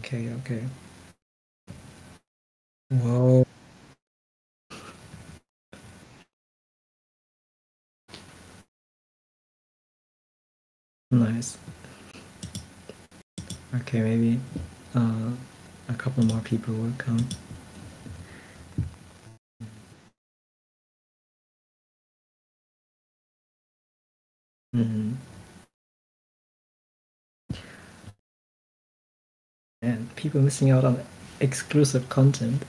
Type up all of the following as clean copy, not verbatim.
Okay, okay. Whoa. Nice. Okay, maybe a couple more people will come. Mm. And people missing out on exclusive content.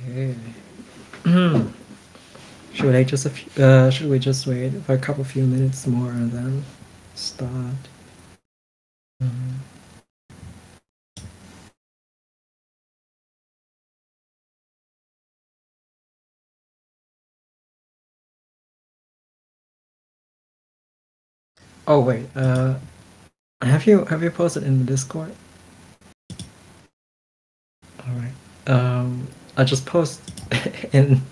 Okay. Should we just wait for a couple few minutes more and then start? Mm. Oh wait, have you posted in the Discord? All right. I just post in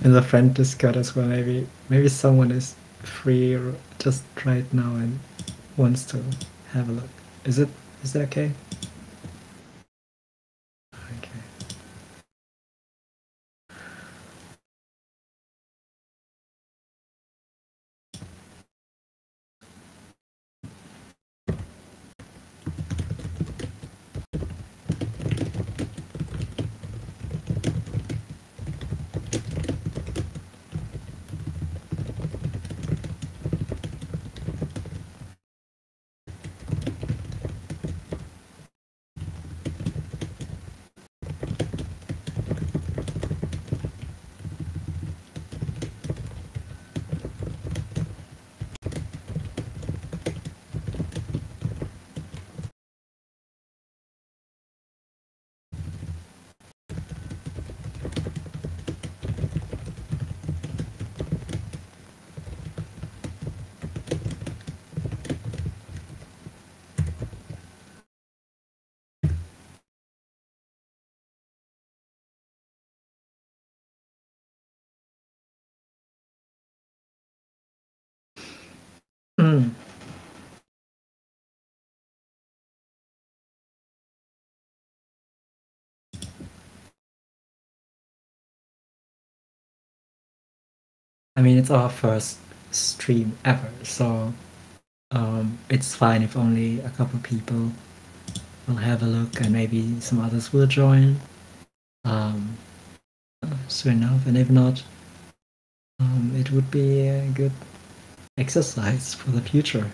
in the friend Discord as well. Maybe someone is free just right now and wants to have a look. Is that okay? Okay. Mm. I mean, it's our first stream ever, so it's fine if only a couple people will have a look and maybe some others will join um, soon enough. And if not, it would be a good exercise for the future.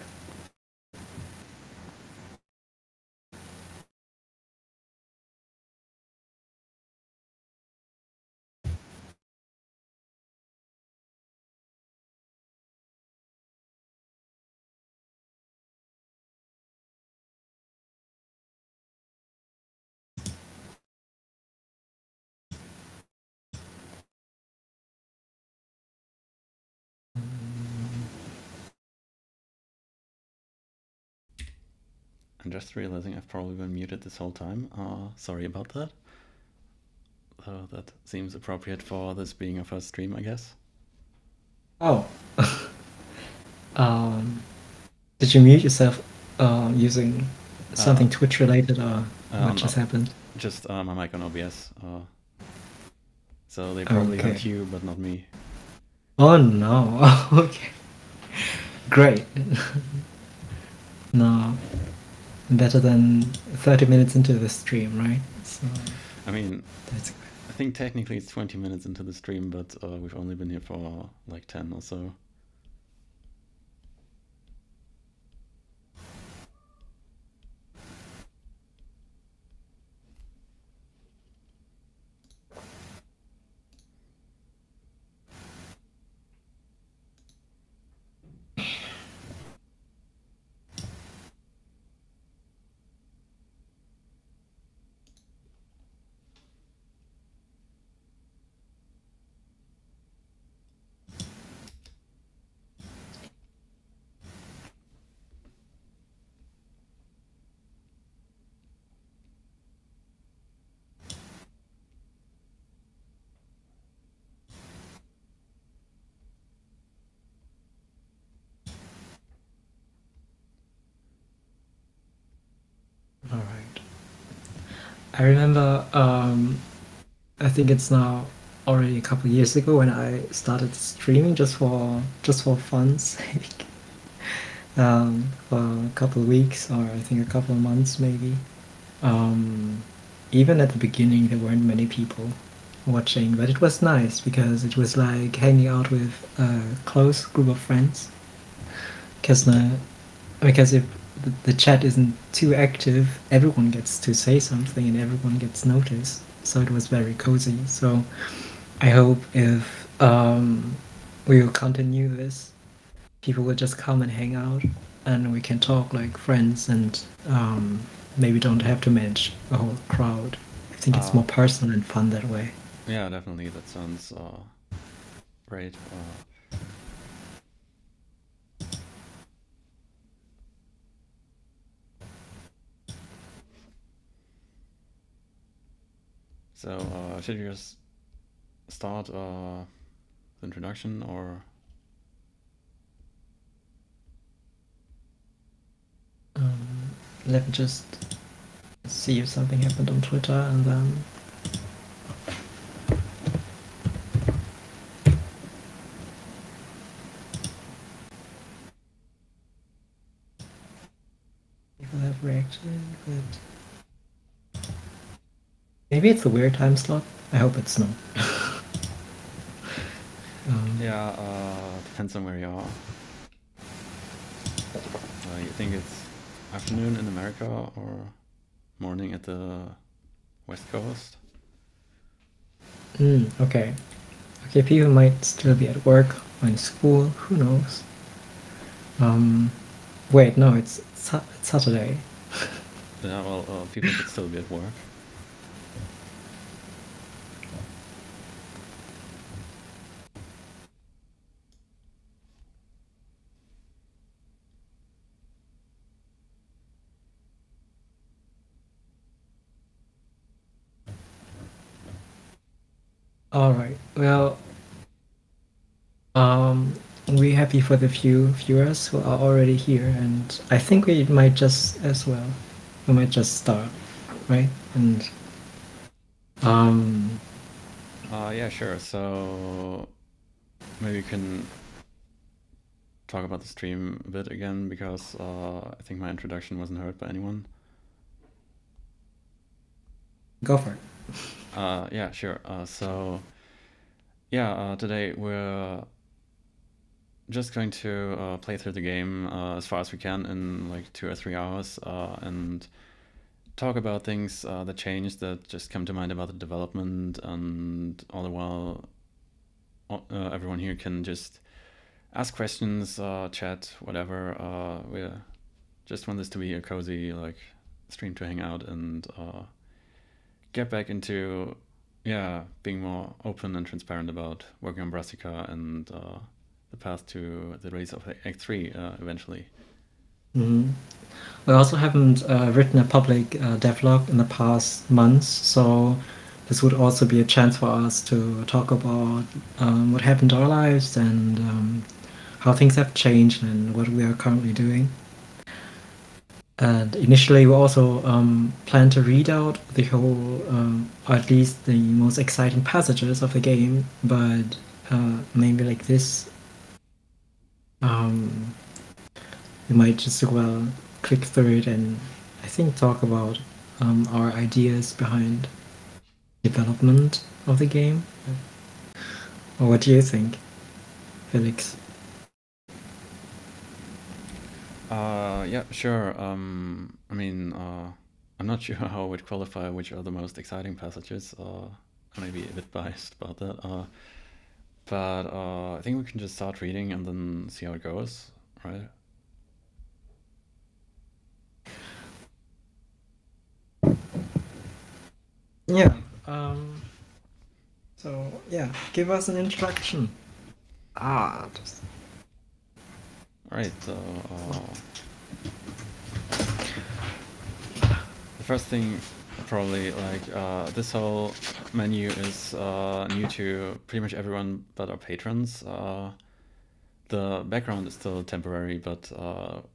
I'm just realizing I've probably been muted this whole time. Sorry about that. That seems appropriate for this being a first stream, I guess. Oh, um, did you mute yourself using something Twitch related, or what No, just happened? just my mic on OBS. So they probably Okay. heard you, but not me. Oh no. Okay. Great. No, better than 30 minutes into the stream, right? So I mean, that's I think technically it's 20 minutes into the stream, but we've only been here for like 10 or so. I remember, I think it's now already a couple years ago when I started streaming just for fun's sake. For a couple of weeks or I think a couple of months maybe. Um, Even at the beginning, there weren't many people watching, but it was nice because it was like hanging out with a close group of friends. Because if the chat isn't too active, everyone gets to say something and everyone gets noticed. So it was very cozy. So I hope if we will continue this, people will just come and hang out, and we can talk like friends, and maybe don't have to manage a whole crowd. I think it's Uh, more personal and fun that way. yeah, definitely. That sounds great. So, should you just start the introduction, or Um, Let me just see if something happened on Twitter, and then people have reacted. But maybe it's a weird time slot. I hope it's not. um, yeah, depends on where you are. You think it's afternoon in America or morning at the West Coast? okay. Okay, people might still be at work or in school. Who knows? Um, Wait, no, it's Saturday. Yeah, well, people could still be at work. All right. Well, um, we're happy for the few viewers who are already here, and I think we might just as well. We might just start, right? And um, Yeah, sure. So maybe you can talk about the stream a bit again because I think my introduction wasn't heard by anyone. go for it. Yeah, sure. So yeah, today we're just going to play through the game as far as we can in like 2 or 3 hours and talk about things that changed, that just come to mind about the development, and all the while everyone here can just ask questions, chat, whatever. We just want this to be a cozy like stream to hang out and get back into being more open and transparent about working on Brassica and the path to the release of Act 3 eventually. Mhm. We also haven't written a public devlog in the past months, so this would also be a chance for us to talk about what happened to our lives and how things have changed and what we are currently doing. And initially, we also plan to read out the whole, or at least the most exciting passages of the game, but maybe like this, um, we might just well click through it and I think talk about our ideas behind development of the game. Or what do you think, Felix? Yeah, sure. I mean, I'm not sure how I would qualify which are the most exciting passages. I may be a bit biased about that. But I think we can just start reading and then see how it goes, right? Yeah. Um, so yeah, give us an introduction. Just All right. So the first thing, probably like this whole menu is new to pretty much everyone but our patrons. The background is still temporary, but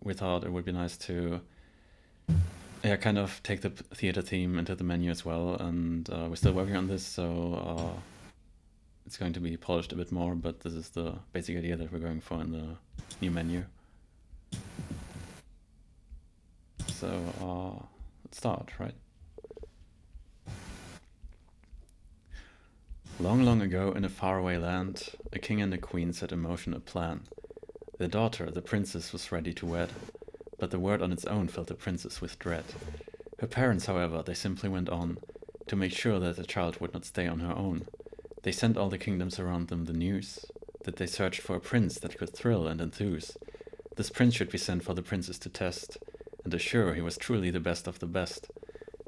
we thought it would be nice to yeah, kind of take the theater theme into the menu as well, and we're still working on this, so it's going to be polished a bit more, but this is the basic idea that we're going for in the new menu. So let's start, right? Long, long ago, in a faraway land, a king and a queen set in motion a plan. Their daughter, the princess, was ready to wed, but the word on its own filled the princess with dread. Her parents, however, they simply went on to make sure that the child would not stay on her own. They sent all the kingdoms around them the news that they searched for a prince that could thrill and enthuse. This prince should be sent for the princess to test, and assure he was truly the best of the best.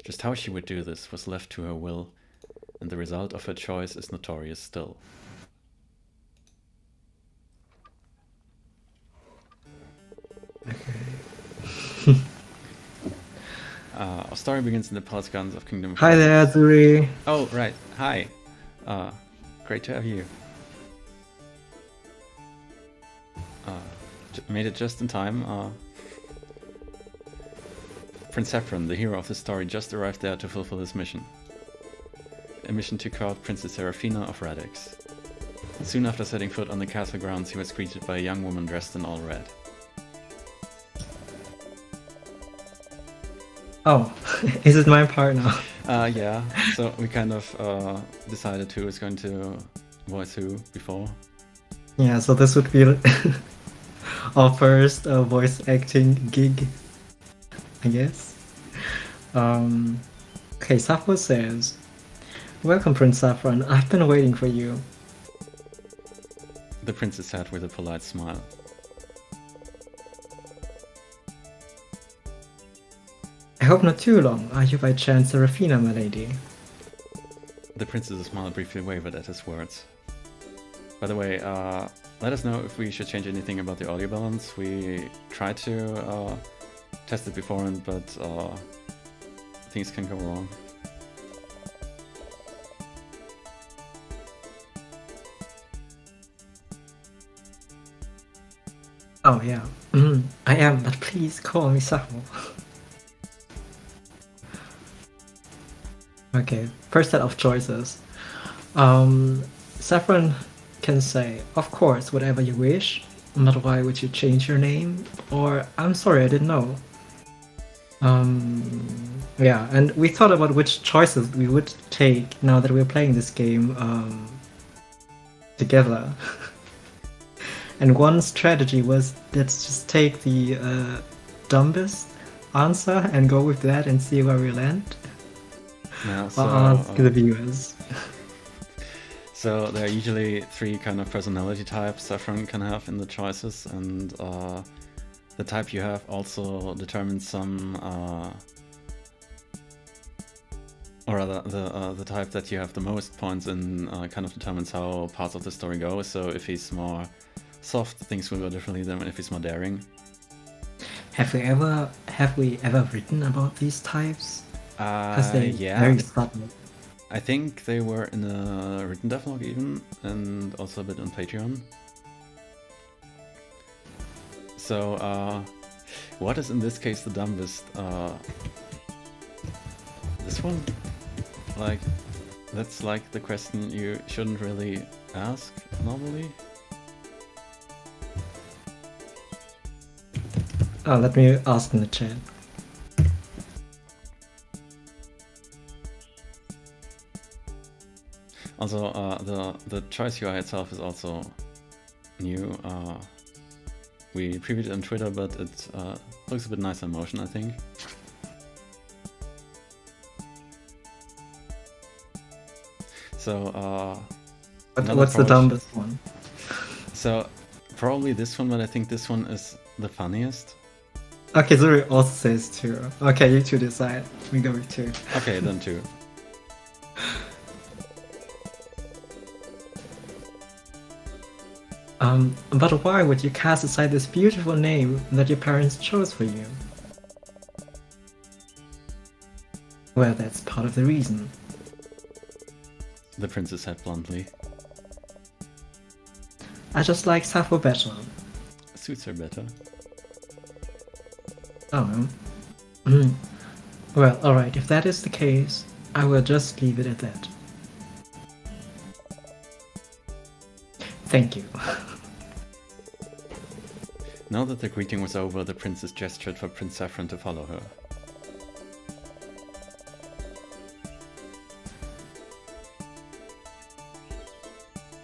Just how she would do this was left to her will, and the result of her choice is notorious still. Our story begins in the palace gardens of Kingdom of Hi there, Zuri. Oh, right. Hi. Great to have you. Made it just in time. Prince Saffron, the hero of the story, just arrived there to fulfill his mission. A mission to court Princess Serafina of Radix. Soon after setting foot on the castle grounds, he was greeted by a young woman dressed in all red. Oh, is it my part now? Yeah, so we kind of decided who was going to voice who before. Yeah, so this would be our first voice acting gig, I guess. Okay, Sappho says, "Welcome, Prince Saffron. I've been waiting for you." The princess said with a polite smile. "I hope not too long. Are you by chance Serafina, my lady?" The princess's smile briefly wavered at his words. By the way, let us know if we should change anything about the audio balance. We tried to test it beforehand, but things can go wrong. Oh yeah, I am, but please call me Sappho. Okay, first set of choices. Saffron can say, "Of course, whatever you wish," but why would you change your name? Or, "I'm sorry, I didn't know." Yeah, and we thought about which choices we would take now that we're playing this game together. And one strategy was, let's just take the dumbest answer and go with that and see where we land. Yeah, so, I'll ask the viewers. So there are usually three kind of personality types Saffron can have in the choices, and the type you have also determines some, or rather the type that you have the most points in kind of determines how parts of the story go. So if he's more soft, things will go differently than if he's more daring. Have we ever written about these types? Because they're Yeah. very subtle. I think they were in a written devlog even, and also a bit on Patreon. So, what is in this case the dumbest? This one? Like, that's like the question you shouldn't really ask normally. Oh, let me ask in the chat. Also, the choice UI itself is also new. We previewed it on Twitter, but it looks a bit nicer in motion, I think. So, What's the dumbest one? So, probably this one, but I think this one is the funniest. Okay, Zuri also says 2. Okay, you two decide. We go with 2. Okay, then 2. But why would you cast aside this beautiful name that your parents chose for you? Well, that's part of the reason. The princess said bluntly. I just like Sappho better. Suits her better. Oh, Well, alright, if that is the case, I will just leave it at that. Thank you. Now that the greeting was over, the princess gestured for Prince Saffron to follow her.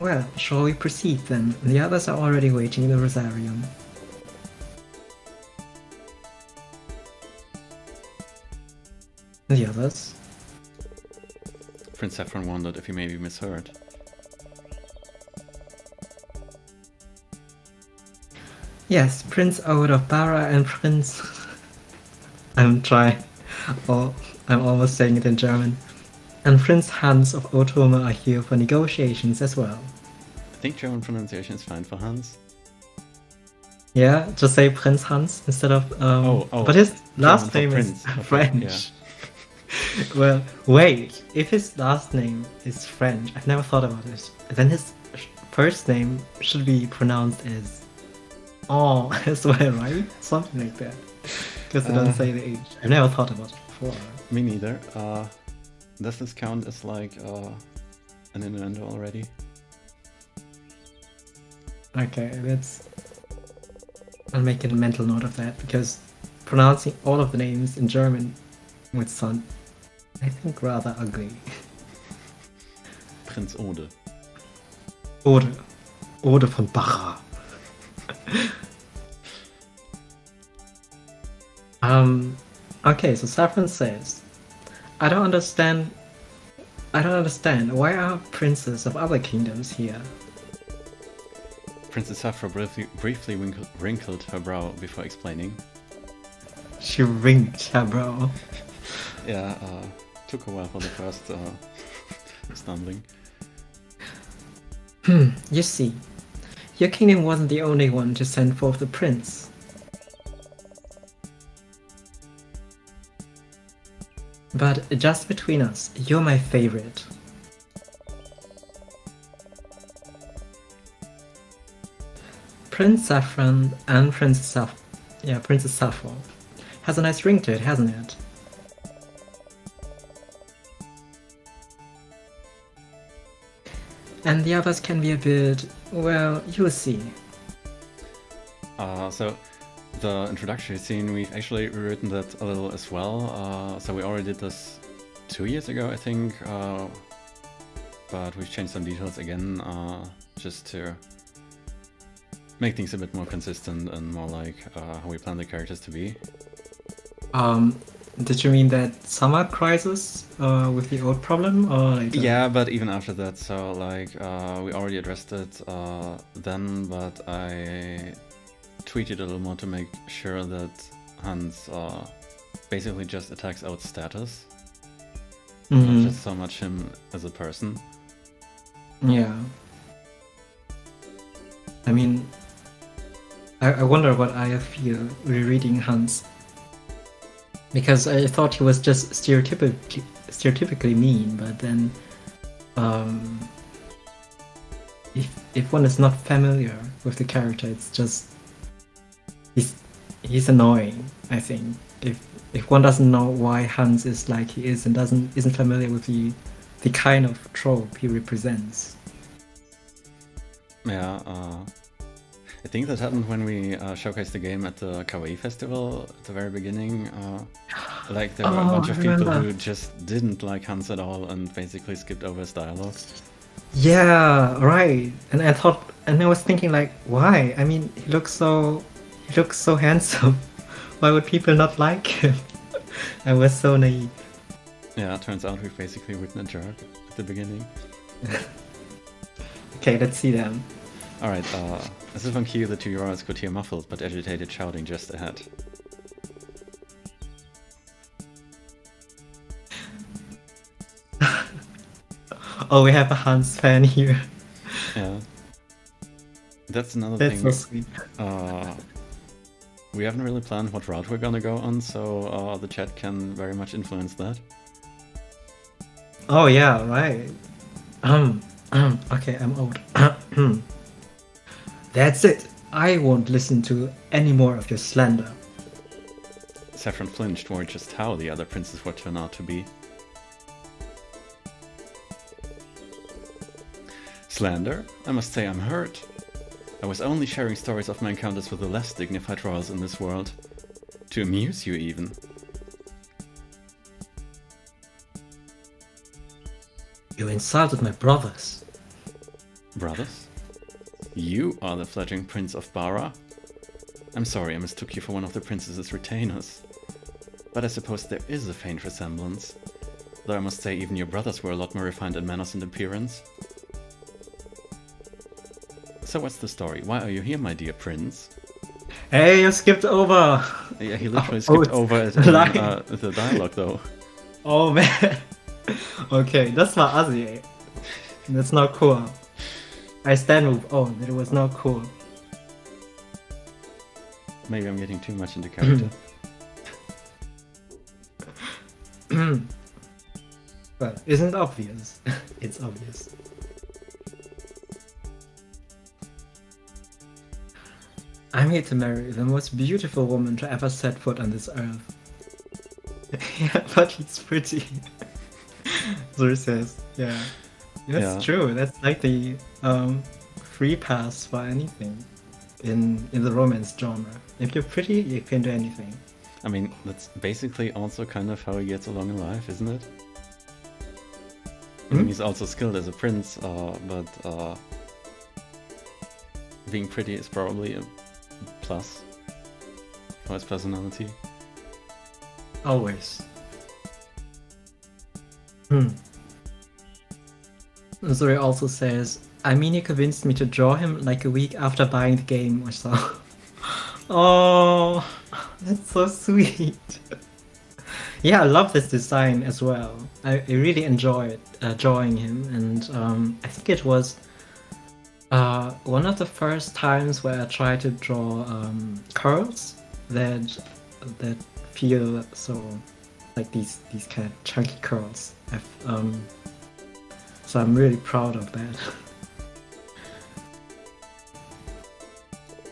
Well, shall we proceed then? The others are already waiting in the rosarium. The others? Prince Saffron wondered if he may be misheard. Yes, Prince Ode of Bara and Prince... I'm trying. Oh, I'm almost saying it in German. And Prince Hans of Otome are here for negotiations as well. I think German pronunciation is fine for Hans. Yeah, just say Prince Hans instead of... but his last name is French. Yeah. Well, wait, if his last name is French, I've never thought about it, then his first name should be pronounced as Oh as well, right? Something like that. Because it doesn't say the age. I've never thought about it before. Me neither. Does this count as like an innuendo already? Okay, I'll make a mental note of that, because pronouncing all of the names in German would sound, I think, rather ugly. Prinz Ode. Ode von Bacha. Okay, so Saffron says, I don't understand. Why are princes of other kingdoms here? Princess Saffron briefly wrinkled her brow before explaining. She wrinkled her brow. Yeah, took a while for the first stumbling. You see, your kingdom wasn't the only one to send forth the prince. But just between us, you're my favorite. Prince Saffron and Princess Saffron has a nice ring to it, hasn't it? And the others can be a bit, well, you'll see. So the introductory scene, we've actually rewritten that a little as well. So we already did this 2 years ago, I think, but we've changed some details again, just to make things a bit more consistent and more like how we plan the characters to be. Did you mean that summer crisis with the old problem, or later? Yeah, but even after that, so like we already addressed it then, but I tweeted a little more to make sure that Hans basically just attacks out status, not just so much him as a person. Yeah. I mean, I wonder what I feel rereading Hans. Because I thought he was just stereotypically mean, but then if one is not familiar with the character, it's just he's annoying, I think. If one doesn't know why Hans is like he is and isn't familiar with the kind of trope he represents. Yeah, I think that happened when we showcased the game at the Kawaii Festival at the very beginning. Like there were a bunch of people who just didn't like Hans at all and basically skipped over his dialogue. Yeah, right. And I was thinking like, why? I mean, he looks so handsome. Why would people not like him? I was so naive. Yeah, it turns out we've basically written a jerk at the beginning. Okay, let's see them. Alright, as if on cue, the two Urals could hear muffled but agitated shouting just ahead. Oh, we have a Hans fan here. Yeah. That's another That's thing. so sweet. We haven't really planned what route we're gonna go on, so the chat can very much influence that. Oh yeah, right. Okay, I'm old. That's it. I won't listen to any more of your slander. Saffron flinched, worried just how the other princes would turn out to be. Slander? I must say I'm hurt. I was only sharing stories of my encounters with the less dignified royals in this world. To amuse you, even. You insulted my brothers. Brothers? You are the fledgling Prince of Bara? I'm sorry I mistook you for one of the princess's retainers. But I suppose there is a faint resemblance. Though I must say even your brothers were a lot more refined in manners and appearance. So what's the story? Why are you here, my dear prince? Hey, you skipped over! Yeah, he literally skipped over it in the dialogue, though. Oh man. Okay, das war assi, ey. That's not cool. I stand move. Oh, that was not cool. Maybe I'm getting too much into character. Well, isn't obvious. It's obvious. I'm here to marry the most beautiful woman to ever set foot on this earth. Yeah, but it's pretty. Zuri says, yeah. That's true. That's like the free pass for anything in the romance genre. If you're pretty, you can do anything. I mean, that's basically also kind of how he gets along in life, isn't it? I mean, he's also skilled as a prince, but being pretty is probably a plus for his personality. Always. Zuri also says, I mean, you convinced me to draw him like a week after buying the game or so. Oh, that's so sweet. Yeah, I love this design as well. I really enjoyed drawing him, and I think it was one of the first times where I tried to draw curls that feel so like these kind of chunky curls. So I'm really proud of that.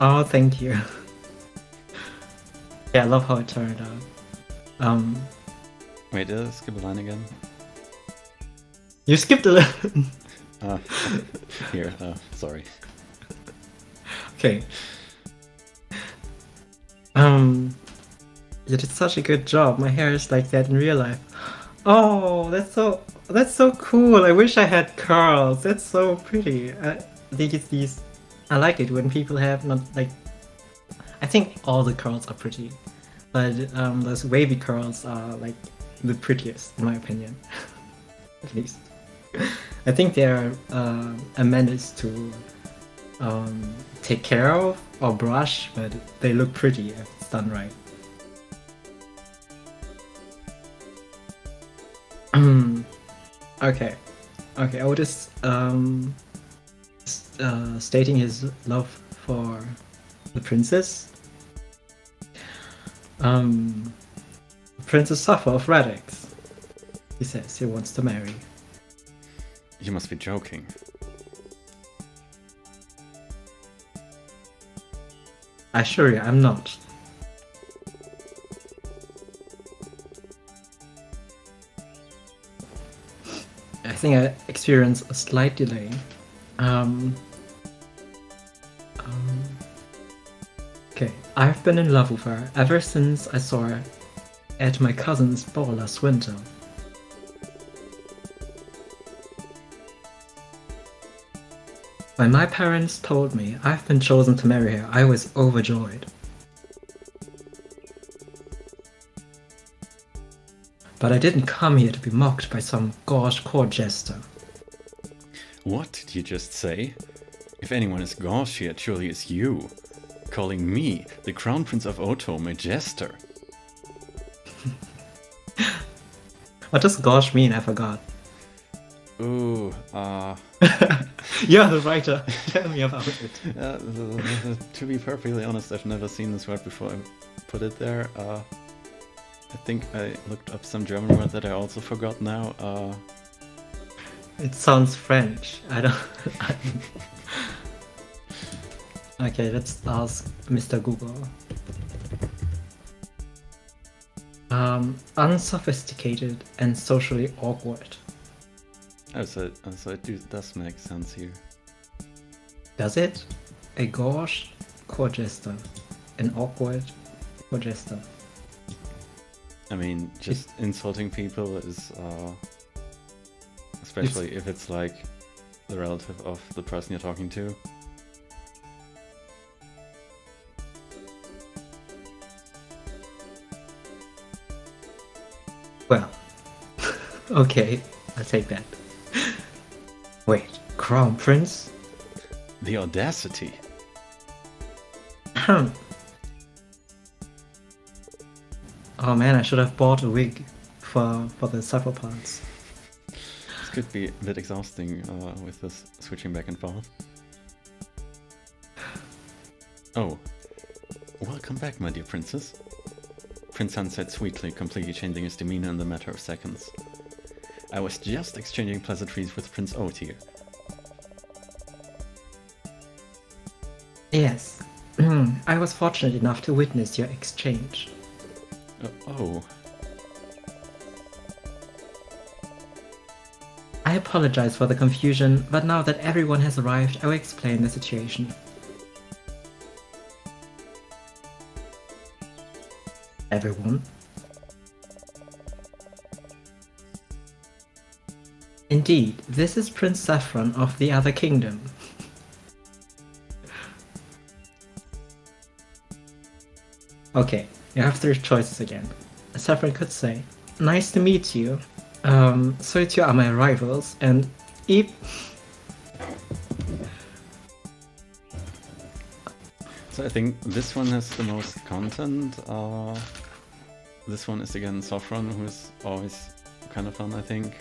Oh, thank you. Yeah, I love how it turned out. Wait, did I skip a line again? You skipped a line. Here, sorry. Okay. You did such a good job. My hair is like that in real life. Oh, that's so cool. I wish I had curls. That's so pretty. I think it's these. I like it when people have not like. I think all the curls are pretty, but those wavy curls are like the prettiest in my opinion. At least. I think they're a menace to take care of or brush, but they look pretty if it's done right. Okay. Otis stating his love for the princess. Princess Sappho of Radix. He says he wants to marry. You must be joking. I assure you, I'm not. I think I experienced a slight delay. Okay, I've been in love with her ever since I saw her at my cousin's ball last winter. When my parents told me I've been chosen to marry her, I was overjoyed. But I didn't come here to be mocked by some gauche court jester. What did you just say? If anyone is gauche here, it surely is you. Calling me, the Crown Prince of Otom, a jester. What does gauche mean? I forgot. Ooh, You're the writer. Tell me about it. To be perfectly honest, I've never seen this word before I put it there. I think I looked up some German word that I also forgot now. It sounds French. I don't... Okay, let's ask Mr. Google. Unsophisticated and socially awkward. So it does make sense here. Does it? A gauche court jester. An awkward court jester. I mean, just insulting people is, especially if it's like the relative of the person you're talking to. Well, okay, I'll take that. Wait, Crown Prince? The audacity. Oh man, I should have bought a wig for the supper parts. This could be a bit exhausting with this switching back and forth. Oh, welcome back, my dear princess. Prince Han said sweetly, completely changing his demeanor in the matter of seconds. I was just exchanging pleasantries with Prince Oat here. Yes, I was fortunate enough to witness your exchange. Oh. I apologize for the confusion, but now that everyone has arrived, I will explain the situation. Everyone? Indeed, this is Prince Saffron of the Other Kingdom. Okay, you have three choices again. Saffron could say, nice to meet you. So two are my rivals, and So I think this one has the most content. This one is again Saffron, who is always kind of fun, I think.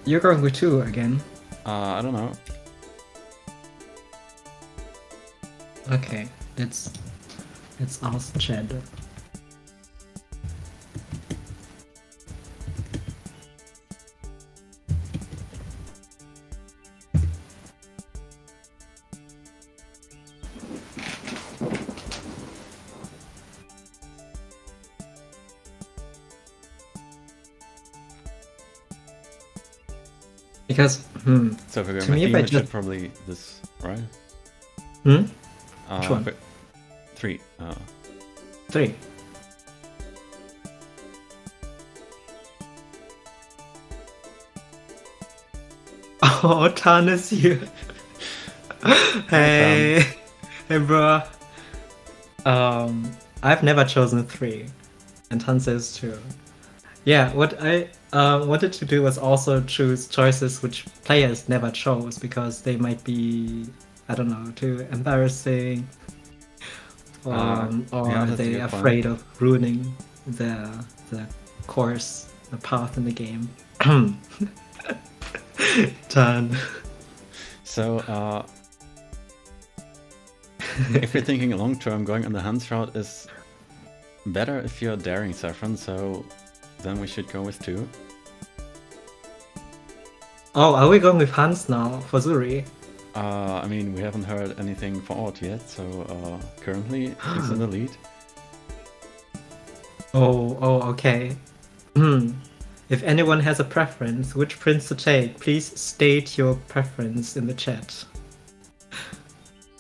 You're going with two again. I don't know. Okay, let's ask Chad. Because, So if we're going to me, by if I theme, it should just... probably this, right? Which one? But 3. 3. Oh, Tan is here. Hey, hey, bro. I've never chosen 3, and Tan says 2. Yeah, what I wanted to do was also choose choices which players never chose because they might be, I don't know, too embarrassing, or yeah, they're afraid of ruining the course, the path in the game. Tan. So, if you're thinking long term, going on the Hans route is better if you're daring Saffron, so then we should go with 2. Oh, are we going with Hans now for Zuri? I mean, we haven't heard anything for Ort yet, so currently he's in the lead. Oh, okay. If anyone has a preference, which prince to take, please state your preference in the chat.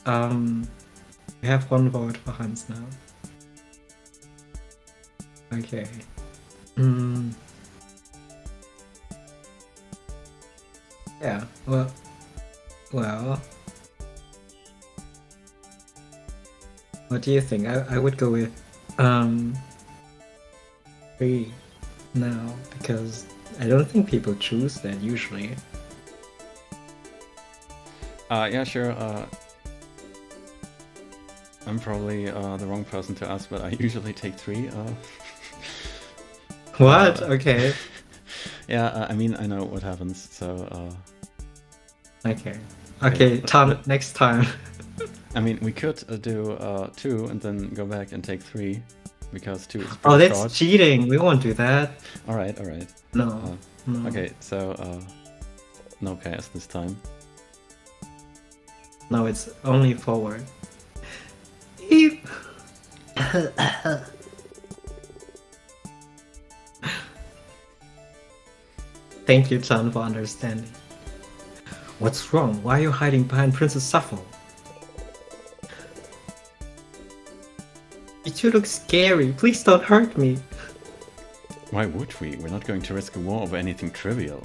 We have 1 vote for Hans now. Okay. Yeah, well... What do you think? I would go with 3 now, because I don't think people choose that usually. Yeah, sure. I'm probably the wrong person to ask, but I usually take 3. What? Okay. Yeah, I mean, I know what happens, so... Okay. Okay, next time. I mean, we could do 2 and then go back and take 3, because 2 is pretty Oh, that's short. cheating! We won't do that. Alright, alright. No. No. Okay, so no chaos this time. No, it's only forward. Sleep! Thank you, Chan, for understanding. What's wrong? Why are you hiding behind Princess Sappho? You two look scary. Please don't hurt me. Why would we? We're not going to risk a war over anything trivial.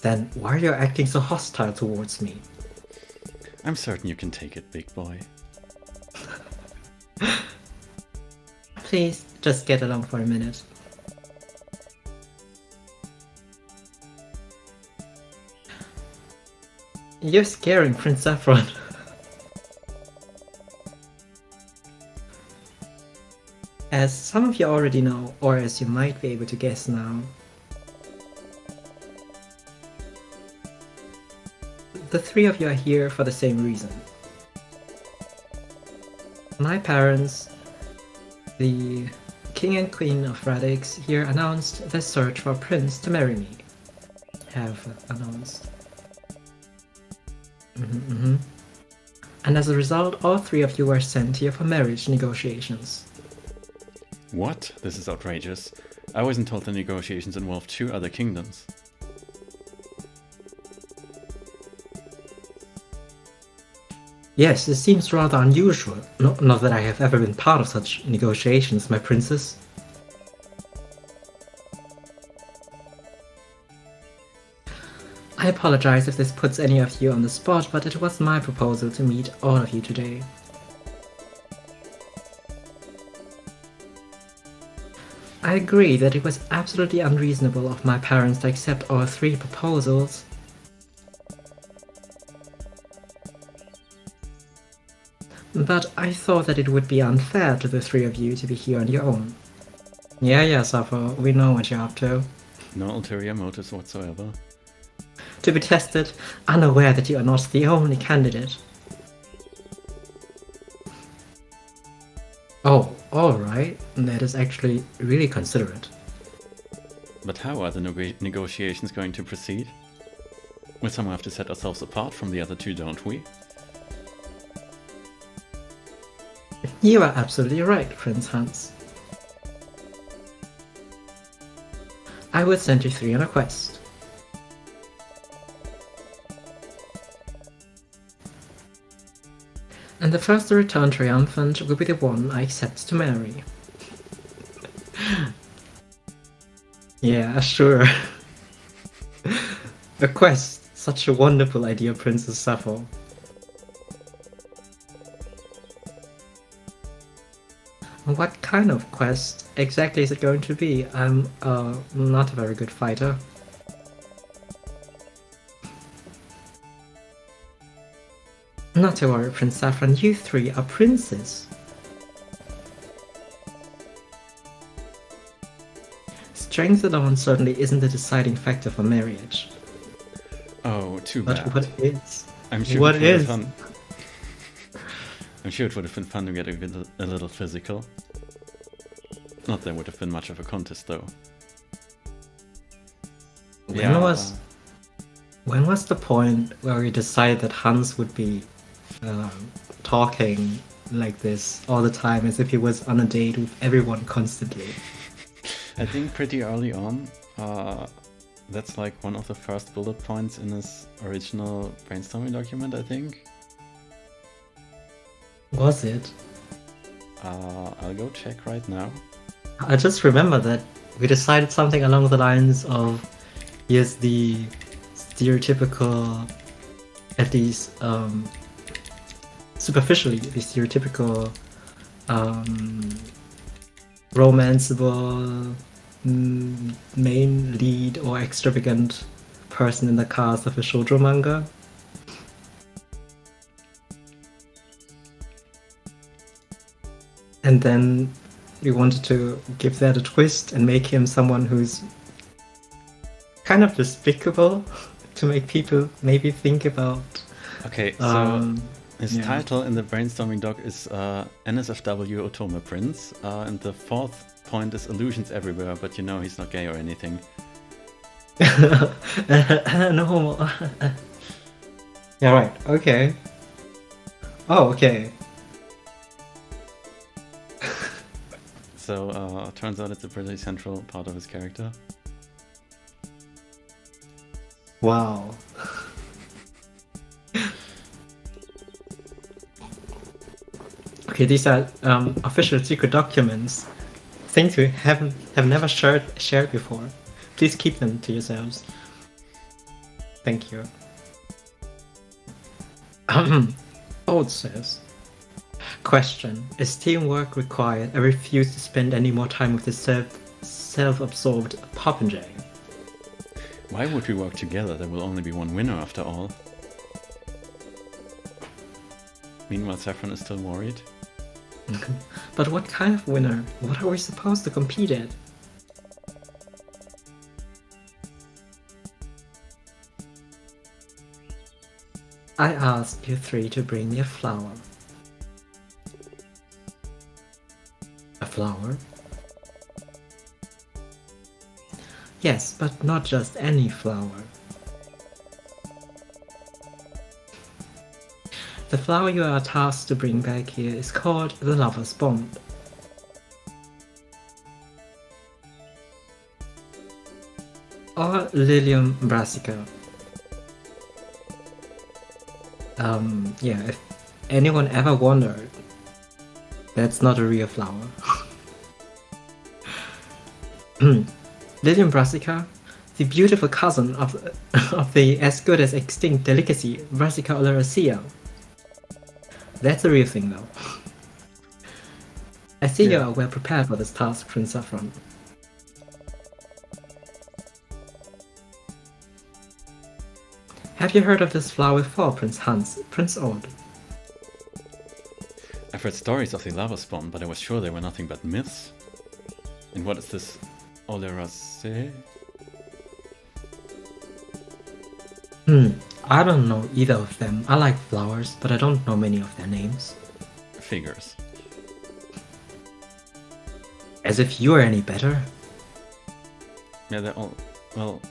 Then why are you acting so hostile towards me? I'm certain you can take it, big boy. Please, just get along for a minute. You're scaring Prince Saffron. As some of you already know, or as you might be able to guess now, the three of you are here for the same reason. My parents, the King and Queen of Radix, here announced their search for a prince to marry me. Have announced. And as a result, all three of you were sent here for marriage negotiations. What? This is outrageous. I wasn't told the negotiations involved 2 other kingdoms. Yes, it seems rather unusual. Not that I have ever been part of such negotiations, my princess. I apologize if this puts any of you on the spot, but it was my proposal to meet all of you today. I agree that it was absolutely unreasonable of my parents to accept all 3 proposals. But I thought that it would be unfair to the 3 of you to be here on your own. Yeah, Sappho, we know what you're up to. No ulterior motives whatsoever. To be tested, unaware that you are not the only candidate. Oh, alright. That is actually really considerate. But how are the negotiations going to proceed? We somehow have to set ourselves apart from the other 2, don't we? You are absolutely right, Prince Hans. I will send you 3 on a quest. And the first to return triumphant will be the one I accept to marry. Yeah, sure. A quest, such a wonderful idea, Princess Sappho. What kind of quest exactly is it going to be? I'm not a very good fighter. Not to worry, Prince Saffron, you 3 are princes. Strength alone certainly isn't the deciding factor for marriage. Oh, too bad. But what is? I'm sure what is? Fun. I'm sure it would have been fun to get a little physical. Not that would have been much of a contest, though. When was the point where we decided that Hans would be talking like this all the time, as if he was on a date with everyone constantly? I think pretty early on. That's like one of the first bullet points in his original brainstorming document, I think. Was it? I'll go check right now. I just remember that we decided something along the lines of, here's the stereotypical, at least superficially, the stereotypical romanceable main lead or extravagant person in the cast of a shoujo manga. And then we wanted to give that a twist and make him someone who's kind of despicable, to make people maybe think about. Okay, so his title in the brainstorming doc is NSFW Otome Prince, and the 4th point is illusions everywhere, but you know he's not gay or anything. No homo. Yeah, right, okay. Oh, okay. So turns out it's a pretty central part of his character. Wow. Okay, these are official secret documents. Things we have never shared before. Please keep them to yourselves. Thank you. Old says. Question: is teamwork required? I refuse to spend any more time with this self-absorbed popinjay. Why would we work together? There will only be one winner after all. Meanwhile, Saffron is still worried. But what kind of winner? What are we supposed to compete at? I asked you three to bring me a flower. A flower? Yes, but not just any flower. The flower you are tasked to bring back here is called the Lover's Bond. Or Lilium Brassica. Yeah, if anyone ever wondered, that's not a real flower. Lilium Brassica, the beautiful cousin of the as good as extinct delicacy Brassica oleracea. That's a real thing, though. I see you are well prepared for this task, Prince Saffron. Have you heard of this flower before, Prince Hans, Prince Ord? I've heard stories of the lava spawn, but I was sure they were nothing but myths. And what is this oleracea? I don't know either of them. I like flowers, but I don't know many of their names. Figures. As if you are any better. Yeah, they're all... Well,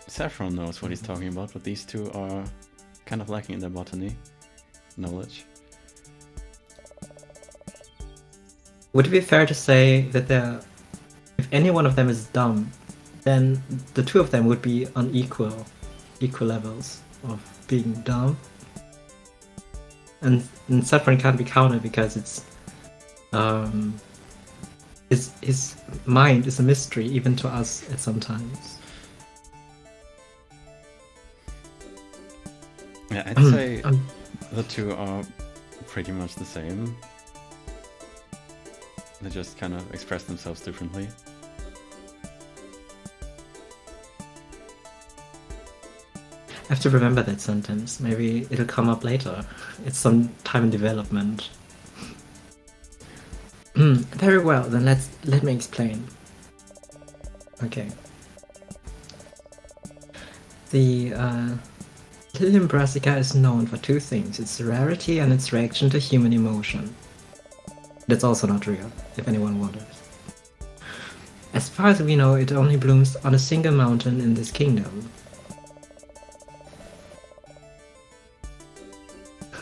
Saffron knows what he's talking about, but these two are kind of lacking in their botany knowledge. Would it be fair to say that if any one of them is dumb, then the two of them would be on equal levels of being dumb? And Saffron can't be counted because it's his mind is a mystery even to us at sometimes. Yeah, I'd say the two are pretty much the same. They just kind of express themselves differently. I have to remember that sentence. Maybe it'll come up later. It's some time in development. Very well, then let me explain. Okay. The Lilium Brassica is known for two things: its rarity and its reaction to human emotion. That's also not real, if anyone wonders. As far as we know, it only blooms on a single mountain in this kingdom.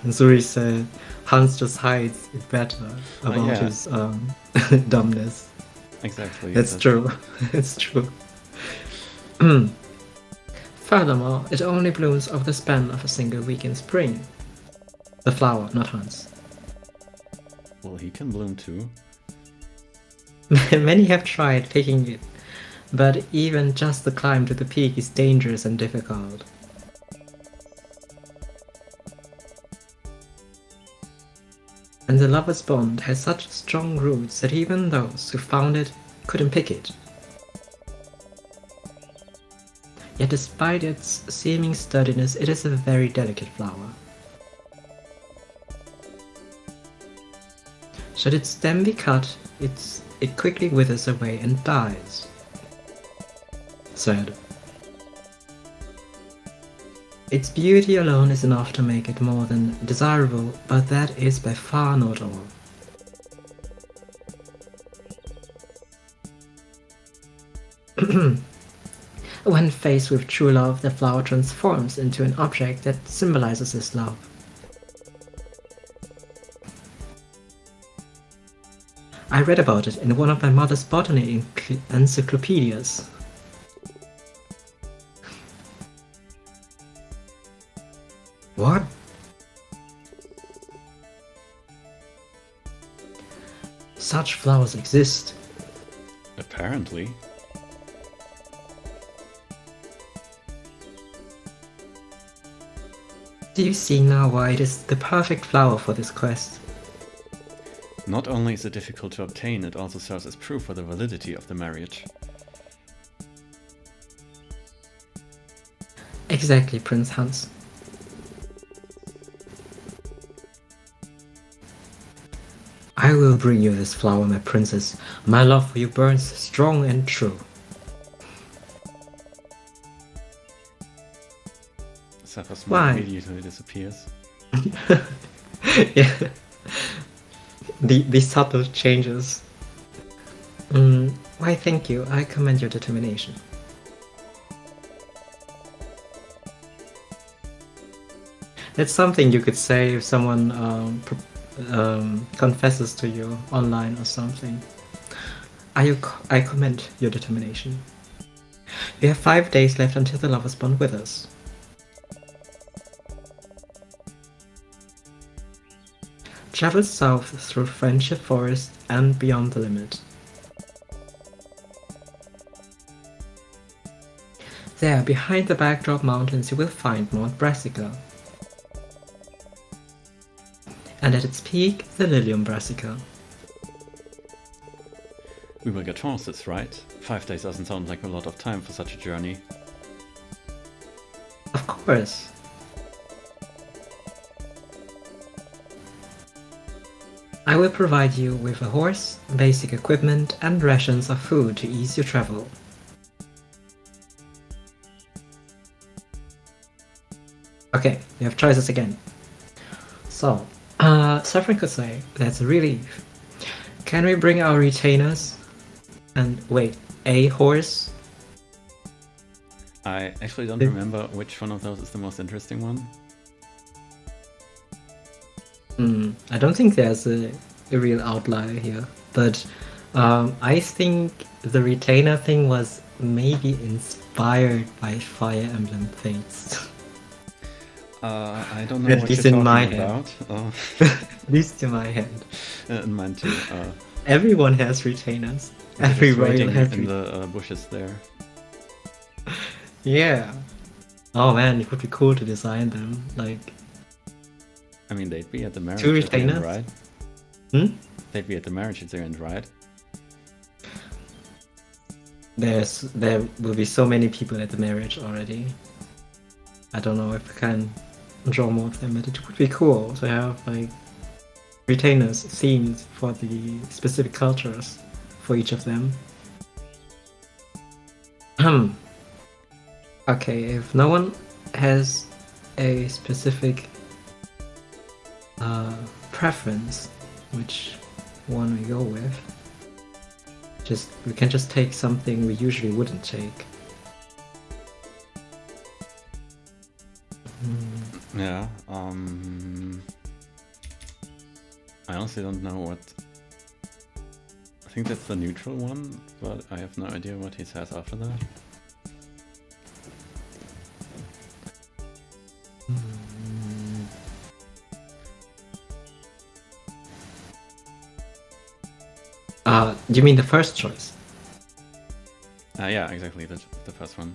Zuri said Hans just hides it better about his dumbness. Exactly. That's true. It's true. Furthermore, it only blooms over the span of a single week in spring. The flower, not Hans. Well, he can bloom too. Many have tried picking it, but even just the climb to the peak is dangerous and difficult. And the Lover's Bond has such strong roots that even those who found it couldn't pick it. Yet despite its seeming sturdiness, it is a very delicate flower. Should its stem be cut, it quickly withers away and dies. Sad. Its beauty alone is enough to make it more than desirable, but that is by far not all. When faced with true love, the flower transforms into an object that symbolizes his love. I read about it in one of my mother's botany encyclopedias. What? Such flowers exist. Apparently. Do you see now why it is the perfect flower for this quest? Not only is it difficult to obtain, it also serves as proof for the validity of the marriage. Exactly, Prince Hans. I will bring you this flower, my princess. My love for you burns strong and true. Sapphire Why? immediately disappears. Yeah. The subtle changes. Why, thank you. I commend your determination. That's something you could say if someone confesses to you online or something. I commend your determination. We have 5 days left until the lovers bond with us. Travel south through Friendship Forest and beyond the limit. There, behind the backdrop mountains, you will find Mount Brassica. And at its peak, the Lilium Brassica. We will get horses, right? 5 days doesn't sound like a lot of time for such a journey. Of course. I will provide you with a horse, basic equipment, and rations of food to ease your travel. Okay, you have choices again. So, Saffron could say, that's a relief. Can we bring our retainers? And wait, a horse? I actually don't remember which one of those is the most interesting one. I don't think there's a real outlier here, but I think the retainer thing was maybe inspired by Fire Emblem Fates. I don't know At what least you're in my talking head. about. At least in my head. In mine too. Everyone has retainers. They're Every just royal waiting has in the bushes there. Yeah. Oh man, it would be cool to design them. Like, I mean, they'd be at the marriage two at the end, retainers? right? They'd be at the marriage at the end, right? There will be so many people at the marriage already. I don't know if I can draw more of them, but it would be cool to have like retainers themed for the specific cultures for each of them. Okay, if no one has a specific preference, which one we go with, we can just take something we usually wouldn't take. Yeah, I honestly don't know what... I think that's the neutral one, but I have no idea what he says after that. You mean the first choice? Yeah, exactly, the first one.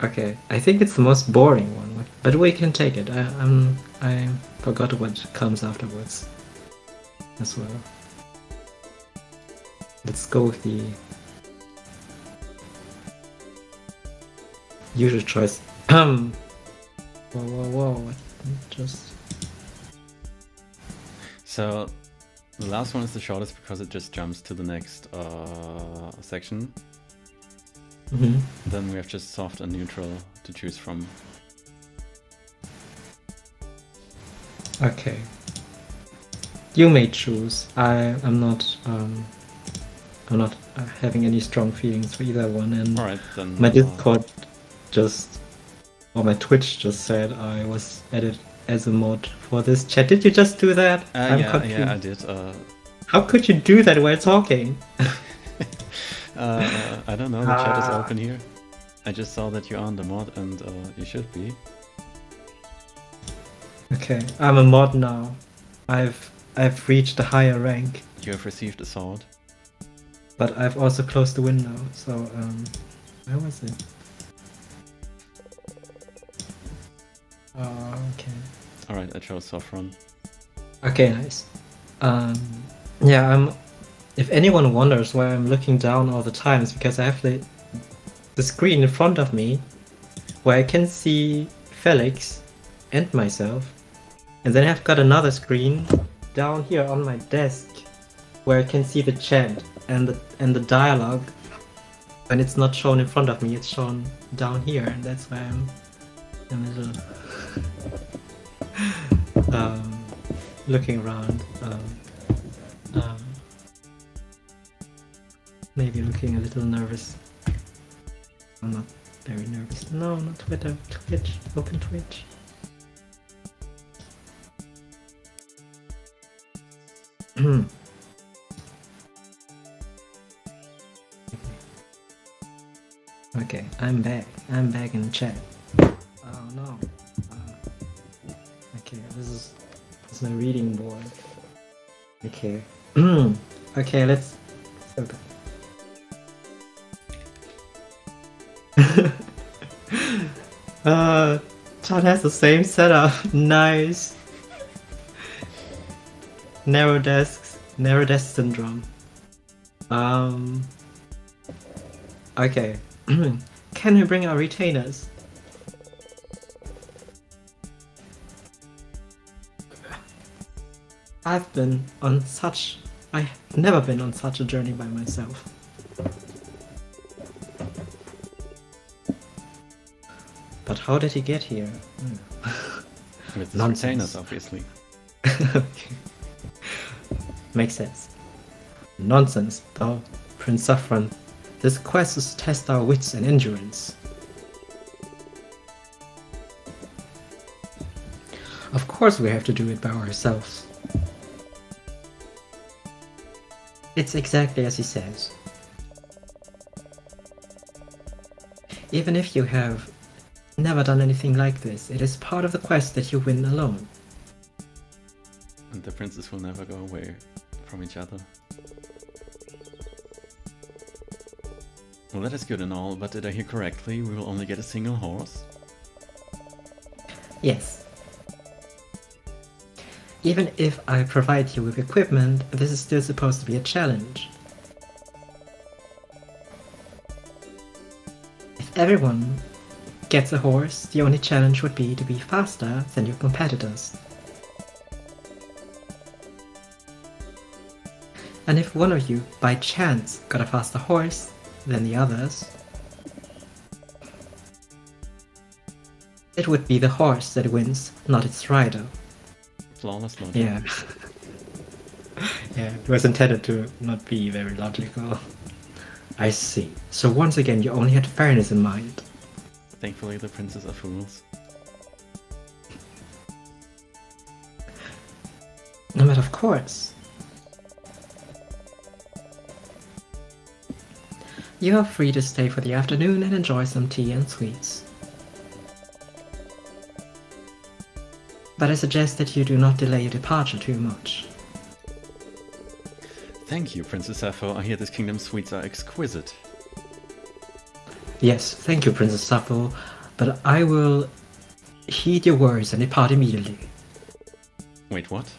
Okay, I think it's the most boring one, but we can take it. I forgot what comes afterwards as well. Let's go with the usual choice. Whoa, just... So, the last one is the shortest because it just jumps to the next section. Then we have just soft and neutral to choose from. Okay. You may choose. I'm not having any strong feelings for either one, and Alright, then my Discord or my Twitch just said I was added as a mod for this chat. Did you just do that? I'm confused. yeah, I did. How could you do that while talking? I don't know, the chat is Ah, open here. I just saw that you're on the mod and you should be. okay. I'm a mod now. I've reached a higher rank, You have received a sword. but I've also closed the window. So where was it? Okay. Alright, I chose Saffron. Okay, nice. Um, yeah, if anyone wonders why I'm looking down all the time, it's because I have the screen in front of me where I can see Felix and myself, and then I've got another screen down here on my desk where I can see the chat and the dialogue. When it's not shown in front of me, it's shown down here, and that's why I'm in the middle. Looking around, maybe looking a little nervous. I'm not very nervous. No, not Twitter. Twitch. Open Twitch. Okay, I'm back. I'm back in the chat. Oh no. Okay, this is my reading board. Okay. Okay, let's go back. Todd has the same setup. Nice. Narrow desk syndrome. Okay. Can we bring our retainers? I've never been on such a journey by myself. But how did he get here? With the Nonsense. retainers, obviously. Okay. Makes sense. Nonsense, though, Prince Saffron. This quest is to test our wits and endurance. Of course we have to do it by ourselves. It's exactly as he says. Even if you have never done anything like this, it is part of the quest that you win alone. And the princes will never go away from each other. Well, that is good and all, but did I hear correctly? We will only get a single horse? Yes. Even if I provide you with equipment, this is still supposed to be a challenge. If everyone gets a horse, the only challenge would be to be faster than your competitors. And if one of you, by chance, got a faster horse than the others, it would be the horse that wins, not its rider. Flawless logic. Yeah. Yeah, it was intended to not be very logical. I see. So once again, you only had fairness in mind. Thankfully, the princes are fools. No, but of course. You are free to stay for the afternoon and enjoy some tea and sweets. But I suggest that you do not delay your departure too much. Thank you, Princess Sappho. I hear this kingdom's sweets are exquisite. Yes, thank you, Princess Sappho, but I will heed your words and depart immediately. Wait, what?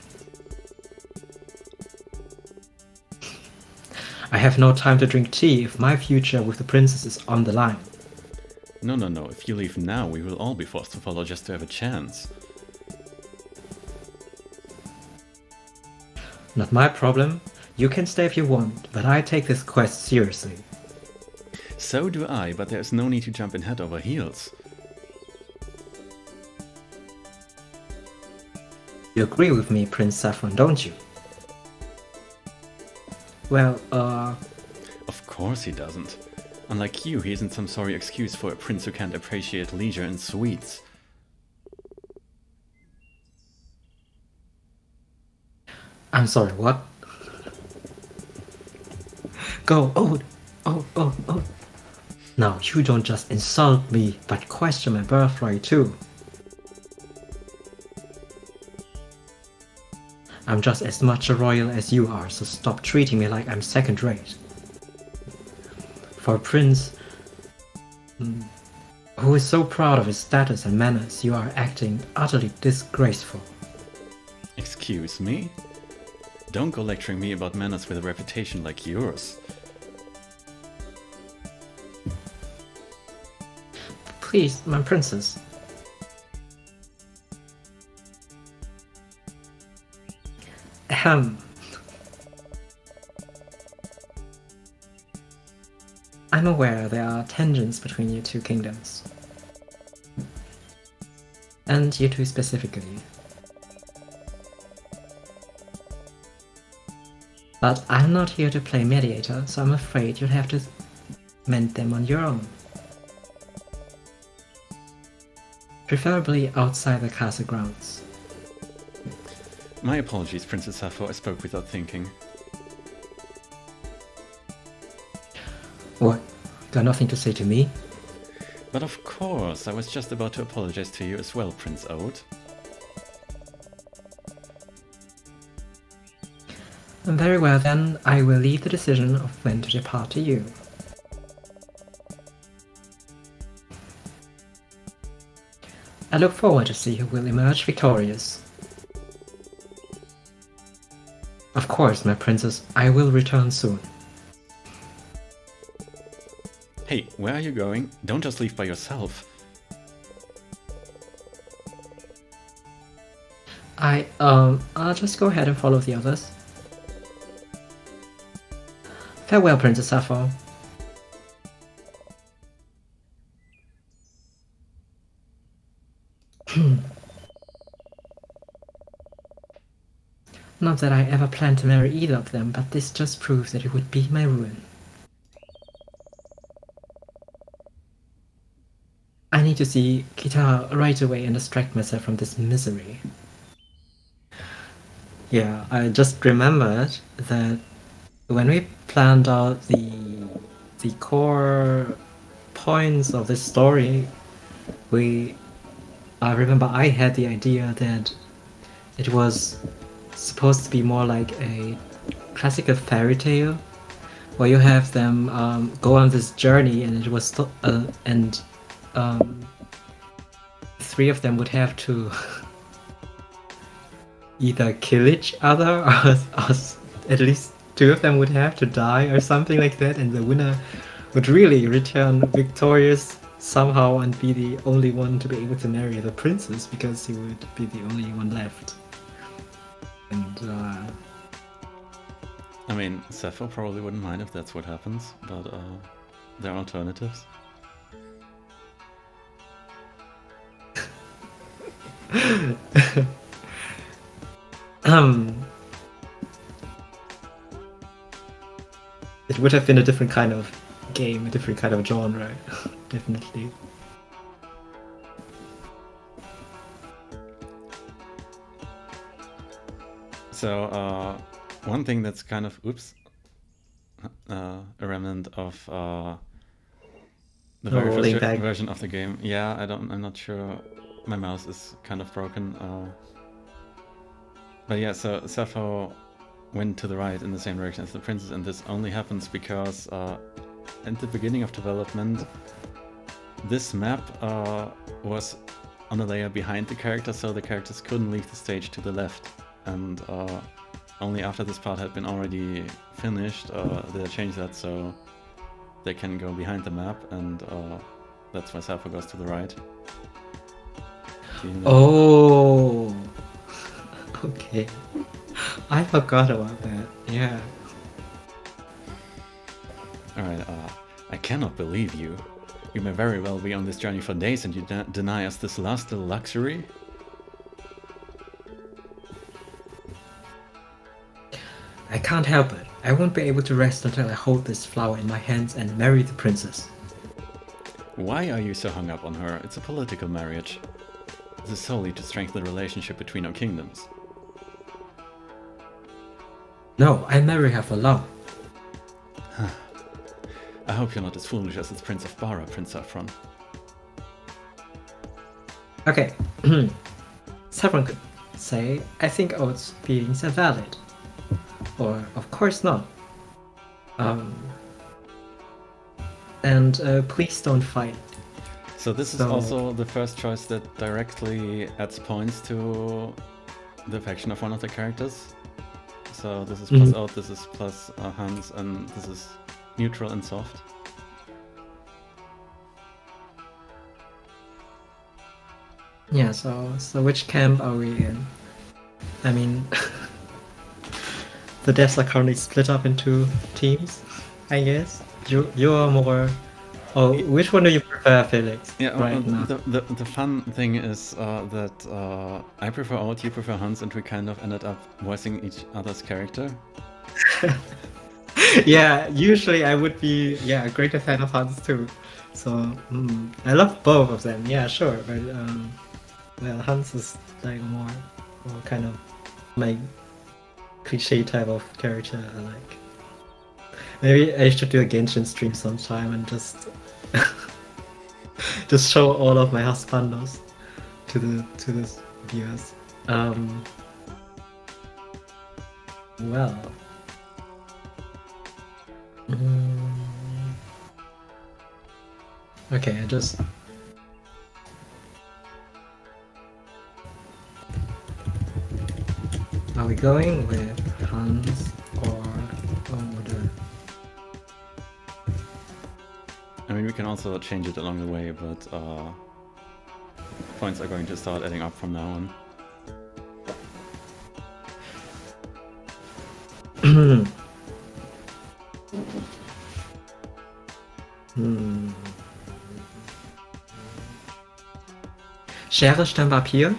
I have no time to drink tea if my future with the princess is on the line. No, no, no. If you leave now, we will all be forced to follow just to have a chance. Not my problem. You can stay if you want, but I take this quest seriously. So do I, but there's no need to jump in head over heels. You agree with me, Prince Saffron, don't you? Well, Of course he doesn't. Unlike you, he isn't some sorry excuse for a prince who can't appreciate leisure and sweets. I'm sorry, what? Go! Oh! Oh! Oh! Oh! Now, you don't just insult me, but question my birthright too. I'm just as much a royal as you are, so stop treating me like I'm second rate. For a prince who is so proud of his status and manners, you are acting utterly disgraceful. Excuse me? Don't go lecturing me about manners with a reputation like yours. Please, my princess. Ahem. I'm aware there are tensions between your two kingdoms. And you two specifically. But I'm not here to play mediator, so I'm afraid you'll have to mend them on your own. Preferably outside the castle grounds. My apologies, Princess Sappho, I spoke without thinking. What? Got nothing to say to me? But of course, I was just about to apologize to you as well, Prince Ode. Very well then, I will leave the decision of when to depart to you. I look forward to see who will emerge victorious. Of course, my princess, I will return soon. Hey, where are you going? Don't just leave by yourself. I'll just go ahead and follow the others. Farewell, Princess Sappho. Not that I ever planned to marry either of them, but this just proves that it would be my ruin. I need to see Kitara right away and distract myself from this misery. Yeah, I just remembered that when we planned out the core points of this story, I remember I had the idea that it was supposed to be more like a classical fairy tale, where you have them go on this journey, and it was three of them would have to either kill each other, or at least two of them would have to die or something like that, and the winner would really return victorious somehow and be the only one to be able to marry the princess, because he would be the only one left. And I mean, Sappho probably wouldn't mind if that's what happens, but there are alternatives. It would have been a different kind of game, a different kind of genre, definitely. So, one thing that's kind of, a remnant of the very first version of the game. Yeah, I'm not sure. My mouse is kind of broken. But yeah, so Sappho went to the right in the same direction as the princess, and this only happens because at the beginning of development, this map was on a layer behind the character, so the characters couldn't leave the stage to the left. And only after this part had been already finished, they changed that so they can go behind the map, and that's why Sappho goes to the right. Oh, okay. I forgot about that. Yeah. Alright, I cannot believe you. You may very well be on this journey for days and you deny us this last little luxury? I can't help it. I won't be able to rest until I hold this flower in my hands and marry the princess. Why are you so hung up on her? It's a political marriage. This is solely to strengthen the relationship between our kingdoms. No, I marry her for love. I hope you're not as foolish as its Prince of Bara, Prince Saffron. Okay. Someone could say, I think Oates' feelings are valid. Or, of course not. And please don't fight. So this is also the first choice that directly adds points to the faction of one of the characters. So this is plus Oat, this is plus Hans, and this is neutral and soft. Yeah, so which camp are we in? I mean, the devs are currently split up into teams, I guess. You're more... Oh, which one do you prefer, Felix? Yeah, right now? The fun thing is that I prefer Oat, you prefer Hans, and we kind of ended up voicing each other's character. Yeah, usually I would be a greater fan of Hans too. So I love both of them. Yeah, sure, but well, Hans is like more kind of my cliche type of character I like. Maybe I should do a Genshin stream sometime and just just show all of my husbandos to the viewers. Well. Okay, I just... Are we going with Hans or Oda? I mean, we can also change it along the way, but points are going to start adding up from now on. Schere, Stein, Papier?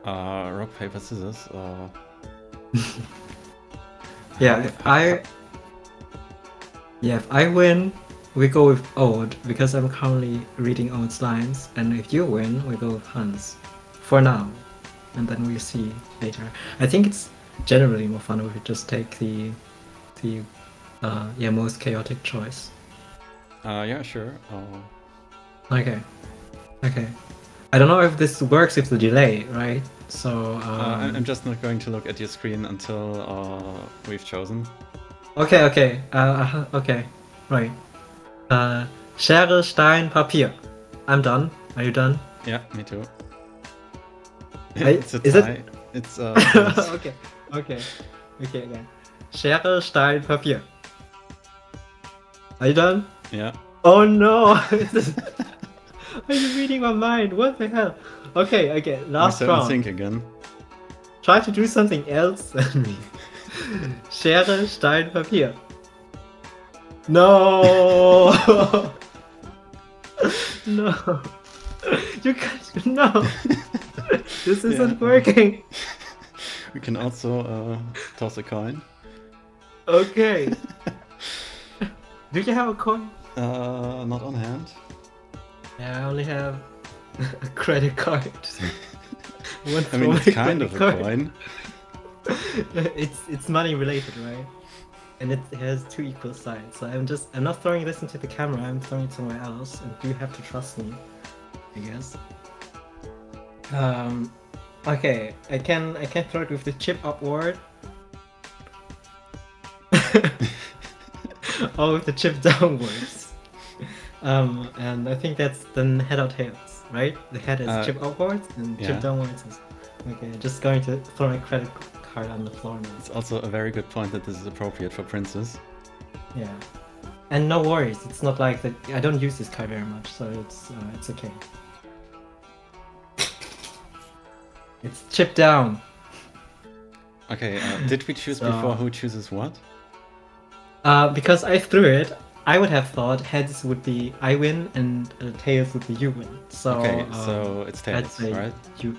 Rock, paper, scissors. Yeah, if I win, we go with Ode, because I'm currently reading Ode's lines, and if you win, we go with Hans. For now. And then we'll see later. I think it's generally more fun if we just take the most chaotic choice. Yeah, sure. Okay. I don't know if this works with the delay, right? So I'm just not going to look at your screen until we've chosen. Okay. Okay. Right. Schere, Stein, Papier. I'm done. Are you done? Yeah, me too. It's a tie. It's Okay. Again. Schere, Stein, Papier. Are you done? Yeah. Oh no! Are you reading my mind? What the hell? Okay, last round. Think again. Try to do something else than me. Schere, Stein, Papier. No! No! You can't. No! This isn't working! We can also toss a coin. Okay. Do you have a coin? Not on hand. Yeah, I only have a credit card. I mean, it's kind of a coin. It's money related, right? And it has two equal sides. So I'm not throwing this into the camera. I'm throwing it somewhere else, and you have to trust me, I guess. Okay, I can throw it with the chip upward. Or with the chip downwards. And I think that's then head or tails, right? The head is chip upwards and chip downwards is... Okay, just going to throw my credit card on the floor now. It's also a very good point that this is appropriate for princes. Yeah. And no worries, it's not like that. I don't use this card very much, so it's okay. It's chip down. Okay, did we choose before who chooses what? Because I threw it, I would have thought heads would be I win and tails would be you win. So okay, so it's tails, right? You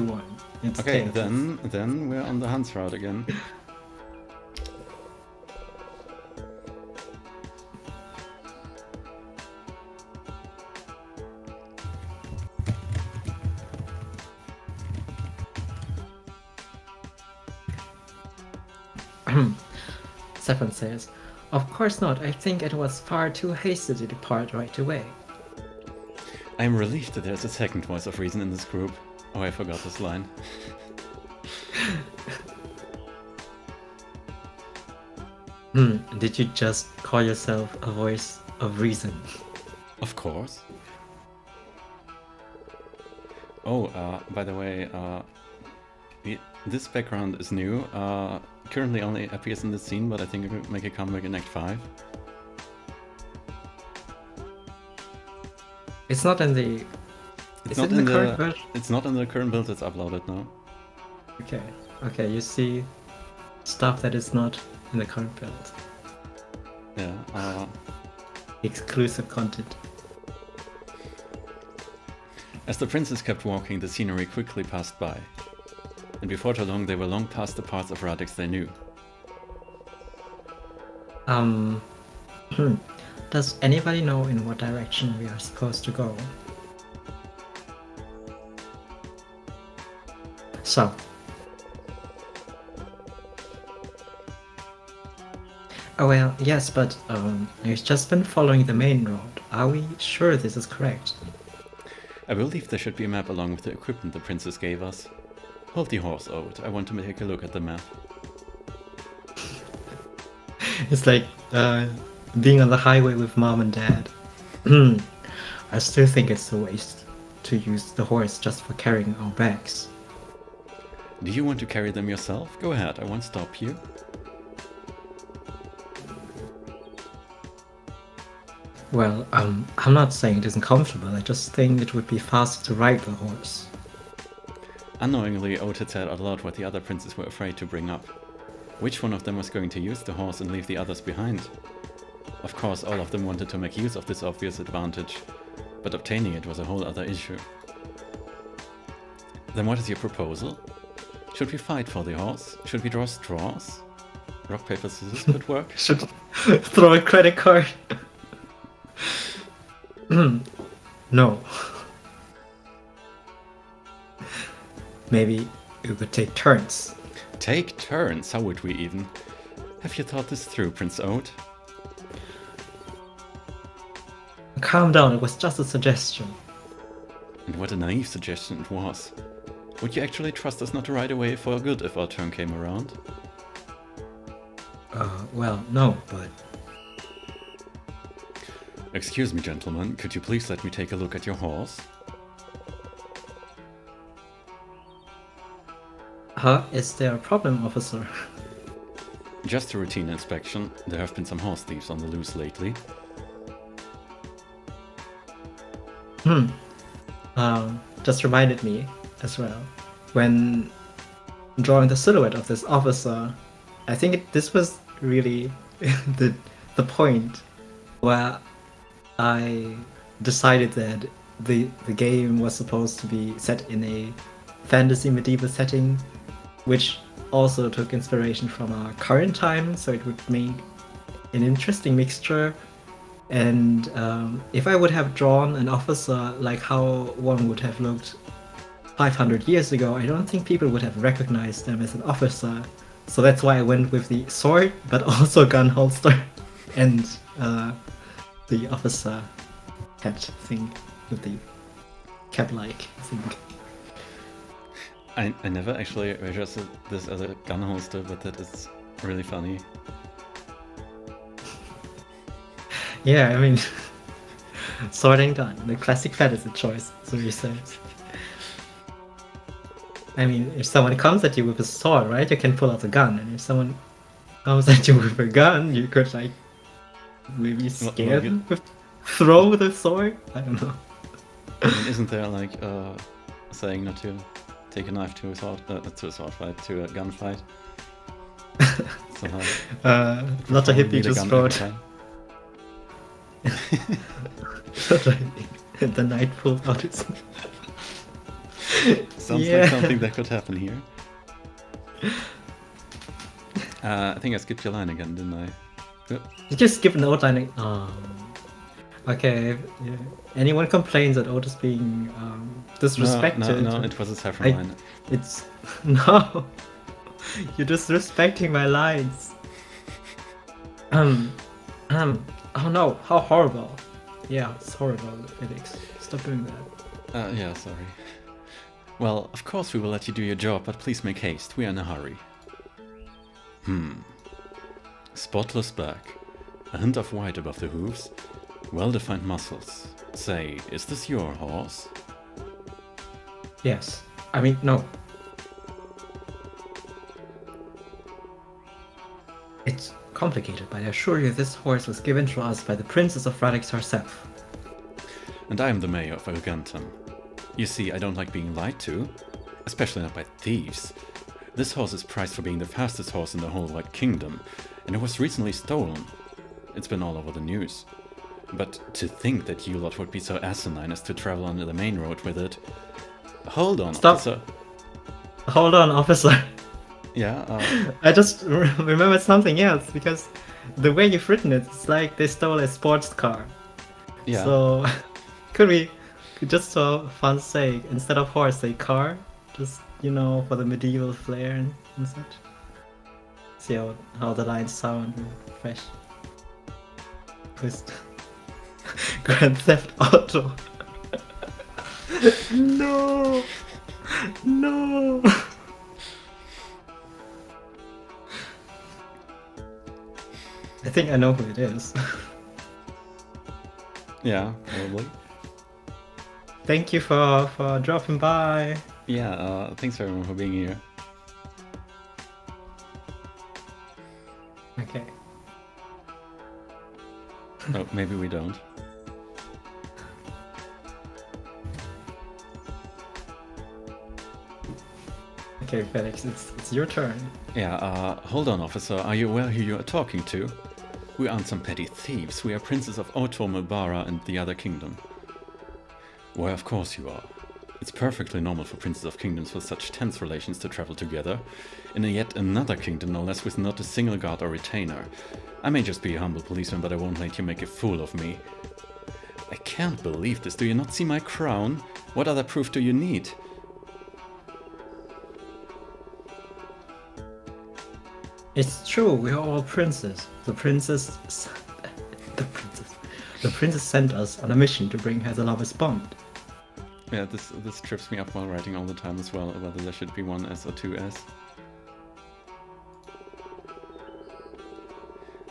won. It's okay, tails. then we're on the Hans route again. Stefan says, Of course not. I think it was far too hasty to depart right away. I am relieved that there's a second voice of reason in this group. Oh, I forgot this line. Did you just call yourself a voice of reason? Of course. Oh, by the way, this background is new. Currently only appears in the scene, but I think it will make a comeback in Act 5. It's not in the... It's Is not it in the current version? It's not in the current build that's uploaded now. Okay. Okay, you see stuff that is not in the current build. Yeah. Exclusive content. As the princes kept walking, the scenery quickly passed by. And before too long, they were long past the parts of Radix they knew. Does anybody know in what direction we are supposed to go? South. Oh well, yes, but we've just been following the main road. Are we sure this is correct? I believe there should be a map along with the equipment the princess gave us. Hold the horse, Ode. I want to take a look at the map. It's like being on the highway with mom and dad. I still think it's a waste to use the horse just for carrying our bags. Do you want to carry them yourself? Go ahead, I won't stop you. Well, I'm not saying it isn't comfortable, I just think it would be faster to ride the horse. Unknowingly, Ode had said out loud what the other princes were afraid to bring up. Which one of them was going to use the horse and leave the others behind? Of course, all of them wanted to make use of this obvious advantage, but obtaining it was a whole other issue. Then what is your proposal? Should we fight for the horse? Should we draw straws? Rock, paper, scissors could work. Should throw a credit card. No. Maybe we could take turns. Take turns? How would we even? Have you thought this through, Prince Ode? Calm down, it was just a suggestion. And what a naive suggestion it was. Would you actually trust us not to ride away for good if our turn came around? Well, no, but... Excuse me, gentlemen, could you please let me take a look at your horse? Is there a problem, officer? Just a routine inspection. There have been some horse thieves on the loose lately. Just reminded me as well. When drawing the silhouette of this officer, I think this was really the point where I decided that the game was supposed to be set in a fantasy medieval setting, which also took inspiration from our current time, so it would make an interesting mixture. And if I would have drawn an officer like how one would have looked 500 years ago, I don't think people would have recognized them as an officer. So that's why I went with the sword, but also gun holster, and the officer hat thing with the cap-like thing. I never actually registered this as a gun holster, but that is really funny. Yeah, I mean, sword and gun, the classic fantasy choice, so you said. I mean, if someone comes at you with a sword, right, you can pull out a gun, and if someone comes at you with a gun, you could, like, maybe scare them with throw the sword? I don't know. I mean, isn't there, like, saying not to take a knife to a sword fight, to a gunfight? Not a hippie just throat. The knight pulled out his... Sounds like something that could happen here. I think I skipped your line again, didn't I? You just skip an outline. Okay. Yeah. Anyone complains that Otis being disrespected? No, it was a saffron line. It's no. You're disrespecting my lines. Um, oh no, how horrible. Yeah, it's horrible, Felix. Stop doing that. Yeah, sorry. Well, of course we will let you do your job, but please make haste. We are in a hurry. Spotless back. A hint of white above the hooves. Well-defined muscles. Say, is this your horse? Yes. I mean, no. It's complicated, but I assure you this horse was given to us by the Princess of Radix herself. And I am the mayor of Argentum. You see, I don't like being lied to, especially not by thieves. This horse is prized for being the fastest horse in the whole White Kingdom, and it was recently stolen. It's been all over the news. But to think that you lot would be so asinine as to travel on the main road with it... Hold on, Stop. officer. Hold on, officer. Yeah, I just remembered something else, because the way you've written it, it's like they stole a sports car. yeah. So, could we, just for fun's sake, instead of horse, say car? Just, you know, for the medieval flair and such. See how the lines sound fresh. Twist. Grand Theft Auto. No! No! I think I know who it is. Yeah, probably. Thank you for dropping by. Yeah, thanks everyone for being here. Okay. Oh, maybe we don't. Okay, Felix, it's your turn. Yeah, hold on, officer. Are you aware who you are talking to? We aren't some petty thieves. We are princes of Otor, Mubara, and the other kingdom. Why, of course you are. It's perfectly normal for princes of kingdoms with such tense relations to travel together, in yet another kingdom no less with not a single guard or retainer. I may just be a humble policeman, but I won't let you make a fool of me. I can't believe this. Do you not see my crown? What other proof do you need? It's true, we are all princes. The princess sent us on a mission to bring her the lover's bond. Yeah, this trips me up while writing all the time as well, whether there should be one S or two S.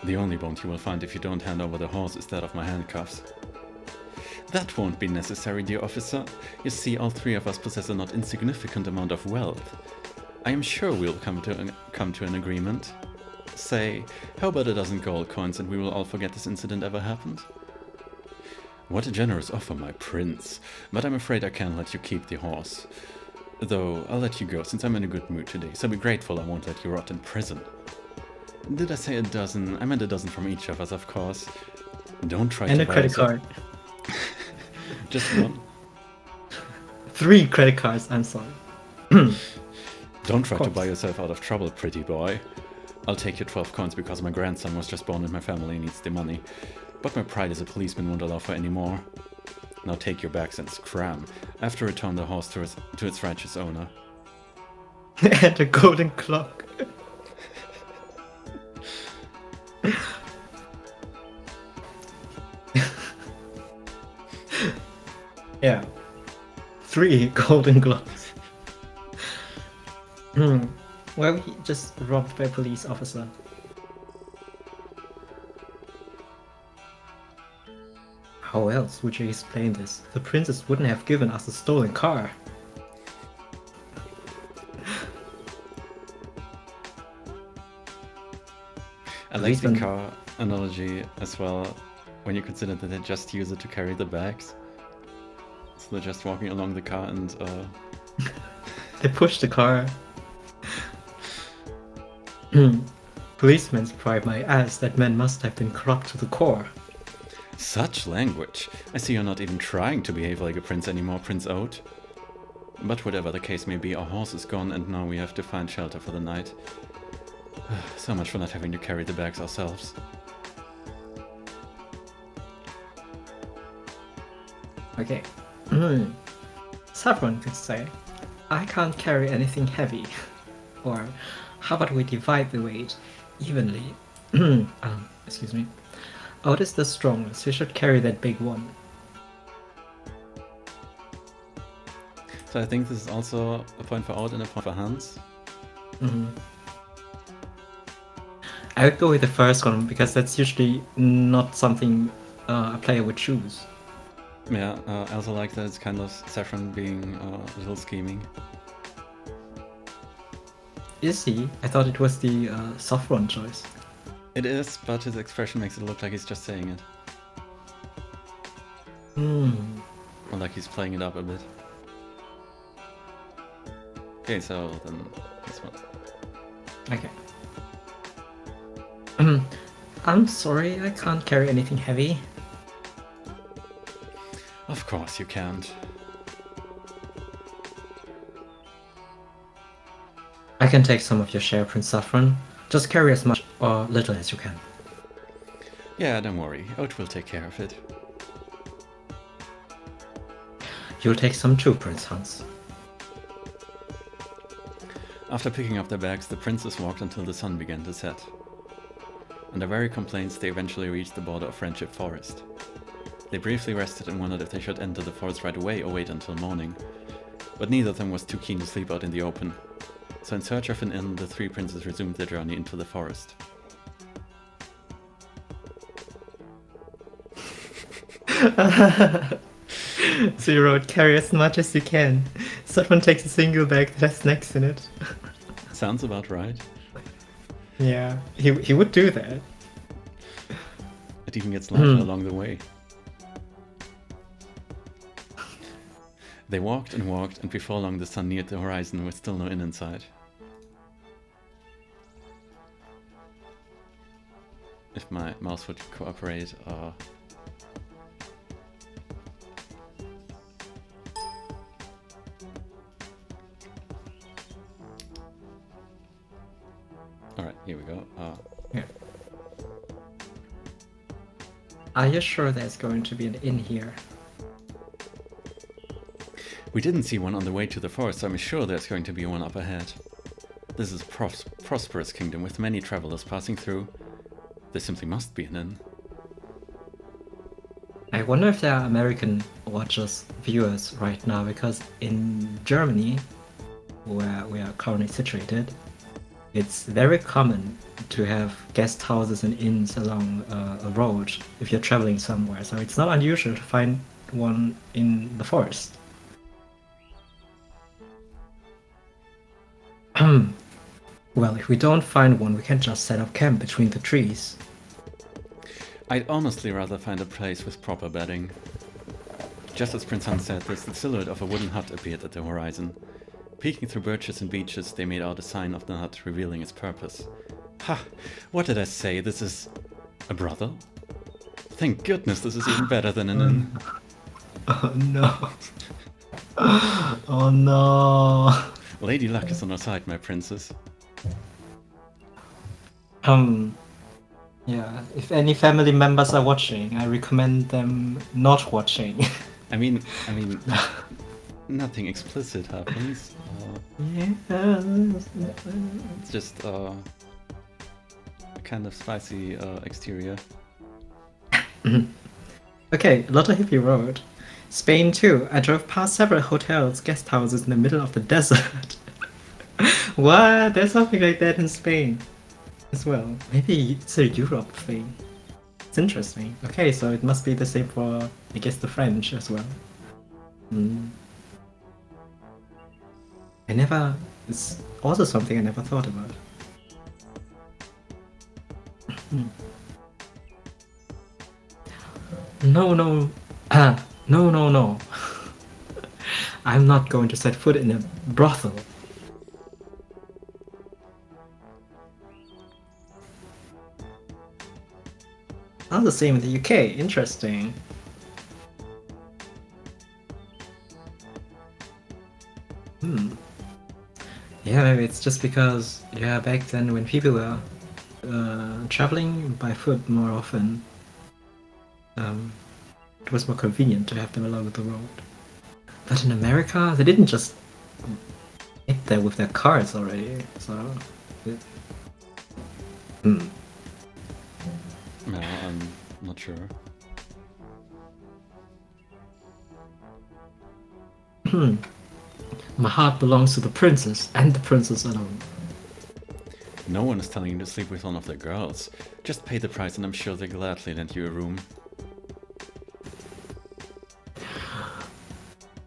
The only bond you will find if you don't hand over the horse is that of my handcuffs. That won't be necessary, dear officer. You see, all three of us possess a not insignificant amount of wealth. I am sure we'll come to an agreement. Say, how about a dozen gold coins and we will all forget this incident ever happened? What a generous offer, my prince. But I'm afraid I can't let you keep the horse. Though, I'll let you go since I'm in a good mood today, so be grateful I won't let you rot in prison. Did I say a dozen? I meant a dozen from each of us, of course. Don't try And to a buy credit yourself- card. Just one. 3 credit cards, I'm sorry. Don't try to course. buy yourself out of trouble, pretty boy. I'll take your 12 coins because my grandson was just born and my family needs the money. But my pride as a policeman won't allow for any more. Now take your bags and scram. I have to return the horse to its righteous owner. And a golden clock. Yeah. 3 golden glocks. Well, he just robbed by a police officer. How else would you explain this? The princess wouldn't have given us a stolen car. I like the Policeman- car analogy as well, when you consider that they just use it to carry the bags. So they're just walking along the car and They pushed the car. Policemen's pride my ass that men must have been corrupt to the core. such language. I see you're not even trying to behave like a prince anymore, Prince Oat. But whatever the case may be, our horse is gone and now we have to find shelter for the night. So much for not having to carry the bags ourselves. Okay. Saffron could say, I can't carry anything heavy. Or, how about we divide the weight evenly? excuse me. Oat is the strongest. We should carry that big one. So I think this is also a point for Out and a point for Hans. I would go with the first one because that's usually not something a player would choose. Yeah, I also like that it's kind of Saffron being a little scheming. Is he? I thought it was the Saffron choice. It is, but his expression makes it look like he's just saying it. Or like he's playing it up a bit. Okay, so then this one. Okay. I'm sorry, I can't carry anything heavy. Of course you can't. I can take some of your share, Prince Saffron. Just carry as much or little as you can. Yeah, don't worry. Oat will take care of it. You'll take some too, Prince Hans. After picking up their bags, the princes walked until the sun began to set. Under very complaints, they eventually reached the border of Friendship Forest. They briefly rested and wondered if they should enter the forest right away or wait until morning. But neither of them was too keen to sleep out in the open. So in search of an inn, the three princes resumed their journey into the forest. So you wrote, carry as much as you can. Someone takes a single bag that has snacks in it. Sounds about right. Yeah, he would do that. It even gets larger along the way. They walked, and before long the sun neared the horizon with still no inn in sight. If my mouse would cooperate, Alright, here we go. Yeah. Are you sure there's going to be an inn here? We didn't see one on the way to the forest, so I'm sure there's going to be one up ahead. This is a prosperous kingdom with many travelers passing through. There simply must be an inn. I wonder if there are American watchers, viewers right now, because in Germany, where we are currently situated, it's very common to have guest houses and inns along a road if you're traveling somewhere, so it's not unusual to find one in the forest. Well, if we don't find one, we can just set up camp between the trees. I'd honestly rather find a place with proper bedding. Just as Prince Hans said this, the silhouette of a wooden hut appeared at the horizon. Peeking through birches and beeches, they made out a sign of the hut revealing its purpose. Ha! What did I say? This is a brothel? Thank goodness this is even better than an inn. Oh no. Oh no. Lady Luck is on our side, my princess. Yeah, if any family members are watching, I recommend them not watching. I mean, nothing explicit happens. It's just a kind of spicy exterior. Okay, Lotta Hippie Road. Spain too. I drove past several hotels, guest houses in the middle of the desert. What? There's something like that in Spain as well. Maybe it's a Europe thing. It's interesting. Okay, so it must be the same for, I guess, the French as well. It's also something I never thought about. No. No. I'm not going to set foot in a brothel. Oh, the same in the UK. Interesting. Yeah, maybe it's just because, yeah, back then when people were traveling by foot more often, it was more convenient to have them along the road. But in America, they didn't just get there with their cars already, so... No, I'm not sure. My heart belongs to the princess and the princess alone. No one is telling you to sleep with one of the girls. Just pay the price and I'm sure they'll gladly lend you a room.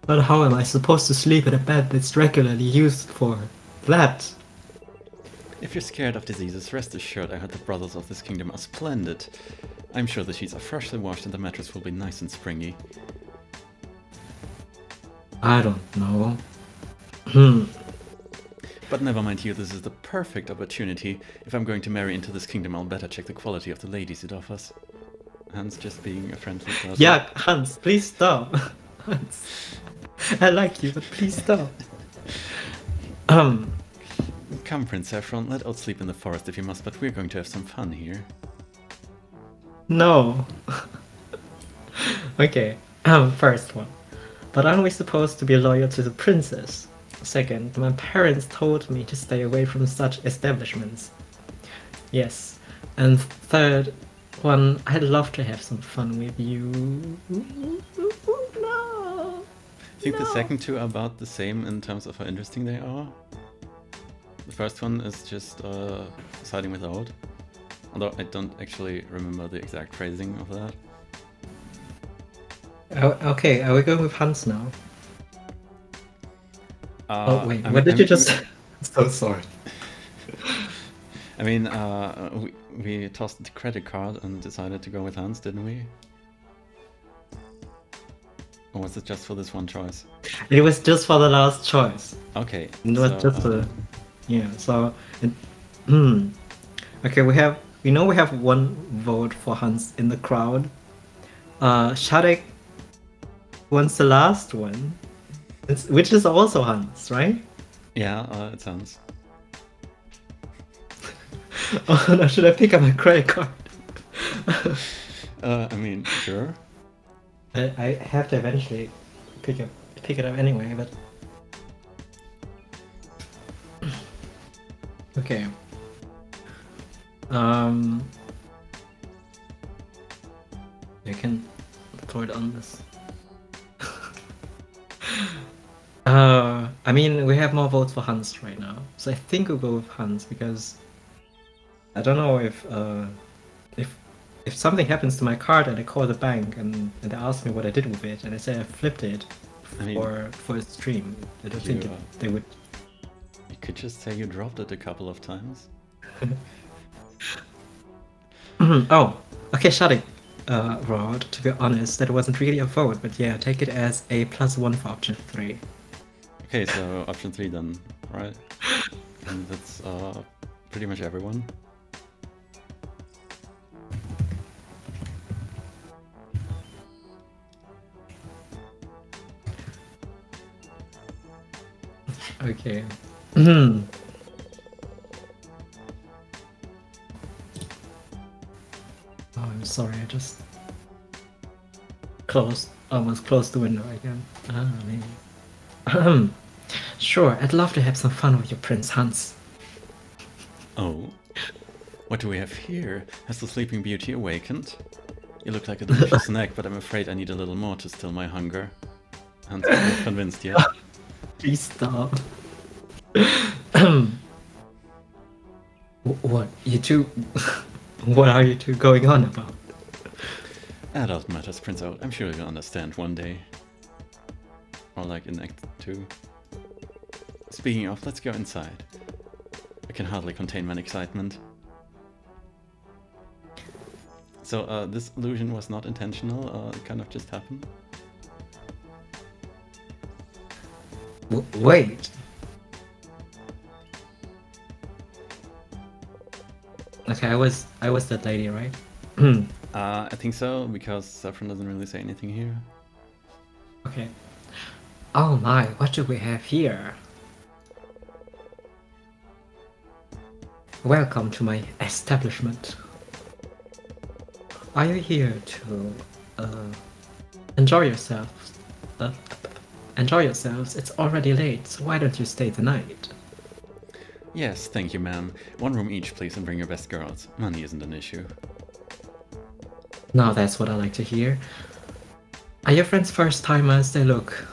But how am I supposed to sleep in a bed that's regularly used for that? If you're scared of diseases, rest assured I heard the brothers of this kingdom are splendid. I'm sure the sheets are freshly washed and the mattress will be nice and springy. I don't know. But never mind you, this is the perfect opportunity. If I'm going to marry into this kingdom, I'll better check the quality of the ladies it offers. Hans just being a friendly person. Yeah, Hans, please stop. Hans, I like you, but please stop. Come, Prince Saffron, let out sleep in the forest if you must, but we're going to have some fun here. No. Okay, first one. But aren't we supposed to be loyal to the princess? Second, my parents told me to stay away from such establishments. Yes. And third one, I'd love to have some fun with you. No. I think the second two are about the same in terms of how interesting they are. The first one is just siding with Old. Although I don't actually remember the exact phrasing of that. Oh, okay, are we going with Hans now? Oh wait, what did you just? So sorry. I mean, we tossed the credit card and decided to go with Hans, didn't we? Or was it just for this one choice? It was just for the last choice. Okay. It was just a, yeah. So, okay, we have one vote for Hans in the crowd. Shadek wants the last one, which is also Hans, right? Yeah, it sounds. Oh no, should I pick up my credit card? I mean, sure. I have to eventually pick it up anyway, but okay. You can throw it on this. I mean, we have more votes for Hans right now, so I think we'll go with Hans because I don't know if something happens to my card and I call the bank and they ask me what I did with it and I say I flipped it for a stream. I don't think they would. You could just say you dropped it a couple of times. Oh, okay, Shadik. Rod, to be honest, that wasn't really a vote, but yeah, take it as a +1 for option 3. Okay, so option 3 then, right? And that's pretty much everyone. Okay. Oh, I'm sorry, I just almost closed the window again. Maybe. Sure, I'd love to have some fun with your Prince Hans. Oh, what do we have here? Has the Sleeping Beauty awakened? You look like a delicious snack, but I'm afraid I need a little more to still my hunger. Hans isn't convinced yet. Please stop. What? You two... What are you two going on about? Adult matters, Prince Owl. I'm sure you'll understand one day. Or like in Act 2. Speaking of, let's go inside. I can hardly contain my excitement. So, this illusion was not intentional, it kind of just happened. Wait. Okay, I was that lady, right? I think so, because Saffron doesn't really say anything here. Okay. Oh my, what do we have here? Welcome to my establishment. Are you here to enjoy yourselves? Enjoy yourselves. It's already late, so why don't you stay the night? Yes, thank you, ma'am. One room each, please, and bring your best girls. Money isn't an issue. Now that's what I like to hear. Are your friends first timers? They look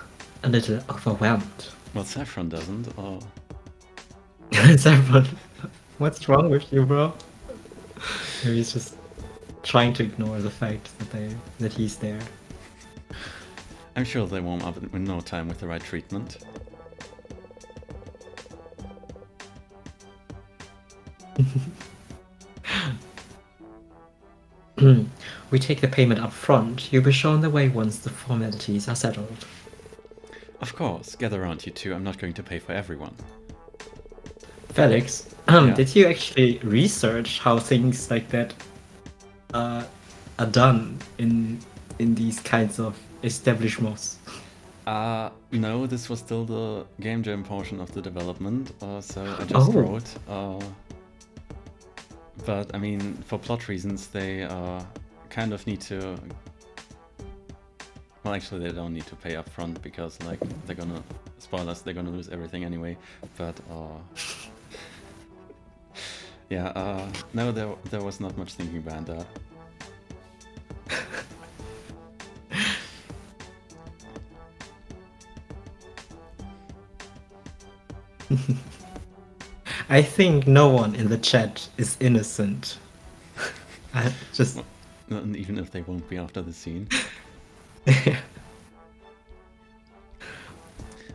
a little overwhelmed. Well, Saffron doesn't. Several. What's wrong with you, bro? Maybe he's just trying to ignore the fact that he's there. I'm sure they warm up in no time with the right treatment. We take the payment up front. You'll be shown the way once the formalities are settled. Of course, gather around you two. I'm not going to pay for everyone. Felix, Yeah. did you actually research how things like that are done in these kinds of establishments? No, this was still the game jam portion of the development, so I just wrote. But I mean, for plot reasons, they kind of need to. Well, actually, they don't need to pay up front because, like, they're gonna spoilers. They're gonna lose everything anyway. But yeah, no, there was not much thinking behind that. I think no one in the chat is innocent. I just. Well, even if they won't be after the scene.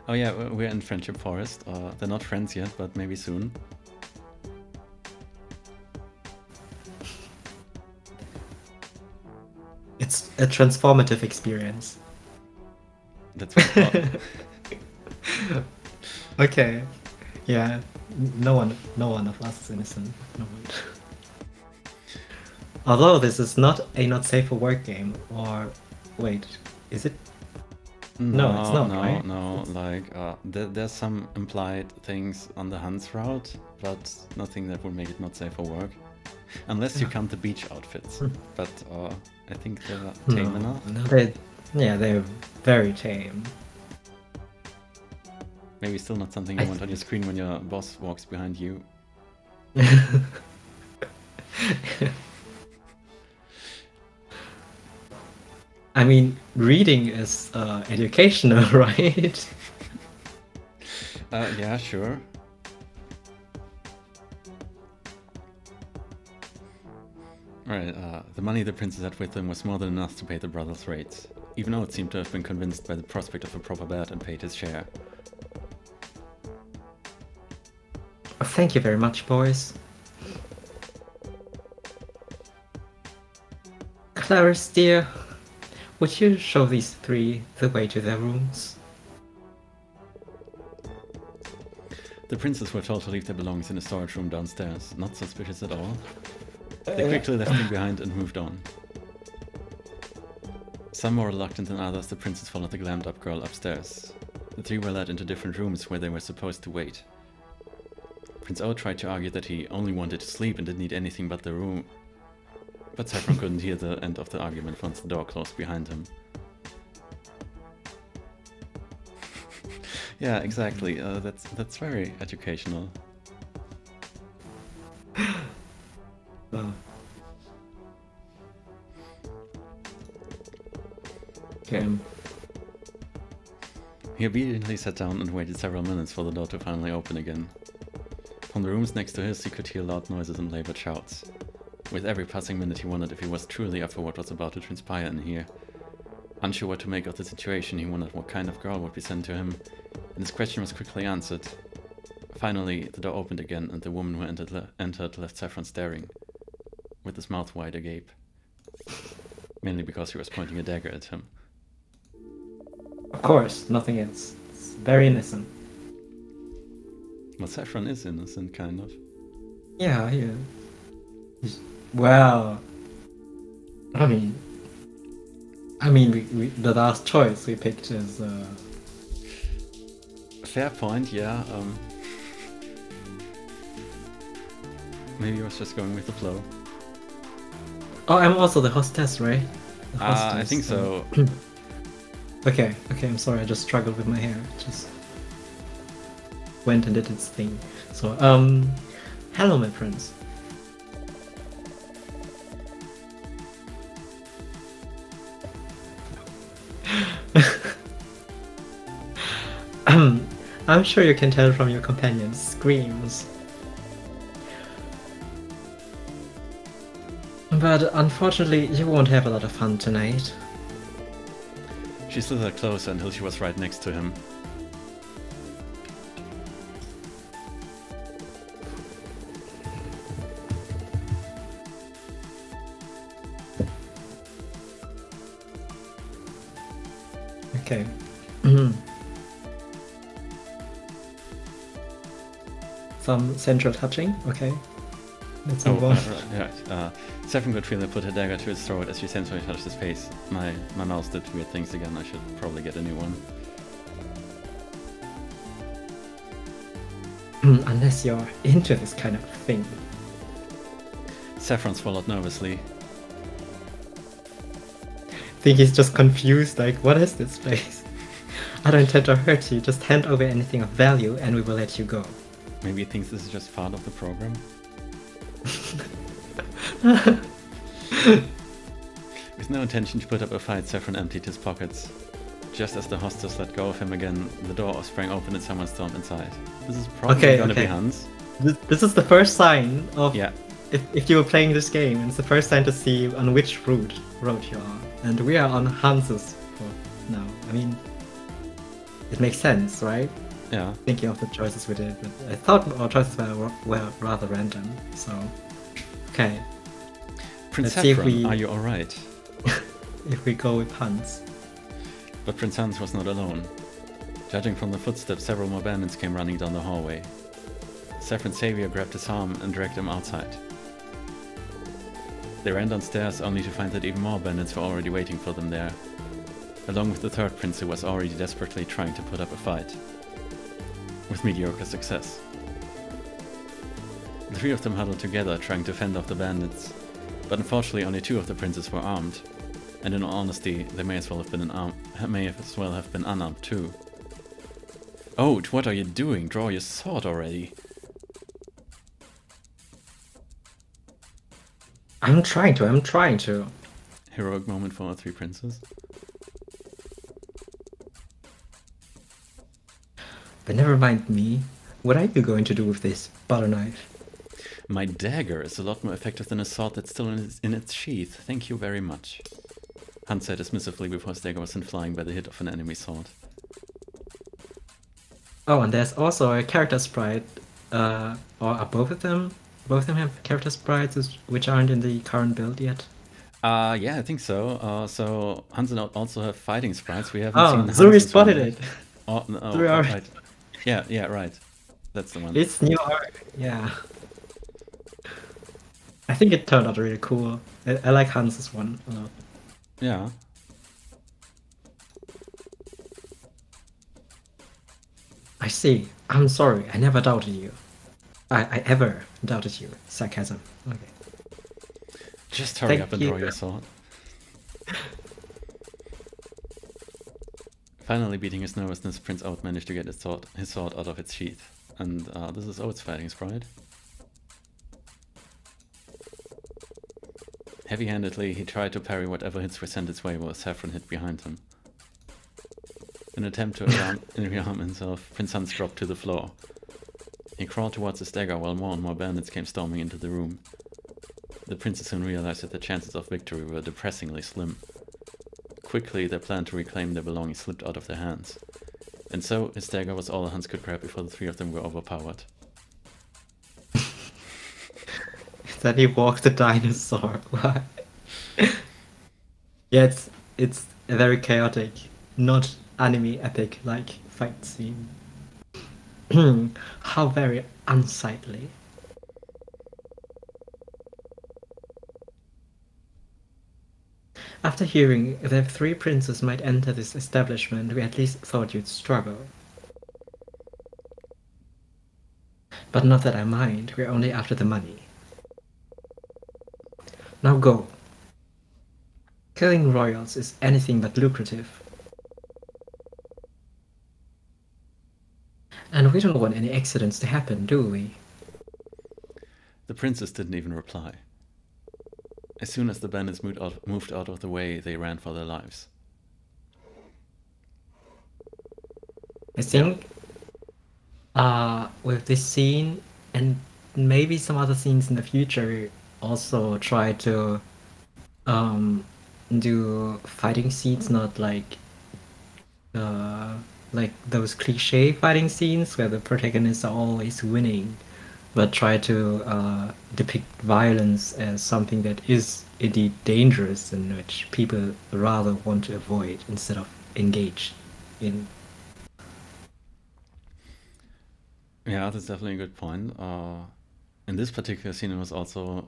Oh yeah, we're in Friendship Forest. They're not friends yet, but maybe soon. It's a transformative experience. That's what. Okay. Yeah. No one of us is innocent. No one. Although this is not a not safe for work game, or wait, is it? No, it's not, right? No, like, there's some implied things on the Hans route, but nothing that would make it not safe for work. Unless you count the beach outfits. But I think they're tame enough. No, they're very tame. Maybe still not something you want on your screen when your boss walks behind you. I mean, reading is educational, right? Yeah, sure. Alright, the money the princess had with them was more than enough to pay the brothers' rates. Even Oates seemed to have been convinced by the prospect of a proper bed and paid his share. Thank you very much, boys. Clarice, dear, would you show these three the way to their rooms? The princes were told to leave their belongings in a storage room downstairs. Not suspicious at all. They quickly left them behind and moved on. Some more reluctant than others, the princes followed the glammed-up girl upstairs. The three were led into different rooms where they were supposed to wait. Prince O tried to argue that he only wanted to sleep and didn't need anything but the room. But Saffron couldn't hear the end of the argument once the door closed behind him. Yeah, exactly. That's very educational. Okay. He obediently sat down and waited several minutes for the door to finally open again. From the rooms next to his, he could hear loud noises and labored shouts. With every passing minute, he wondered if he was truly up for what was about to transpire in here. Unsure what to make of the situation, he wondered what kind of girl would be sent to him, and his question was quickly answered. Finally, the door opened again, and the woman who entered left Saffron staring, with his mouth wide agape. Mainly because he was pointing a dagger at him. Of course, nothing else. It's very innocent. Well, Saffron is innocent, kind of. Yeah, yeah. Well, I mean, the last choice we picked is. Fair point, yeah. Maybe I was just going with the flow. Oh, I'm also the hostess, right? The I think so. Okay, I'm sorry, I just struggled with my hair. It just went and did its thing. So, hello, my friends. I'm sure you can tell from your companion's screams. But unfortunately, you won't have a lot of fun tonight. She slithered closer until she was right next to him. Okay. Some central touching, okay. Let's move on. Yeah. Saffron could feel her put her dagger to his throat as she sensually touched his face. My mouse did weird things again. I should probably get a new one. Unless you're into this kind of thing. Saffron swallowed nervously. I think he's just confused, like, what is this place? I don't intend to hurt you, just hand over anything of value and we will let you go. Maybe he thinks this is just part of the program? With no intention to put up a fight, Saffron emptied his pockets. Just as the hostess let go of him again, the door sprang open and someone stormed inside. This is probably gonna be Hans. This is the first sign of... Yeah. If you were playing this game, it's the first sign to see on which road you are. And we are on Hans's road now. I mean, it makes sense, right? Yeah. Thinking of the choices we did, but I thought our choices were rather random, so... Okay. Prince Let's see Saffron, are you alright? If we go with Hans. But Prince Hans was not alone. Judging from the footsteps, several more bandits came running down the hallway. Saffron's savior grabbed his arm and dragged him outside. They ran downstairs only to find that even more bandits were already waiting for them there, along with the third prince who was already desperately trying to put up a fight. With mediocre success. The three of them huddled together, trying to fend off the bandits, but unfortunately only two of the princes were armed, and in all honesty, they may as well have been unarmed too. Ode, what are you doing? Draw your sword already. I'm trying to. Heroic moment for our three princes. But never mind me. What are you going to do with this butter knife? My dagger is a lot more effective than a sword that's still in its sheath. Thank you very much. Hans said dismissively before his dagger was sent flying by the hit of an enemy sword. Oh, and there's also a character sprite. Or are both of them? Both of them have character sprites which aren't in the current build yet. Yeah, I think so. So Hans and Oud also have fighting sprites. We haven't seen Zuri spotted it. Oh, no, Zuri right. Yeah, right. That's the one. It's new art. Yeah. I think it turned out really cool. I like Hans's one a lot. Yeah. I see. I'm sorry. I never doubted you. I ever doubted you. Sarcasm. Okay. Just hurry up and draw your sword. Finally beating his nervousness, Prince Oud managed to get his sword out of its sheath. And this is Oud's fighting sprite. Heavy-handedly, he tried to parry whatever hits were sent its way while Saffron hid behind him. In an attempt to rearm himself, Prince Hans dropped to the floor. He crawled towards his dagger while more and more bandits came storming into the room. The princes soon realized that the chances of victory were depressingly slim. Quickly, their plan to reclaim their belongings slipped out of their hands. And so, his dagger was all Hans could grab before the three of them were overpowered. Then he walked the dinosaur. Why? Yeah, it's a very chaotic, not anime epic like fight scene. How very unsightly. After hearing that three princes might enter this establishment, we at least thought you'd struggle. But not that I mind, we're only after the money. Now go. Killing royals is anything but lucrative. And we don't want any accidents to happen, do we? The princes didn't even reply. As soon as the bandits moved out of the way, they ran for their lives. I Yeah. think with this scene and maybe some other scenes in the future also try to um do fighting scenes not uh like those cliche fighting scenes where the protagonists are always winning, but try to depict violence as something that is indeed dangerous and which people rather want to avoid instead of engage in. Yeah, that's definitely a good point. In this particular scene, it was also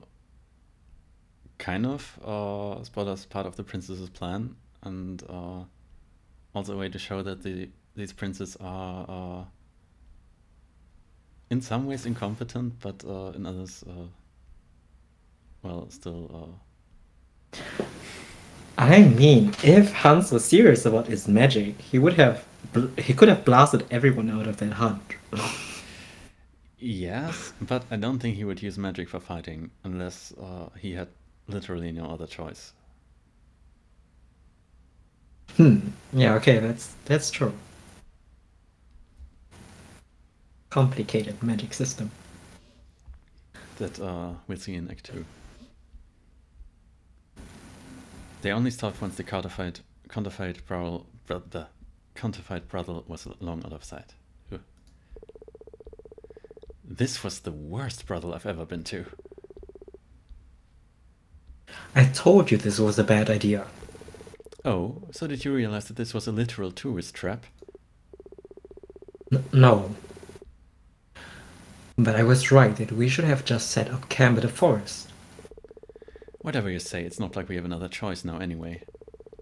kind of spot as part of the princess's plan, and also a way to show that these princes are in some ways incompetent, but in others, well, still. I mean, if Hans was serious about his magic, he could have blasted everyone out of that hut. Yes, but I don't think he would use magic for fighting unless he had literally no other choice. Yeah, okay, that's true. Complicated magic system. That we'll see in Act 2. They only stopped once the the counterfeit brothel was long out of sight. Ugh. This was the worst brothel I've ever been to. I told you this was a bad idea. Oh, so did you realize that this was a literal tourist trap? No, but I was right that we should have just set up camp in the forest. Whatever you say, it's not like we have another choice now anyway.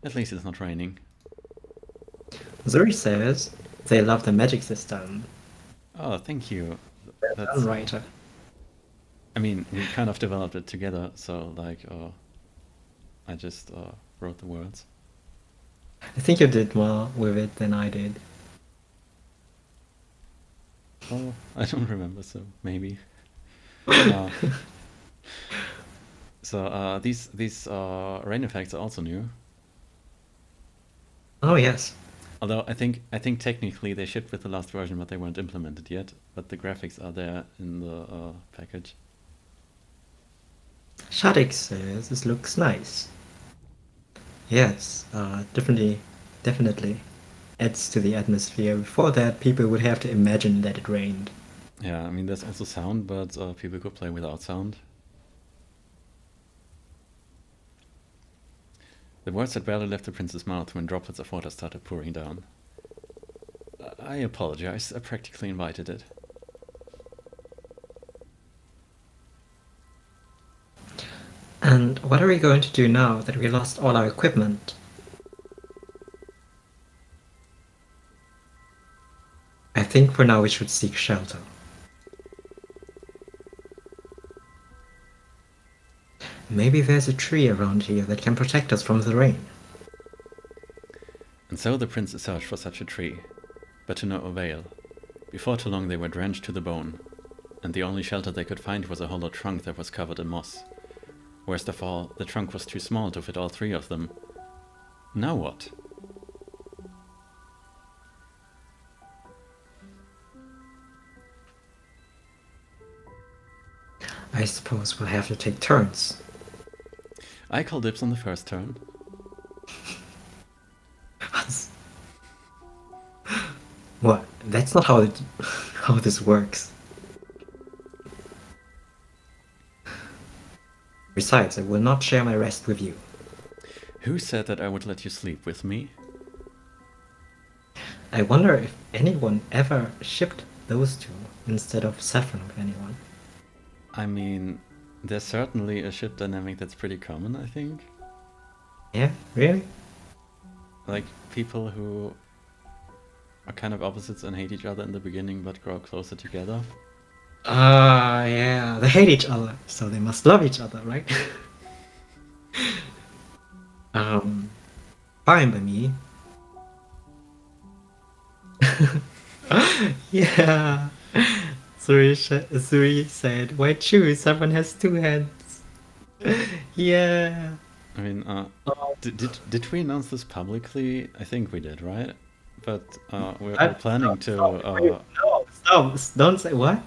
At least it's not raining. Zuri says they love the magic system. Oh, thank you. I'm That's, right. I mean, we kind of developed it together, so like, I just wrote the words. I think you did more with it than I did. Oh, I don't remember, so maybe. Uh, so these rain effects are also new. Oh yes. Although I think technically they shipped with the last version, but they weren't implemented yet. But the graphics are there in the package. Shadik says this looks nice. Yes, definitely adds to the atmosphere. Before that, people would have to imagine that it rained. Yeah, I mean there's also sound, but people could play without sound. The words had barely left the prince's mouth when droplets of water started pouring down. I apologize. I practically invited it. And what are we going to do now that we lost all our equipment? I think for now we should seek shelter. Maybe there's a tree around here that can protect us from the rain. And so the prince searched for such a tree, but to no avail. Before too long they were drenched to the bone, and the only shelter they could find was a hollow trunk that was covered in moss. Worst of all, the trunk was too small to fit all three of them. Now what? I suppose we'll have to take turns. I call dibs on the first turn. What? That's not how this works. Besides, I will not share my rest with you. Who said that I would let you sleep with me? I wonder if anyone ever shipped those two instead of Saffron with anyone. I mean, there's certainly a ship dynamic that's pretty common, I think. Yeah, really? Like, people who are kind of opposites and hate each other in the beginning but grow closer together. Ah, yeah, they hate each other, so they must love each other, right? um, Fine by me. Yeah. Suri said, why choose? Someone has two hands. Yeah. I mean, did we announce this publicly? I think we did, right? but we're What? planning Stop, to. stop. Wait, no, stop. Don't say what?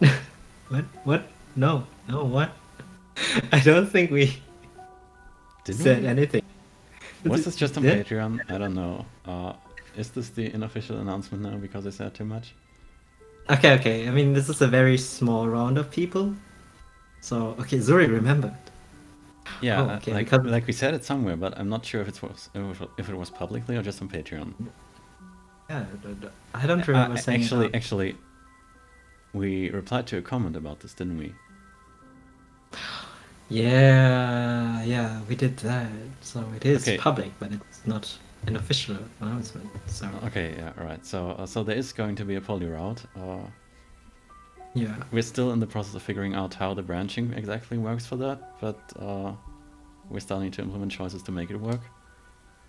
What? What? No, no, what? I don't think we Didn't said we? anything. Was this just on Did? Patreon? I don't know. Is this the unofficial announcement now because I said too much? Okay, okay. I mean, this is a very small round of people. So, okay, Zuri remembered. Yeah, Oh, okay, like because like we said it somewhere, but I'm not sure if it was publicly or just on Patreon. yeah, I don't remember saying it out. Actually, we replied to a comment about this, didn't we? Yeah, yeah, we did that. So it is Okay, public, but it's not an official announcement. So okay, yeah, all right. So there is going to be a poly route. yeah, We're still in the process of figuring out how the branching exactly works for that, but we're starting to implement choices to make it work.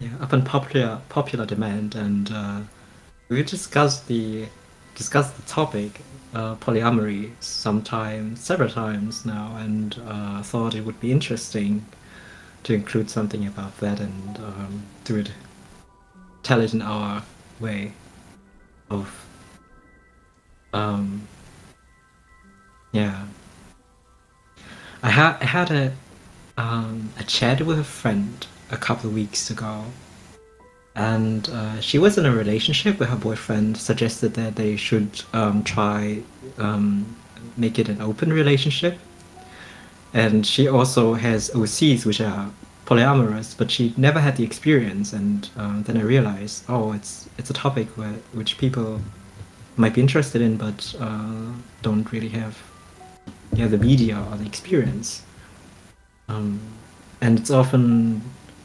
yeah, upon popular demand, and we discussed the topic polyamory several times now, and thought it would be interesting to include something about that and tell it in our way of um, yeah. I had a chat with a friend a couple of weeks ago, and she was in a relationship where her boyfriend suggested that they should try um, make it an open relationship. And she also has OCs, which are polyamorous, but she never had the experience. And then I realized, oh, it's a topic which people might be interested in, but don't really have the media or the experience. Um, and it's often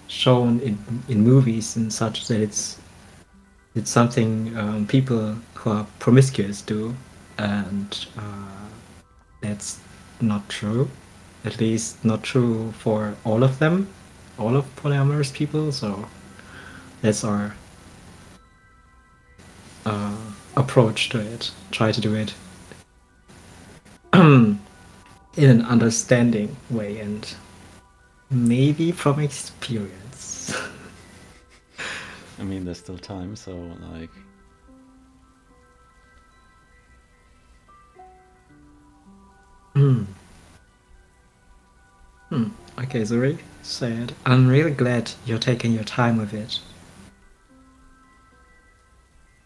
shown in movies and such that it's something people who are promiscuous do, and that's not true. At least not true for all of them, all of polyamorous people. So that's our uh, approach to it. Try to do it in an understanding way and maybe from experience. I mean, there's still time, so like. Hmm. Okay, Zuri said, I'm really glad you're taking your time with it.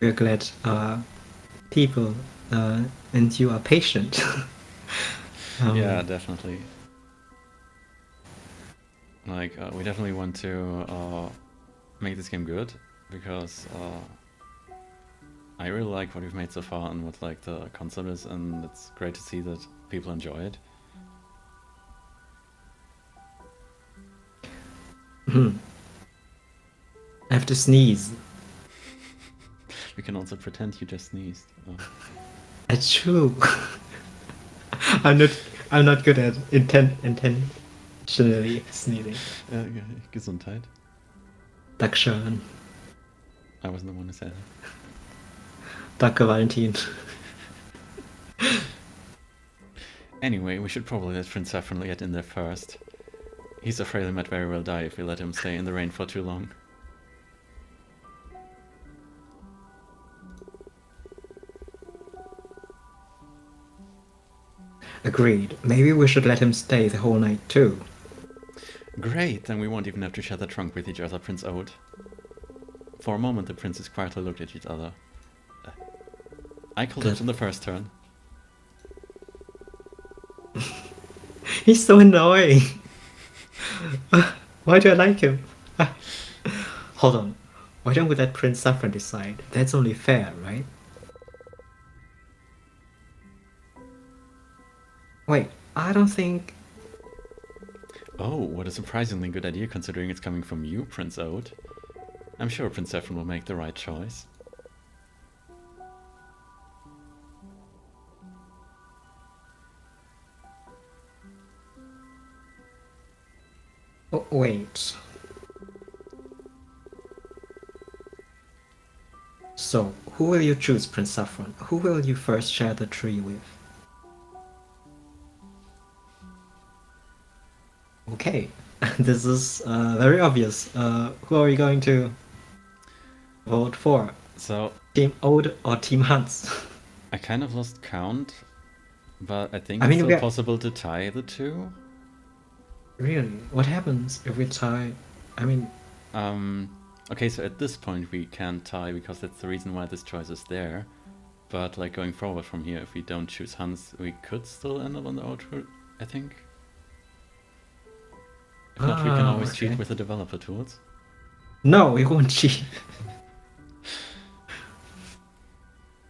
We're glad people and you are patient. Yeah, definitely. Like, we definitely want to make this game good because I really like what we've made so far and what like the concept is, and it's great to see that people enjoy it. I have to sneeze. We can also pretend you just sneezed. That's true. I'm not. I'm not good at intentionally sneezing. Ja, Gesundheit. Dankeschön. I wasn't the one who said it. Danke, Valentin. Anyway, we should probably let Prince Saffron get in there first. He's afraid he might very well die if we let him stay in the rain for too long. Agreed. Maybe we should let him stay the whole night too. Great, then we won't even have to share the trunk with each other, Prince Ode. For a moment, the princes quietly looked at each other. I called it on the first turn. He's so annoying. Why do I like him? Hold on. Why don't we let Prince Saffron decide? That's only fair, right? Wait, I don't think... Oh, what a surprisingly good idea considering it's coming from you, Prince Ode. I'm sure Prince Saffron will make the right choice. Oh, wait. So, who will you choose, Prince Saffron? Who will you first share the tree with? Okay, this is very obvious. Who are we going to vote for? So, Team Ode or Team Hans? I kind of lost count, but I think I it's mean, still we are possible to tie the two. really. What happens if we tie? I mean, Okay, so at this point we can't tie because that's the reason why this choice is there. But like going forward from here, if we don't choose Hans, we could still end up on the old route, I think. If not, we can always cheat okay. with the developer tools. No, we won't cheat.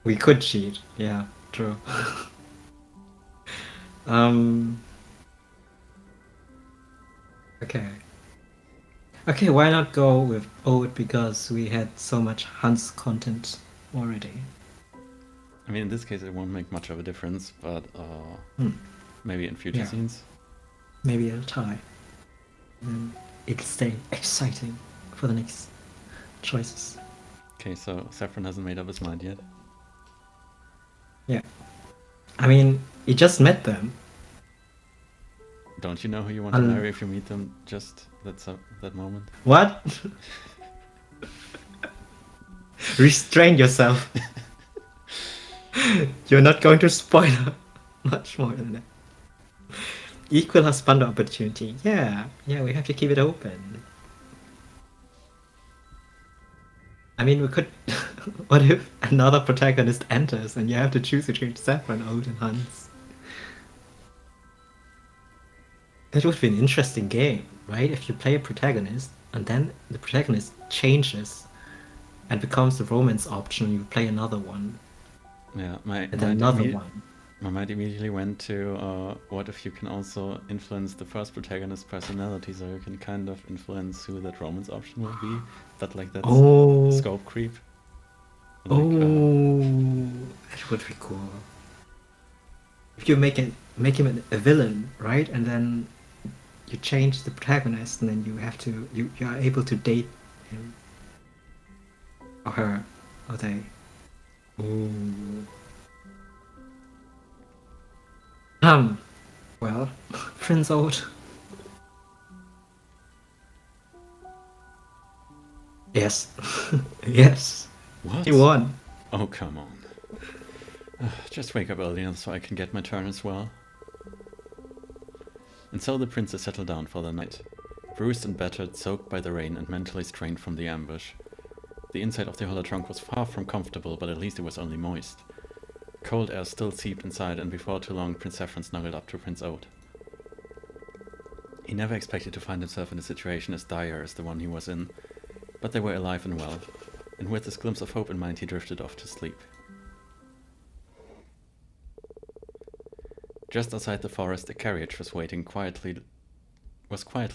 We could cheat. Yeah, true. um. Okay. Okay, why not go with Ode because we had so much Hans content already. I mean, in this case, it won't make much of a difference, but Hmm. maybe in future Yeah, scenes. maybe a tie. Then it'll stay exciting for the next choices. Okay, so Saffron hasn't made up his mind yet. Yeah. I mean, you just met them. Don't you know who you want to marry if you meet them just that moment? What? Restrain yourself. You're not going to spoil much more than that. Equal husband opportunity. Yeah, we have to keep it open. I mean, we could. What if another protagonist enters and you have to choose between Saffron, Ode, and Hans? That would be an interesting game, right? If you play a protagonist and then the protagonist changes and becomes the romance option, you play another one. Yeah, And then another one. my mind immediately went to what if you can also influence the first protagonist's personality, so you can kind of influence who that romance option will be. But like that's scope creep. Like, that would be cool. If you make him a villain, right? And then you change the protagonist, and then you have to you are able to date him or her or they. Ooh. Well, Prince Old. Yes. Yes. What? He won. Oh, come on. Just wake up early enough so I can get my turn as well. And so the princess settled down for the night. Bruised and battered, soaked by the rain, and mentally strained from the ambush. The inside of the hollow trunk was far from comfortable, but at least it was only moist. Cold air still seeped inside, and before too long Prince Saffron snuggled up to Prince Ode. He never expected to find himself in a situation as dire as the one he was in, but they were alive and well, and with this glimpse of hope in mind he drifted off to sleep. Just outside the forest, a carriage was quietly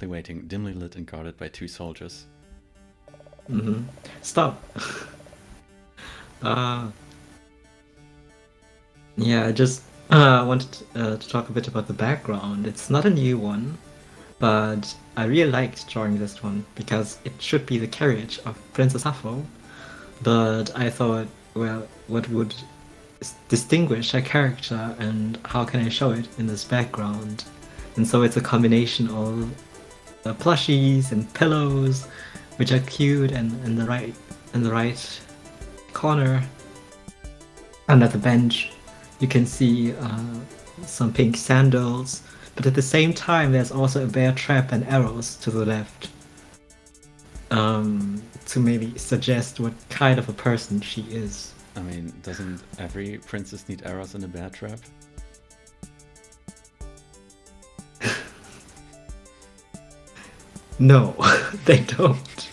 waiting, dimly lit and guarded by two soldiers. Stop. Yeah, I just wanted to talk a bit about the background. It's not a new one, but I really liked drawing this one because it should be the carriage of Princess Sappho. But I thought, well, what would distinguish a character and how can I show it in this background? And so it's a combination of plushies and pillows, which are cute, and in the right corner under the bench you can see some pink sandals, but at the same time there's also a bear trap and arrows to the left, to maybe suggest what kind of a person she is. I mean, doesn't every princess need arrows in a bear trap? No, they don't.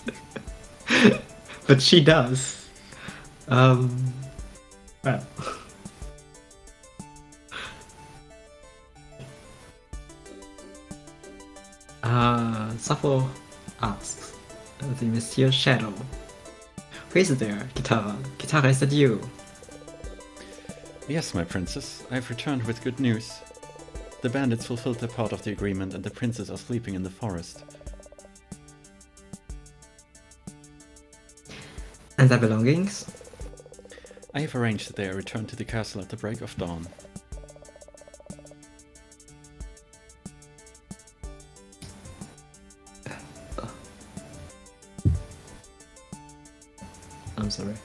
But she does. Well. Sappho asks the Monsieur Shadow. Who is there, Kitara? Kitara, is that you? Yes, my princess. I've returned with good news. The bandits fulfilled their part of the agreement and the princes are sleeping in the forest. And their belongings? I have arranged that they are returned to the castle at the break of dawn. I'm sorry.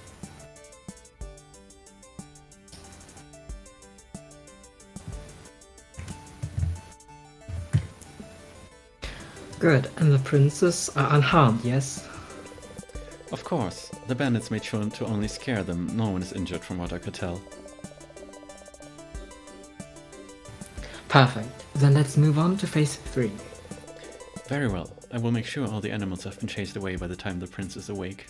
Good, and the princes are unharmed, yes? Of course, the bandits made sure to only scare them. No one is injured from what I could tell. Perfect. Then let's move on to phase 3. Very well. I will make sure all the animals have been chased away by the time the prince is awake.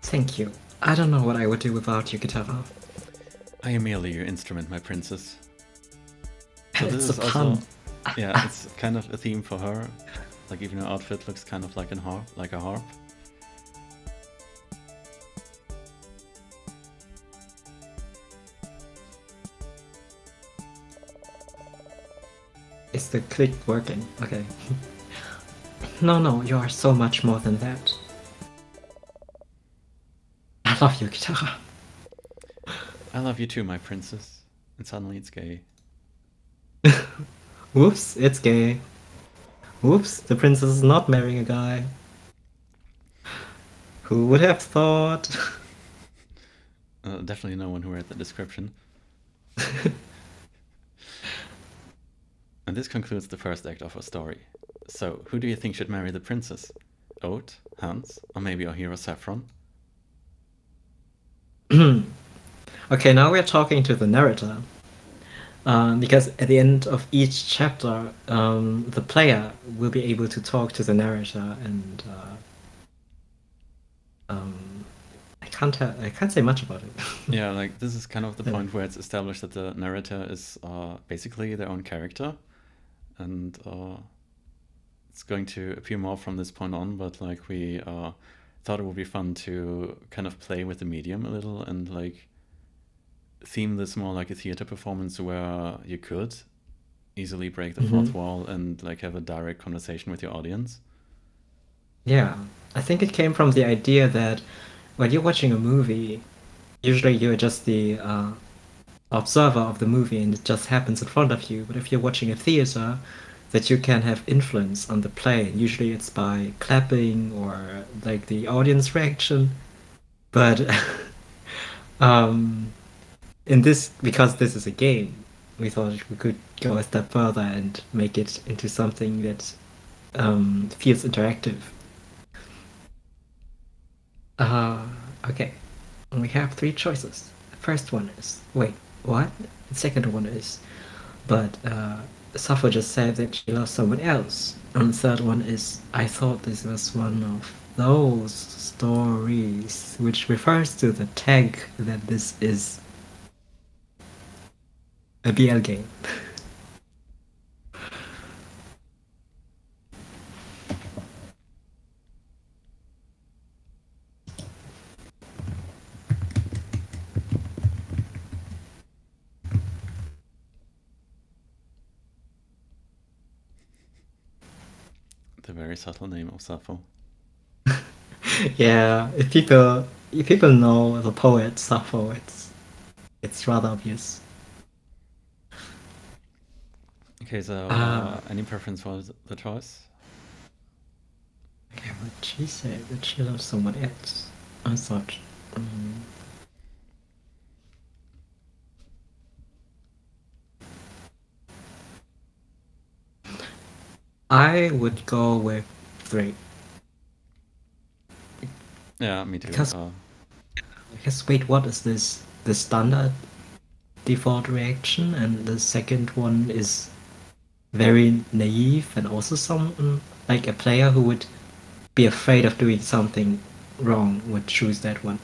Thank you. I don't know what I would do without you, Guitarra. I am merely your instrument, my princess. So It's this a is also, pun. yeah, it's kind of a theme for her. Like even her outfit looks kind of like a harp. Is the click working? Okay. No, you are so much more than that. I love you, Guitarra. I love you too, my princess. And suddenly it's gay. Whoops, it's gay. Whoops, the princess is not marrying a guy. Who would have thought? Definitely no one who read the description. And this concludes the first act of our story. So, who do you think should marry the princess? Oat, Hans, or maybe our hero Saffron? Okay, now we're talking to the narrator. Because at the end of each chapter, the player will be able to talk to the narrator, and I can't say much about it. Yeah, like this is kind of the point where it's established that the narrator is basically their own character, and it's going to appear more from this point on. But like we thought it would be fun to kind of play with the medium a little and like theme this more like a theater performance where you could easily break the fourth wall and like have a direct conversation with your audience. Yeah, I think it came from the idea that when you're watching a movie, usually you're just the observer of the movie and it just happens in front of you. But if you're watching a theater, that you can have influence on the play. And usually it's by clapping or like the audience reaction. But in this, because this is a game, we thought we could go a step further and make it into something that feels interactive. Okay. We have 3 choices. The first one is, wait, what? The second one is, but Sappho just said that she loves someone else. And the third one is, I thought this was one of those stories, which refers to the tag that this is a BL game. The very subtle name of Sappho. Yeah, if people know the poet Sappho, it's rather obvious. Okay, so any preference for the choice? Okay, what she said that she loves someone else. I thought. I would go with 3. Yeah, me too. Because wait, what is this? The standard default reaction, and the second one is very naive, and also someone like a player who would be afraid of doing something wrong would choose that one.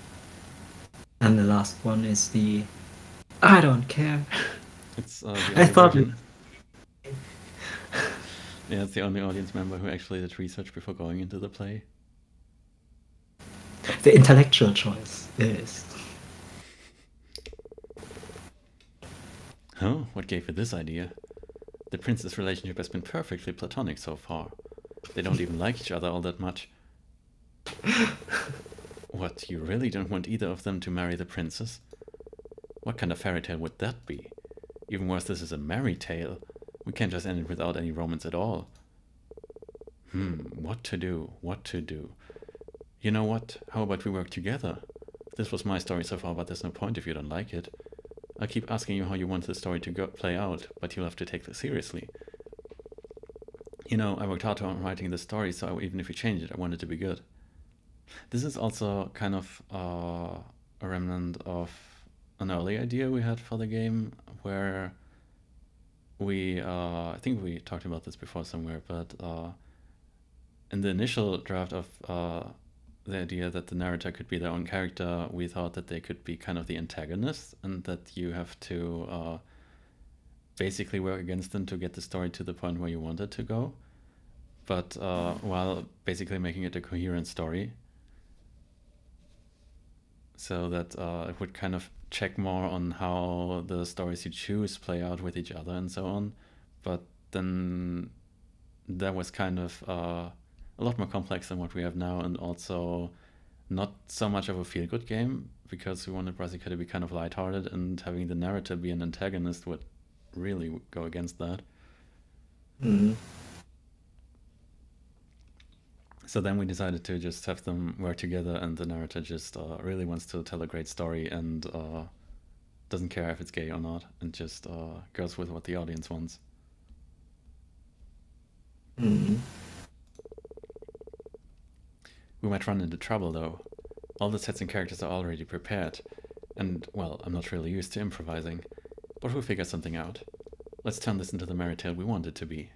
And the last one is the I don't care. It's the I thought version. Yeah, it's the only audience member who actually did research before going into the play. The intellectual choice is. Oh, what gave you this idea? The prince's relationship has been perfectly platonic so far. They don't even like each other all that much. What, you really don't want either of them to marry the princess? What kind of fairy tale would that be? Even worse, this is a merry tale. We can't just end it without any romance at all. What to do? What to do? You know what? How about we work together? This was my story so far, but there's no point if you don't like it. I keep asking you how you want the story to play out, but you'll have to take this seriously. You know, I worked hard on writing the story, so even if you change it, I want it to be good. This is also kind of a remnant of an early idea we had for the game, where I think we talked about this before somewhere, but in the initial draft of the idea that the narrator could be their own character, we thought that they could be kind of the antagonist, and that you have to basically work against them to get the story to the point where you want it to go, but while basically making it a coherent story, so that it would kind of check more on how the stories you choose play out with each other and so on. But then that was kind of a lot more complex than what we have now, and also not so much of a feel-good game, because we wanted Brassica to be kind of lighthearted, and having the narrator be an antagonist would really go against that. Mm. So then we decided to just have them work together, and the narrator just really wants to tell a great story, and doesn't care if it's gay or not, and just goes with what the audience wants. Mm. We might run into trouble, though. All the sets and characters are already prepared, and, well, I'm not really used to improvising, but we'll figure something out. Let's turn this into the merry tale we want it to be.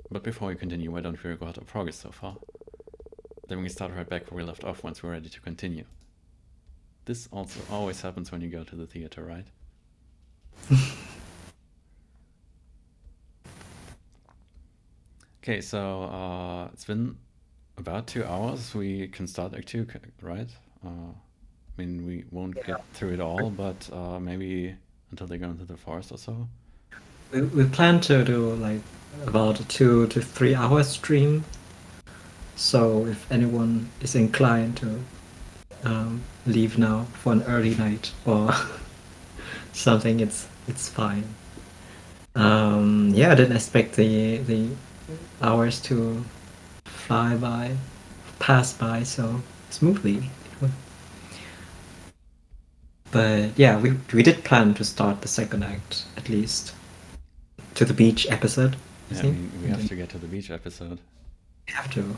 But before we continue, why don't we record our progress so far? Then we can start right back where we left off once we're ready to continue. This also always happens when you go to the theater, right? Okay, so it's been about 2 hours. We can start Act 2, right? I mean, we won't get through it all, but maybe until they go into the forest or so. We plan to do like about a 2 to 3 hour stream. So if anyone is inclined to leave now for an early night or something, it's fine. Yeah, I didn't expect the hours to pass by so smoothly. But yeah, we did plan to start the second act at least to the beach episode. Yeah, I mean, we have to get to the beach episode. We have to.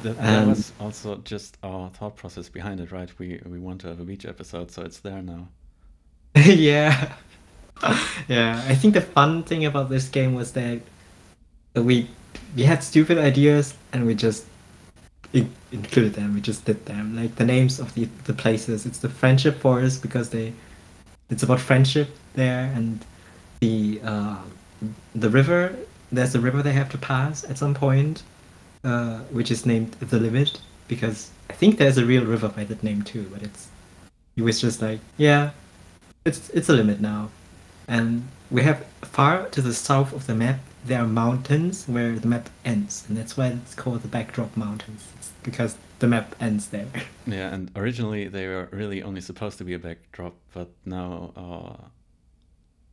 That was also just our thought process behind it, right? We want to have a beach episode, so it's there now. Yeah. Yeah, I think the fun thing about this game was that we had stupid ideas and we just included them. We just did them. Like the names of the places. It's the Friendship Forest because it's about friendship there, and the river. There's a river they have to pass at some point, which is named the Limit, because I think there's a real river by that name too. But it was just like, yeah, it's a limit now. And we have far to the south of the map, there are mountains where the map ends, and that's why it's called the Backdrop Mountains. It's because the map ends there. Yeah, and originally they were really only supposed to be a backdrop, but now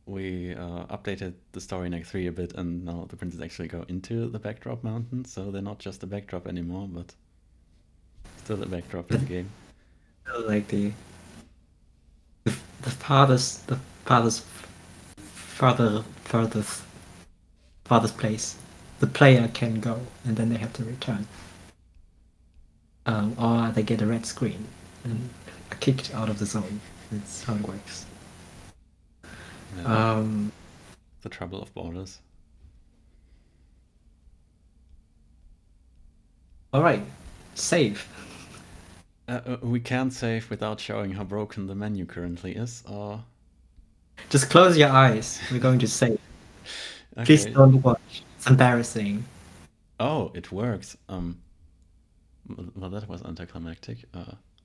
we updated the story in Act 3 a bit, and now the princes actually go into the Backdrop Mountains, so they're not just a backdrop anymore, but still a backdrop in the game. Like the farthest place the player can go, and then they have to return. Or they get a red screen and are kicked out of the zone. That's how it works. Yeah. The trouble of borders. Alright, save. We can't save without showing how broken the menu currently is. Just close your eyes. We're going to save. Okay. Please don't watch. It's embarrassing. Oh, it works. Well, that was anticlimactic.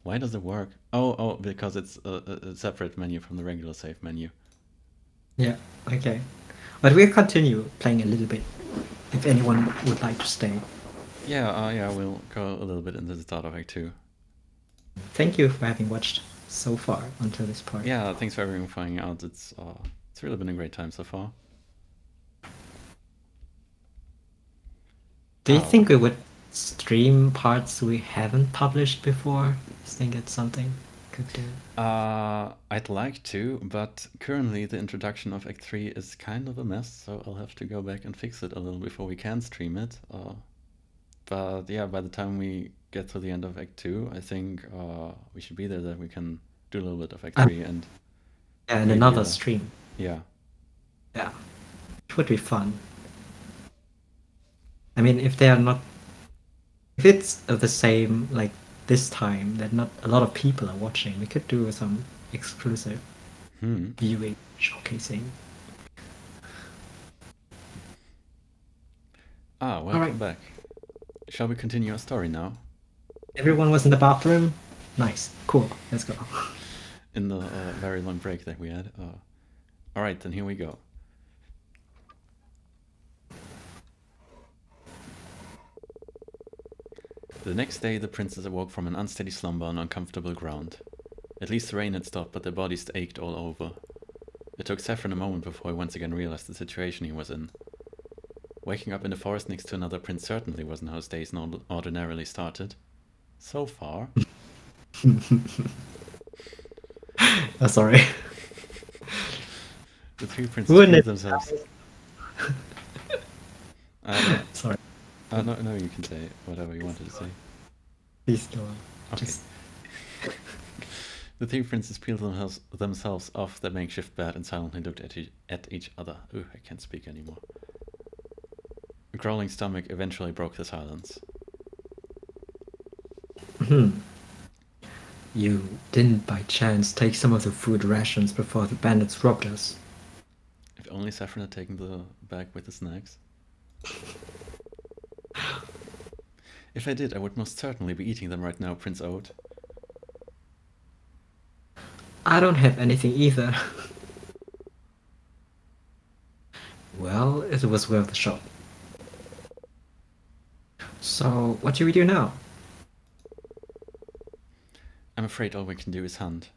Why does it work? Oh, because it's a separate menu from the regular save menu. Yeah, okay. But we'll continue playing a little bit, if anyone would like to stay. Yeah, we'll go a little bit into the start of Act 2. Thank you for having watched so far until this part. Yeah, thanks for everyone finding out. It's really been a great time so far. Do you think we would stream parts we haven't published before? I think it's something could do. I'd like to, but currently the introduction of Act 3 is kind of a mess, so I'll have to go back and fix it a little before we can stream it. But yeah, by the time we get to the end of Act 2, I think we should be there that we can do a little bit of Act 3 and Yeah, in maybe, another stream. yeah. Yeah, it would be fun. I mean, if they are not, if it's the same like this time, that not a lot of people are watching, we could do some exclusive viewing, showcasing. Welcome back. Shall we continue our story now? Everyone was in the bathroom? Nice. Cool. Let's go. In the very long break that we had. Alright, then here we go. The next day, the princess awoke from an unsteady slumber on uncomfortable ground. At least the rain had stopped, but their bodies ached all over. It took Saffron a moment before he once again realized the situation he was in. Waking up in the forest next to another prince certainly wasn't how his days ordinarily started. So far. Oh, sorry. The three princes peeled themselves. Sorry. No, you can say whatever you wanted to say. Please go on. Okay. The three princes peeled themselves off their makeshift bed and silently looked at each other. Ooh, I can't speak anymore. A growling stomach eventually broke the silence. You didn't by chance take some of the food rations before the bandits robbed us. If only Saffron had taken the bag with the snacks. If I did, I would most certainly be eating them right now, Prince Ode. I don't have anything either. Well, it was worth a shot. So, what do we do now? I'm afraid all we can do is hunt.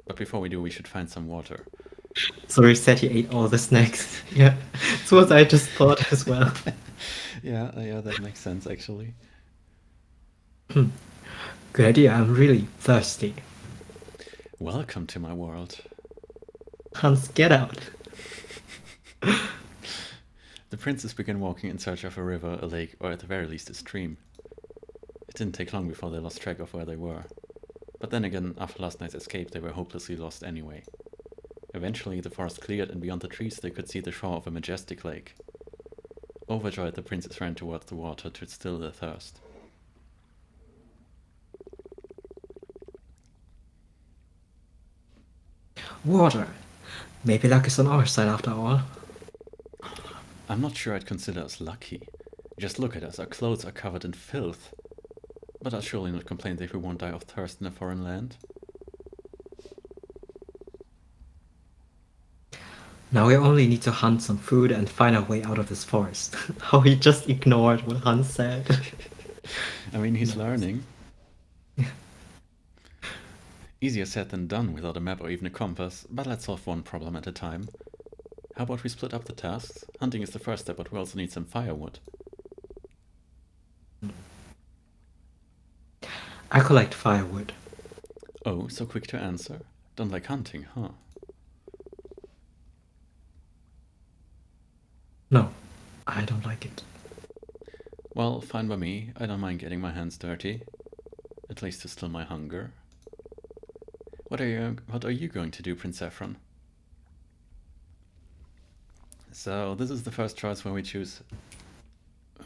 But before we do, we should find some water. So he said he ate all the snacks. Yeah, that's what I just thought as well. Yeah, that makes sense, actually. Good idea, I'm really thirsty. Welcome to my world. Hans, get out. The princes began walking in search of a river, a lake, or at the very least a stream. It didn't take long before they lost track of where they were. But then again, after last night's escape, they were hopelessly lost anyway. Eventually, the forest cleared, and beyond the trees they could see the shore of a majestic lake. Overjoyed, the princes ran towards the water to still their thirst. Water. Maybe luck is on our side after all. I'm not sure I'd consider us lucky. Just look at us, our clothes are covered in filth. But I'll surely not complain if we won't die of thirst in a foreign land. Now we only need to hunt some food and find our way out of this forest. How he just ignored what Hans said. I mean, he's learning. Easier said than done without a map or even a compass, but let's solve one problem at a time. How about we split up the tasks? Hunting is the first step, but we also need some firewood. I collect firewood. Oh, so quick to answer. Don't like hunting, huh? No, I don't like it. Well, fine by me. I don't mind getting my hands dirty. At least to still my hunger. What are you going to do, Prince Saffron? So this is the first choice where we choose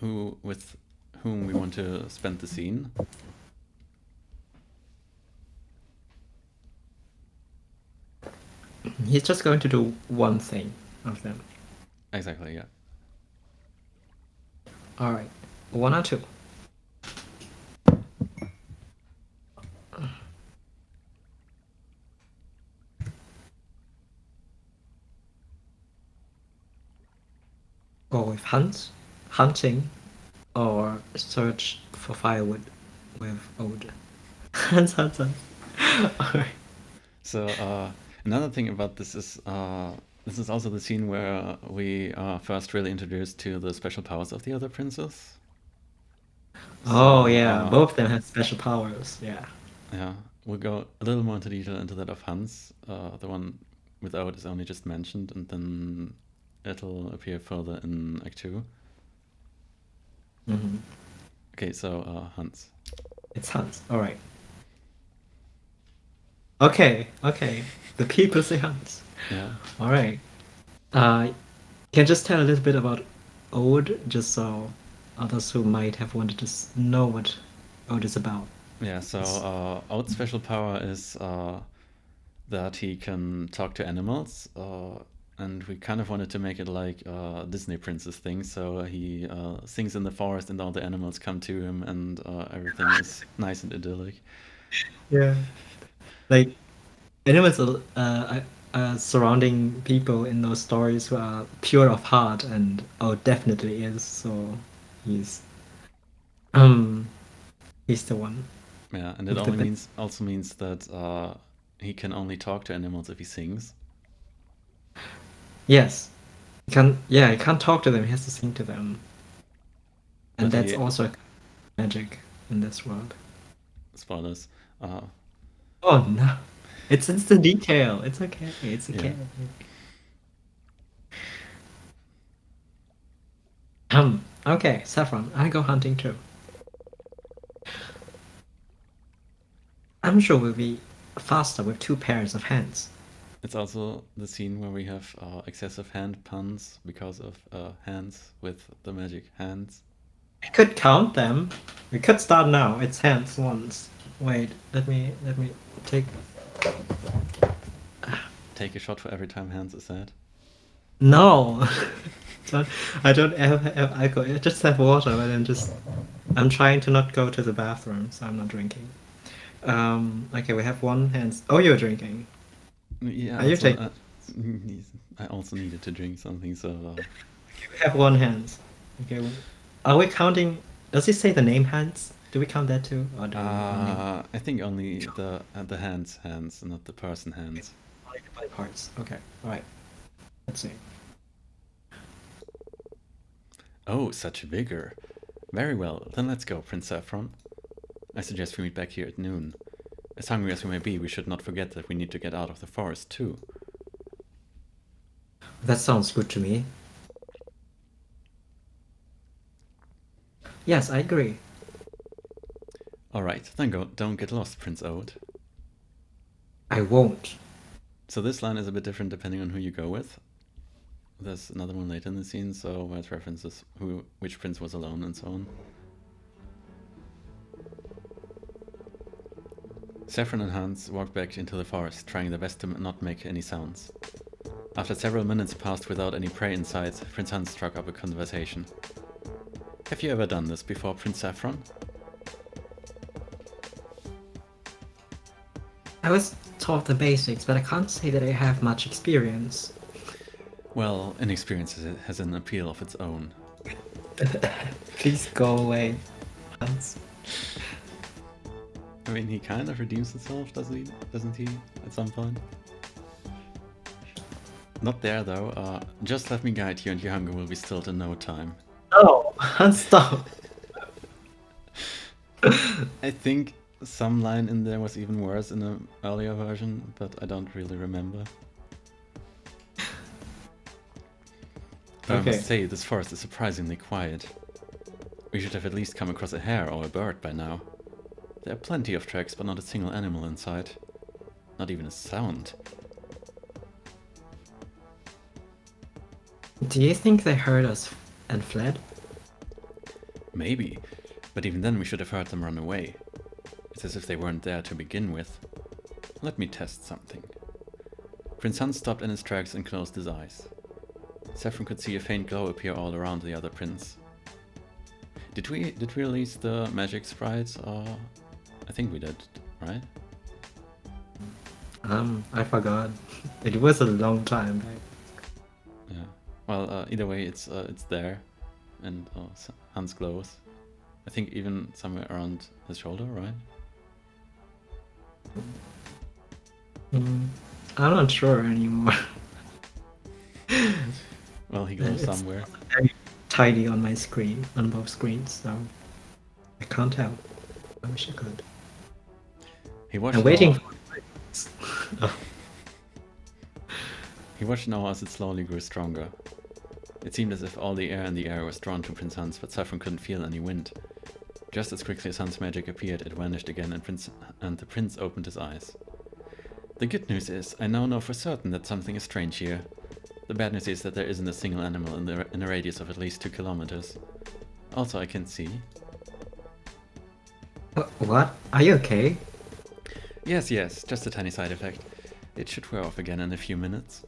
with whom we want to spend the scene. He's just going to do one thing of them. Exactly, yeah. Alright, 1 or 2. Go with hunting, or search for firewood with Ode. Hans. Alright. So another thing about this is also the scene where we are first really introduced to the special powers of the other princes. Oh So, yeah, both of them have special powers. Yeah. yeah, we'll go a little more into detail into that of Hans. The one without is only just mentioned, and then it'll appear further in Act 2. Hmm. Okay, so Hans. It's Hans. All right. Okay. Okay. The people say Hans. Yeah, All right. Can you just tell a little bit about Ode, just so others who might have wanted to know what Ode is about? yeah. So It's- Oat's special power is that he can talk to animals, and we kind of wanted to make it like a Disney princess thing. So he sings in the forest, and all the animals come to him, and everything is nice and idyllic. Yeah. Like animals surrounding people in those stories who are pure of heart, and Ode definitely is. So he's um he's the one Yeah, and it with the only best. means also means that he can only talk to animals if he sings. Yes. He can't, yeah, he can't talk to them, he has to sing to them. And But that's he also magic in this world. spoilers. Uh, Oh no. It's the detail. It's okay. It's yeah, okay. Okay, Saffron, I go hunting too. I'm sure we'll be faster with two pairs of hands. it's also the scene where we have excessive hand puns because of hands with the magic hands. We could count them. We could start now. It's hands once. Wait, let me take. Take a shot for every time hands is said. No. don't, I don't have alcohol. I just have water, but I'm trying to not go to the bathroom, so I'm not drinking. Okay, we have one hand. Oh, you're drinking. Yeah, Are you also taking? I also needed to drink something, so We have one hand. Okay, are we counting? Does he say the name hands? Do we count that too, or do we only I think only the hands, not the person hands. only the body parts? Okay, all right. Let's see. Oh, such vigor. Very well, then let's go, Prince Saffron. I suggest we meet back here at noon. As hungry as we may be, we should not forget that we need to get out of the forest too. That sounds good to me. Yes, I agree. All right, then go. Don't get lost, Prince Ode. I won't. So this line is a bit different depending on who you go with. There's another one later in the scene, so where it references which prince was alone and so on. Saffron and Hans walked back into the forest, trying their best to not make any sounds. After several minutes passed without any prey in sight, Prince Hans struck up a conversation. Have you ever done this before, Prince Saffron? I was taught the basics, but I can't say that I have much experience. Well, inexperience has an appeal of its own. Please go away, Hans. I mean, he kind of redeems himself, doesn't he, at some point? Not there, though. Just let me guide you and your hunger will be stilled in no time. No, Hans, stop. I think some line in there was even worse in an earlier version, but I don't really remember. Though I Okay. must say, this forest is surprisingly quiet. We should have at least come across a hare or a bird by now. There are plenty of tracks, but not a single animal in sight. Not even a sound. Do you think they heard us and fled? Maybe, but even then we should have heard them run away. It's as if they weren't there to begin with. Let me test something. Prince Hans stopped in his tracks and closed his eyes. Saffron could see a faint glow appear all around the other prince. Did we release the magic sprites? I think we did, right? I forgot. It was a long time back. Yeah. Well, either way, it's there, and Hans glows. I think even somewhere around his shoulder, right? I'm not sure anymore. Well, he glows It's somewhere. very tidy on my screen, on both screens. So I can't tell. I wish I could. He watched I'm waiting now. for oh, He watched now as it slowly grew stronger. It seemed as if all the air in the air was drawn to Prince Hans, but Saffron couldn't feel any wind. Just as quickly as Hans' magic appeared, it vanished again, and the prince opened his eyes. The good news is, I now know for certain that something is strange here. The bad news is that there isn't a single animal in a radius of at least 2 kilometers. Also, I can see. what? Are you okay? Yes, just a tiny side effect. It should wear off again in a few minutes.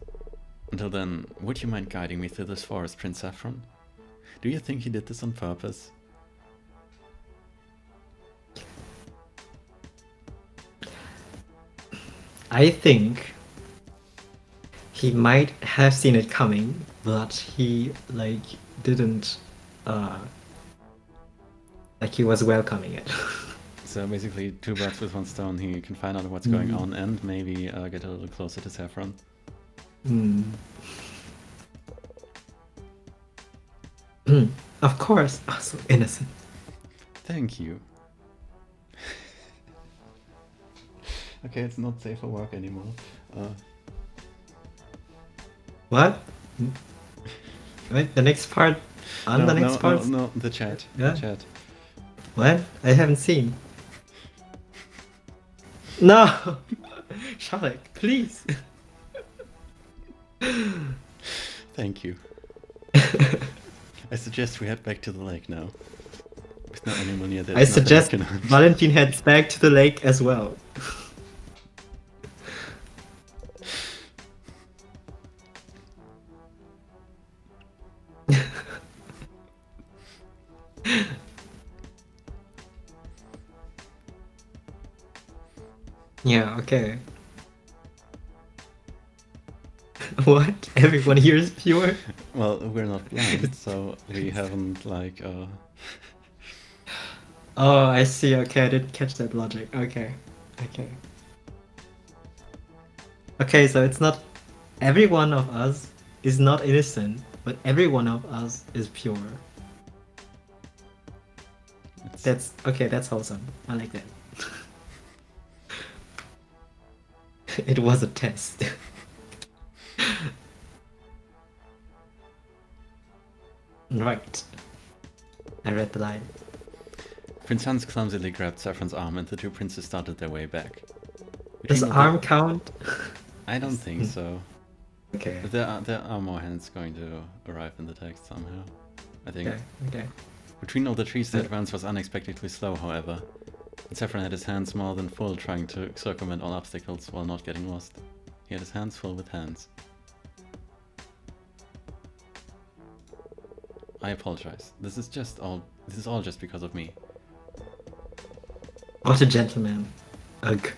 Until then, would you mind guiding me through this forest, Prince Saffron? Do you think he did this on purpose? I think he might have seen it coming, but he like didn't like he was welcoming it. So basically, 2 birds with 1 stone. He can find out what's going on and maybe get a little closer to Saffron. Of course. Oh, so innocent. Thank you. Okay, it's not safe for work anymore. What? Wait, the next part? On the next part? No, the chat. Yeah? The chat. What? I haven't seen. No! Shalek, please! Thank you. I suggest we head back to the lake now. With no animal near there. I suggest Valentin heads back to the lake as well. Yeah, okay. What? Everyone here is pure? Well, we're not blind, so we haven't like Oh, I see. Okay, I didn't catch that logic. Okay. Okay, so it's not every one of us is not innocent, but every one of us is pure. That's okay, that's wholesome. I like that. It was a test. Right. I read the line. Prince Hans clumsily grabbed Saffron's arm and the 2 princes started their way back. Does arm count? I don't think so. Okay. But there are more hands going to arrive in the text somehow. I think. Okay. Between all the trees, the advance was unexpectedly slow, however. And Saffron had his hands more than full trying to circumvent all obstacles while not getting lost. He had his hands full with hands. I apologize. This is all just because of me. What a gentleman. Ugh.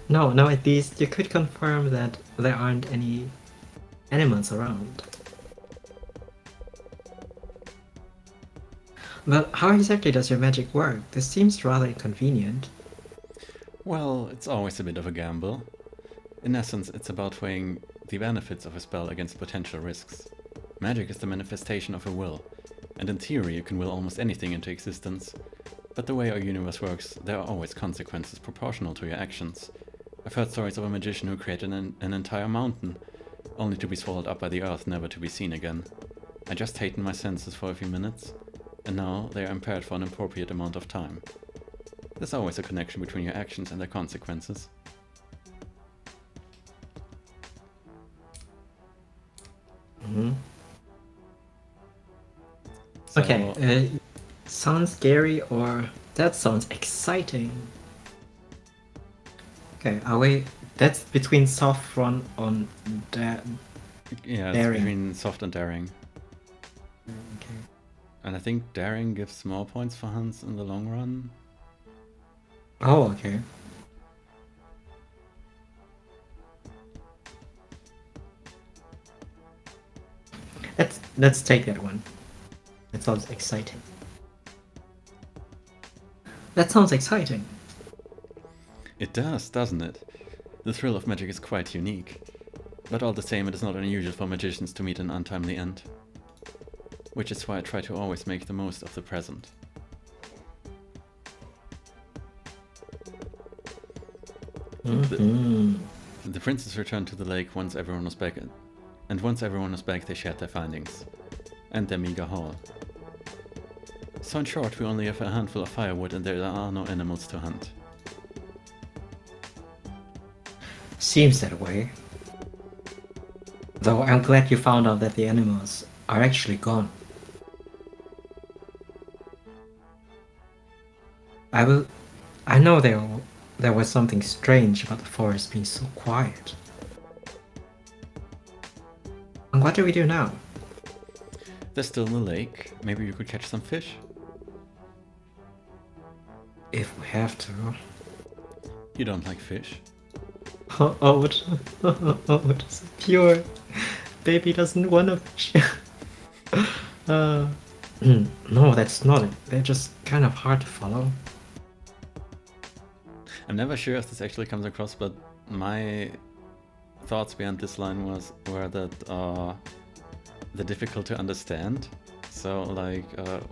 No, at least you could confirm that there aren't any animals around. But how exactly does your magic work? This seems rather inconvenient. Well, it's always a bit of a gamble. In essence, it's about weighing the benefits of a spell against potential risks. Magic is the manifestation of a will, and in theory you can will almost anything into existence. But the way our universe works, there are always consequences proportional to your actions. I've heard stories of a magician who created an entire mountain, only to be swallowed up by the earth, never to be seen again. I just heightened my senses for a few minutes, and now they are impaired for an appropriate amount of time. There's always a connection between your actions and their consequences. So, okay, sounds scary or that sounds exciting. Okay, are we? That's between Saffron on that. Yeah, daring. it's between soft and daring. Okay. And I think daring gives more points for Hans in the long run. Oh, okay. Let's take that one. That sounds exciting. That sounds exciting. It does, doesn't it? The thrill of magic is quite unique. But all the same, it is not unusual for magicians to meet an untimely end. Which is why I try to always make the most of the present. The, Mm-hmm. the princes returned to the lake once everyone was back, and once everyone was back, they shared their findings and their meager haul. So in short, we only have a handful of firewood and there are no animals to hunt. Seems that way. Though I'm glad you found out that the animals are actually gone. I know there was something strange about the forest being so quiet. And what do we do now? They're still in the lake. Maybe you could catch some fish? If we have to. You don't like fish? Oh, it's pure. Baby doesn't want to fish. No, that's not it. They're just kind of hard to follow. I'm never sure if this actually comes across, but my thoughts behind this line were that they're difficult to understand. So like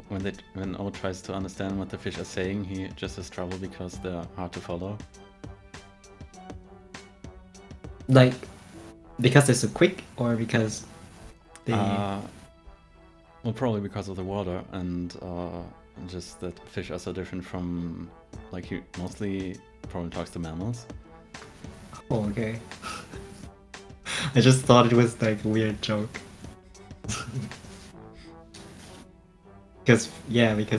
when O tries to understand what the fish are saying, he just has trouble because they're hard to follow. Like, because they're so quick, or because they... Well, probably because of the water and just that fish are so different from, like, he mostly probably talks to mammals. Oh, okay. I just thought it was like a weird joke. Because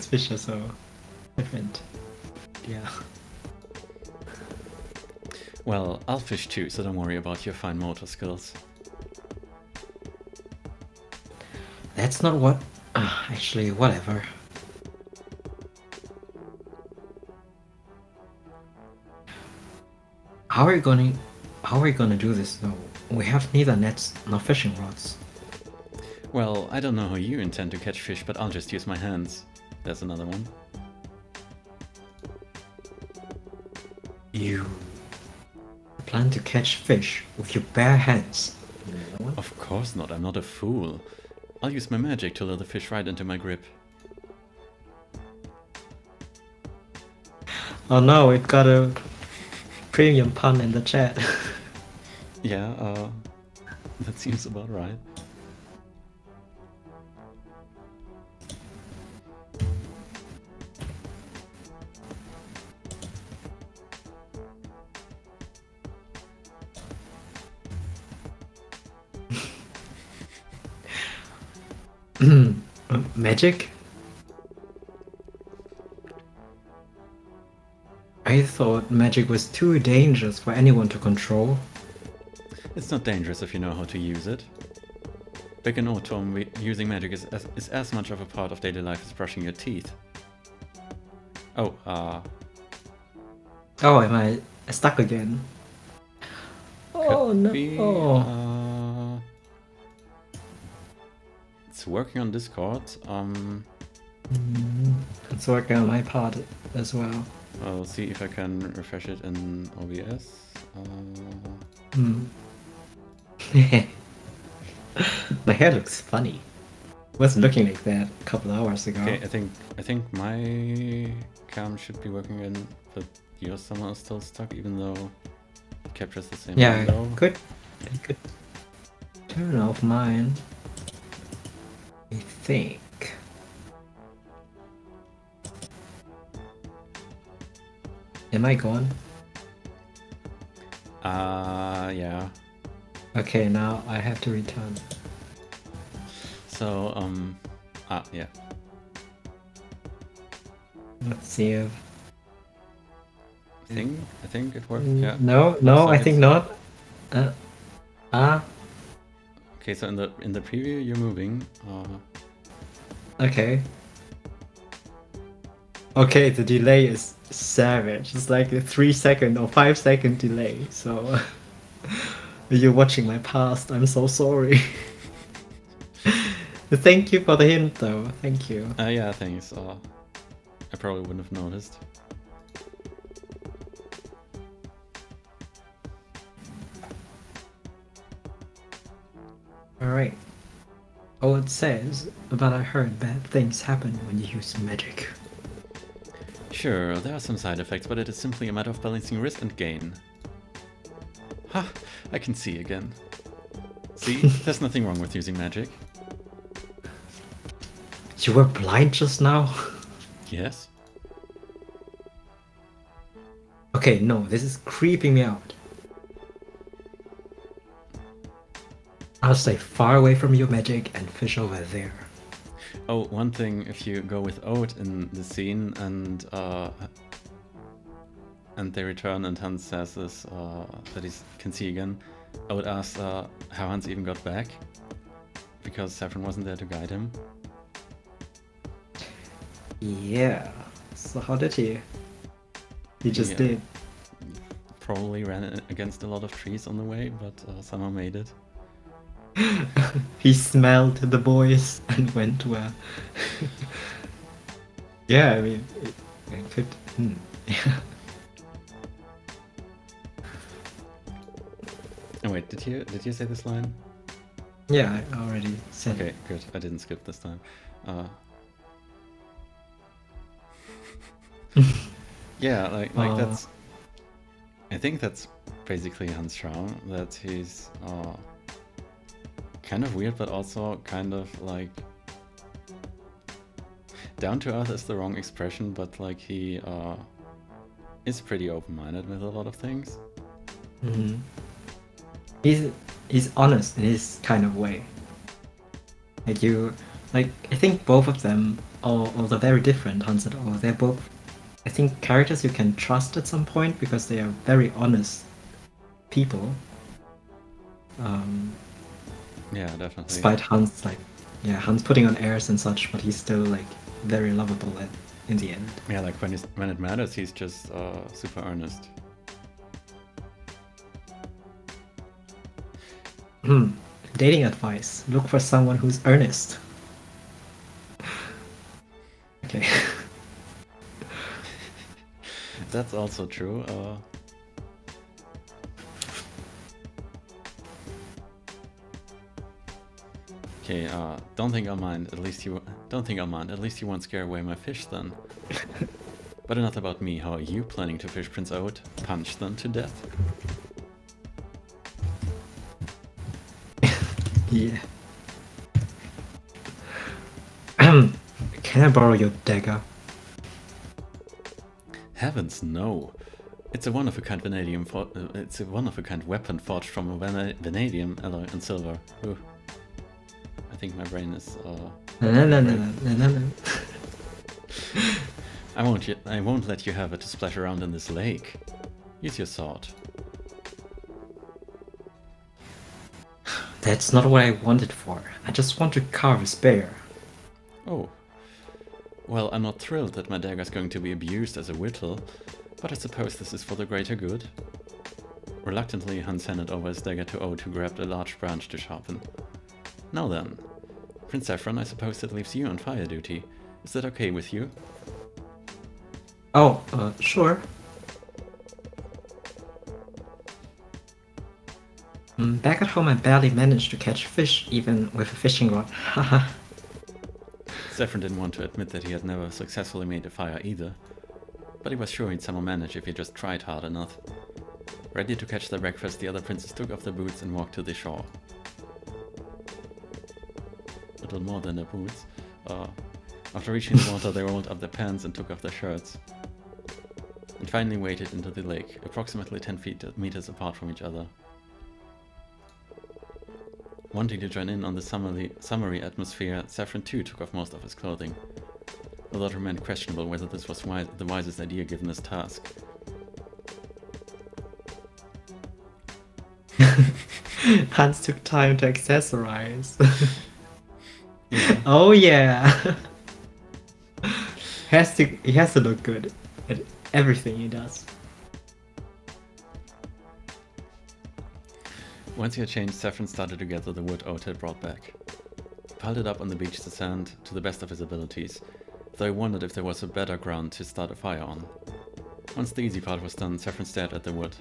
fish are so different. Yeah. Well, I'll fish too, so don't worry about your fine motor skills. That's not what... actually, whatever. How are we gonna do this though? We have neither nets nor fishing rods. Well, I don't know how you intend to catch fish, but I'll just use my hands. There's another one. You plan to catch fish with your bare hands? Of course not, I'm not a fool. I'll use my magic to lure the fish right into my grip. Oh no, we've got a premium pun in the chat. Yeah, that seems about right. Magic? I thought magic was too dangerous for anyone to control. It's not dangerous if you know how to use it. Back in autumn, using magic is as much of a part of daily life as brushing your teeth. Oh, Oh, am I stuck again? Oh no! be, Oh. It's working on Discord. It's working on my part as well. I'll see if I can refresh it in OBS. My hair looks funny. It wasn't looking like that a couple hours ago. Okay, I think my cam should be working again, but yours somehow is still stuck, even though it captures the same Yeah, window. I could turn off mine. I think. Am I gone? Yeah. Okay, now I have to return. So, yeah. Let's see if... I think it worked. Yeah. No, So I think not. Okay, so in the preview you're moving. Okay. Okay, the delay is savage. It's like a 3-second or 5-second delay. So you're watching my past. I'm so sorry. Thank you for the hint, though. Thank you. Yeah, thanks. I probably wouldn't have noticed. Alright. Oh, it says, but I heard bad things happen when you use magic. Sure, there are some side effects, but it is simply a matter of balancing risk and gain. Ha! I can see again. See? There's nothing wrong with using magic. You were blind just now? Yes? Okay, no, this is creeping me out. I'll stay far away from your magic and fish over there. Oh, one thing, if you go with Ode in the scene and they return and Hans says this, that he can see again, Ode asks how Hans even got back, because Saffron wasn't there to guide him. Yeah, so how did he? He just did. Probably ran against a lot of trees on the way, but somehow made it. He smelled the boys and went where. Yeah, I mean, it could. Yeah. Oh wait, did you say this line? Yeah, I already said Okay, it. good. I didn't skip this time. Yeah, like that's. I think that's basically Hans' charm. That he's kind of weird, but also kind of like down to earth is the wrong expression, but like he is pretty open-minded with a lot of things. Mm-hmm. He's honest in his kind of way. I think both of them, although very different, Hans and O, they're both, I think, characters you can trust at some point because they are very honest people. Yeah, definitely. Despite Hans, Hans putting on airs and such, but he's still like very lovable in the end. Yeah, like when it matters, he's just super earnest. Dating advice: look for someone who's earnest. Okay. That's also true. Okay, don't think I'll mind. At least you won't scare away my fish then. But enough about me. How are you planning to fish Prince Ode? Punch them to death? Yeah. Can I borrow your dagger? Heavens, no! It's a one-of-a-kind weapon forged from a vanadium alloy and silver. Ooh. I think my brain is. No. I won't let you have it to splash around in this lake. Use your sword. That's not what I wanted for. I just want to carve a spear. Oh. Well, I'm not thrilled that my dagger's going to be abused as a whittle, but I suppose this is for the greater good. Reluctantly, Hans handed over his dagger to Ode, who grabbed a large branch to sharpen. Now then, Prince Saffron, I suppose that leaves you on fire duty. Is that okay with you? Oh, sure. Back at home I barely managed to catch fish, even with a fishing rod. Haha. Saffron didn't want to admit that he had never successfully made a fire either, but he was sure he'd somehow manage if he just tried hard enough. Ready to catch their breakfast, the other princes took off their boots and walked to the shore. A little more than their boots. After reaching the water, they rolled up their pants and took off their shirts, and finally waded into the lake, approximately 10 meters apart from each other. Wanting to join in on the summery atmosphere, Saffron too took off most of his clothing, although it remained questionable whether this was the wisest idea given his task. Hans took time to accessorize. Yeah. Oh yeah. He has to look good at everything he does. Once he had changed, Saffron started to gather the wood Ode had brought back. He piled it up on the beach to sand to the best of his abilities, though he wondered if there was a better ground to start a fire on. Once the easy part was done, Saffron stared at the wood.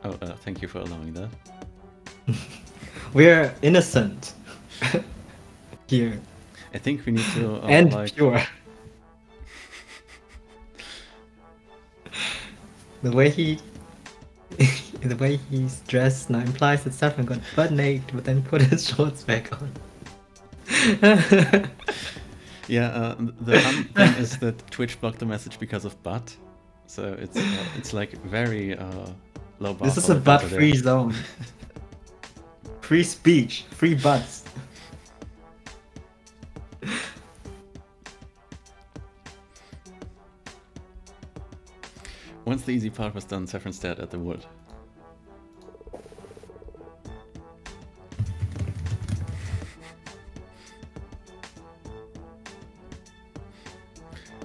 Oh, thank you for allowing that. We're innocent. Here. I think we need to And pure. The way he, the way he's dressed now implies that Saffron got butt naked, but then put his shorts back on. Yeah, the fun thing is that Twitch blocked the message because of butt, so it's like very low bar. This is a butt-free zone. Free speech, free butts. Once the easy part was done, Saffron stared at the wood.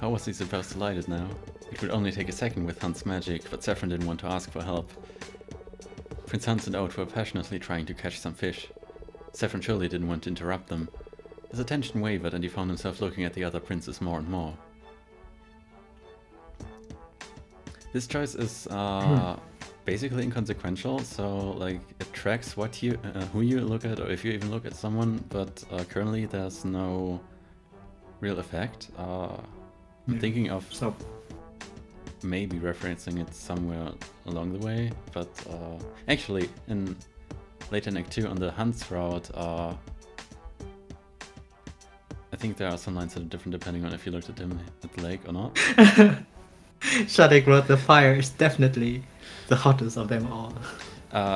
How was he supposed to light it now? It would only take a second with Hans' magic, but Saffron didn't want to ask for help. Prince Hans and Oat were passionately trying to catch some fish. Saffron surely didn't want to interrupt them. His attention wavered and he found himself looking at the other princes more and more. This choice is basically inconsequential, so like it tracks what you, who you look at, or if you even look at someone, but currently there's no real effect. I'm thinking of maybe referencing it somewhere along the way, but actually in later in Act 2 on the Hans route, I think there are some lines that are different depending on if you looked at him at the lake or not. Shadek wrote the fire is definitely the hottest of them all.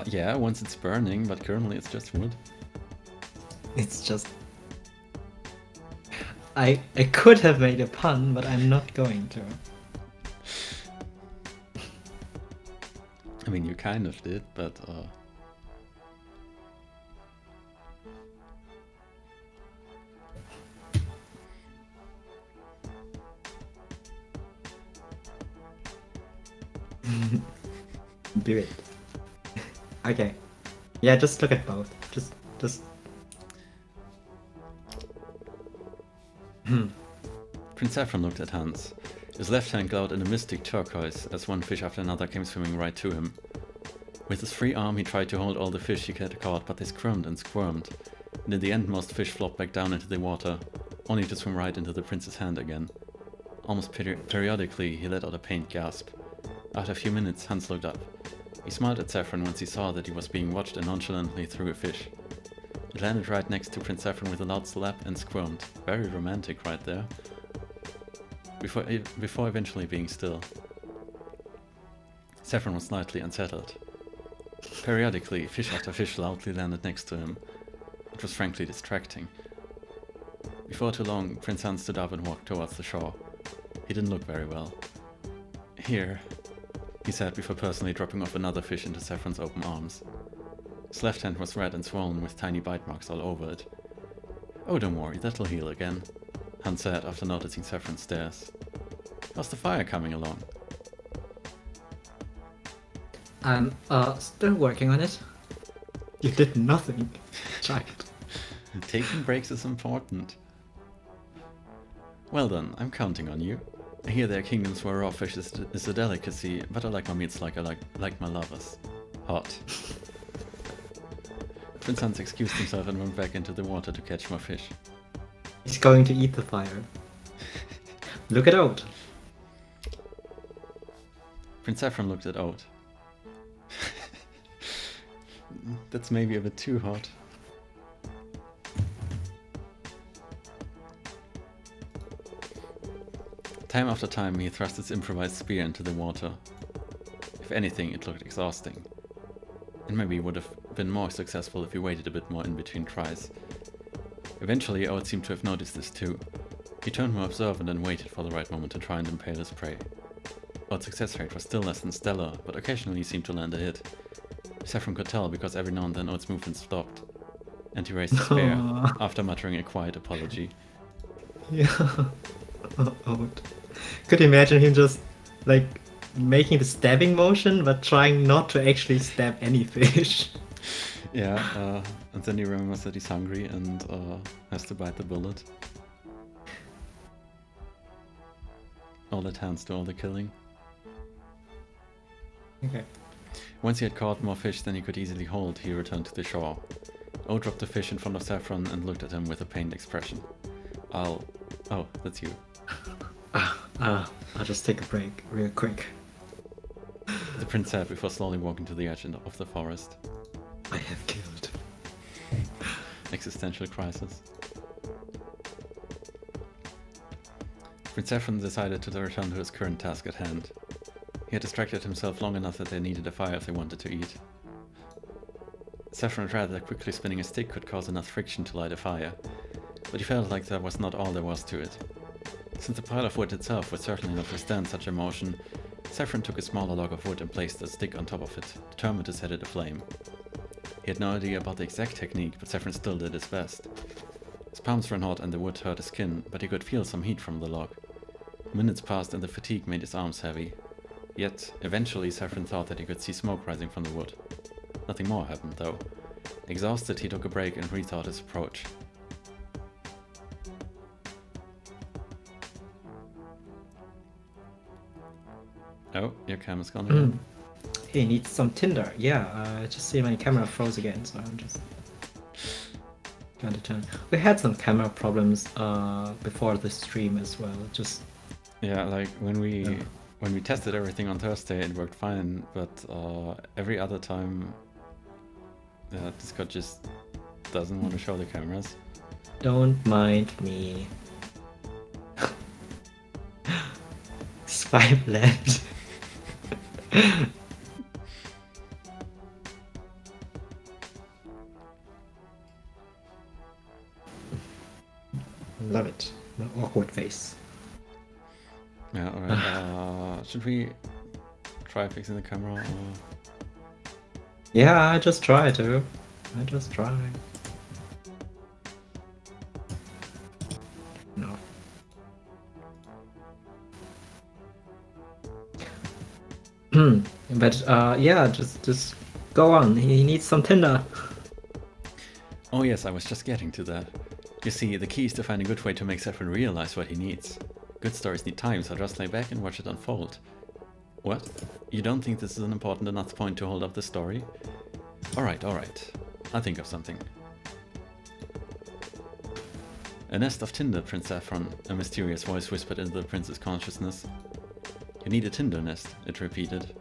Yeah, once it's burning, but currently it's just wood. It's just... I could have made a pun, but I'm not going to. I mean, you kind of did, but do it. Okay. Yeah, just look at both. Just... Prince Saffron looked at Hans. His left hand glowed in a mystic turquoise as one fish after another came swimming right to him. With his free arm he tried to hold all the fish he had caught, but they squirmed and squirmed, and in the end most fish flopped back down into the water, only to swim right into the prince's hand again. Almost periodically he let out a pained gasp. After a few minutes Hans looked up. He smiled at Saffron once he saw that he was being watched and nonchalantly threw a fish. It landed right next to Prince Saffron with a loud slap and squirmed. Very romantic right there. Before eventually being still. Saffron was slightly unsettled. Periodically, fish after fish loudly landed next to him. It was frankly distracting. Before too long, Prince Hans stood up and walked towards the shore. He didn't look very well. Here, he said before personally dropping off another fish into Saffron's open arms. His left hand was red and swollen with tiny bite marks all over it. Oh, don't worry, that'll heal again, Hans said after noticing Saffron's stares. How's the fire coming along? I'm still working on it. You did nothing, child. Taking breaks is important. Well done, I'm counting on you. I hear there are kingdoms where raw fish is a delicacy, but I like my meats like I like my lovers. Hot. Prince Hans excused himself and went back into the water to catch more fish. He's going to eat the fire. Look at Oat. Prince Saffron looked at Oat. That's maybe a bit too hot. Time after time he thrust his improvised spear into the water. If anything, it looked exhausting. And maybe he would have been more successful if he waited a bit more in between tries. Eventually, Oat seemed to have noticed this too. He turned more observant and waited for the right moment to try and impale his prey. Oat's success rate was still less than stellar, but occasionally he seemed to land a hit. Saffron could tell because every now and then Oat's movement stopped, and he raised his spear after muttering a quiet apology. Yeah. Oat. Could you imagine him just, like, making the stabbing motion, but trying not to actually stab any fish? Yeah, and then he remembers that he's hungry and has to bite the bullet. All that hands do all the killing. Okay. Once he had caught more fish than he could easily hold, he returned to the shore. O dropped the fish in front of Saffron and looked at him with a pained expression. Oh, that's you. I'll just take a break real quick. the prince said before slowly walking to the edge of the forest. I have killed. Existential crisis. Prince Saffron decided to return to his current task at hand. He had distracted himself long enough that they needed a fire if they wanted to eat. Saffron read that quickly spinning a stick could cause enough friction to light a fire, but he felt like that was not all there was to it. Since the pile of wood itself would certainly not withstand such a motion, Saffron took a smaller log of wood and placed a stick on top of it, determined to set it aflame. He had no idea about the exact technique, but Saffron still did his best. His palms ran hot and the wood hurt his skin, but he could feel some heat from the log. Minutes passed and the fatigue made his arms heavy. Yet, eventually Saffron thought that he could see smoke rising from the wood. Nothing more happened, though. Exhausted, he took a break and rethought his approach. Oh, your camera's gone again. He needs some tinder. Yeah, I just see my camera froze again, so I'm just going to turn. We had some camera problems before the stream as well. Just yeah, like when we tested everything on Thursday, it worked fine, but every other time, Discord just doesn't want to show the cameras. Don't mind me. Swipe left. Love it. The awkward face. Yeah, alright. Should we try fixing the camera? Or... Yeah, I just try to. I just try. No. But yeah, just go on. He needs some tinder. Oh yes, I was just getting to that. You see, the key is to find a good way to make Saffron realize what he needs. Good stories need time, so just lay back and watch it unfold. What? You don't think this is an important enough point to hold up the story? Alright. I'll think of something. A nest of tinder, Prince Saffron, a mysterious voice whispered into the prince's consciousness. You need a tinder nest, it repeated.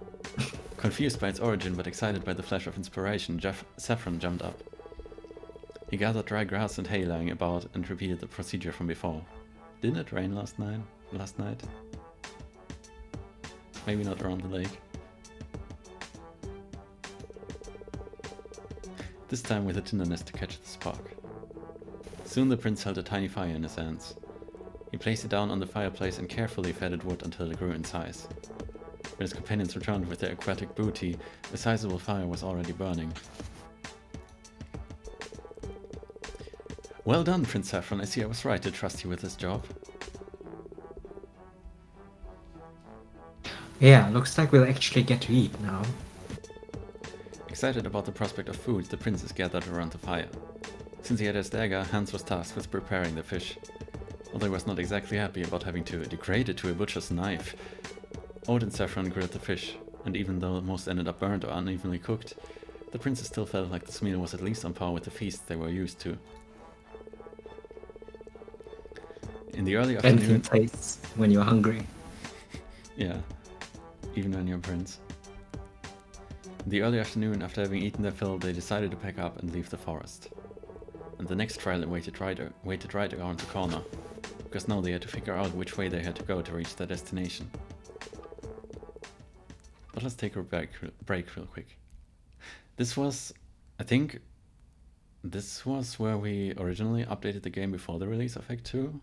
Confused by its origin but excited by the flash of inspiration, Saffron jumped up. He gathered dry grass and hay lying about and repeated the procedure from before. Didn't it rain last night? Maybe not around the lake. This time with a tinder nest to catch the spark. Soon the prince held a tiny fire in his hands. He placed it down on the fireplace and carefully fed it wood until it grew in size. When his companions returned with their aquatic booty, a sizable fire was already burning. Well done, Prince Saffron. I see I was right to trust you with this job. Yeah, looks like we'll actually get to eat now. Excited about the prospect of food, the princes gathered around the fire. Since he had his dagger, Hans was tasked with preparing the fish. Although he was not exactly happy about having to degrade it to a butcher's knife. Old and Saffron grilled the fish, and even though most ended up burnt or unevenly cooked, the princes still felt like this meal was at least on par with the feast they were used to. In the early afternoon... Anything tastes when you're hungry. Yeah, even when you're a prince. In the early afternoon, after having eaten their fill, they decided to pack up and leave the forest. And the next trial waited right around the corner, because now they had to figure out which way they had to go to reach their destination. But let's take a break real quick. This was, I think, this was where we originally updated the game before the release of Act 2.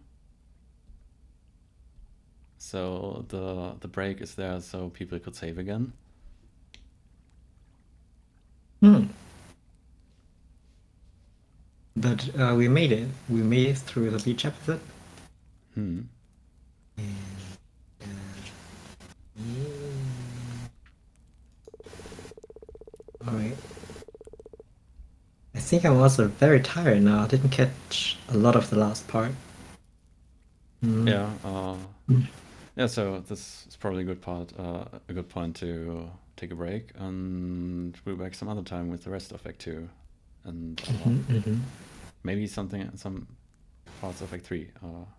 So the break is there so people could save again. But we made it. We made it through the beach episode. Alright. I think I'm also very tired now. I didn't catch a lot of the last part. Yeah. Yeah. So this is probably a good point to take a break, and we'll be back some other time with the rest of Act 2, and maybe some parts of Act 3.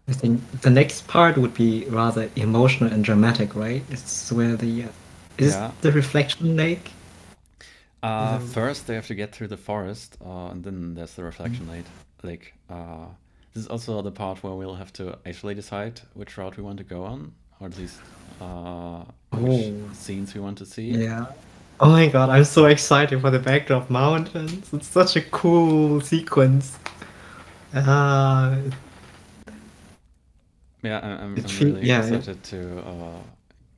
I think the next part would be rather emotional and dramatic, right? It's where the Is Yeah. the reflection lake? The First, they have to get through the forest, and then there's the reflection lake. This is also the part where we'll have to actually decide which route we want to go on, or at least which oh scenes we want to see. yeah. Oh my God, I'm so excited for the backdrop mountains. It's such a cool sequence. Uh, Yeah, it I'm feel really yeah, it excited to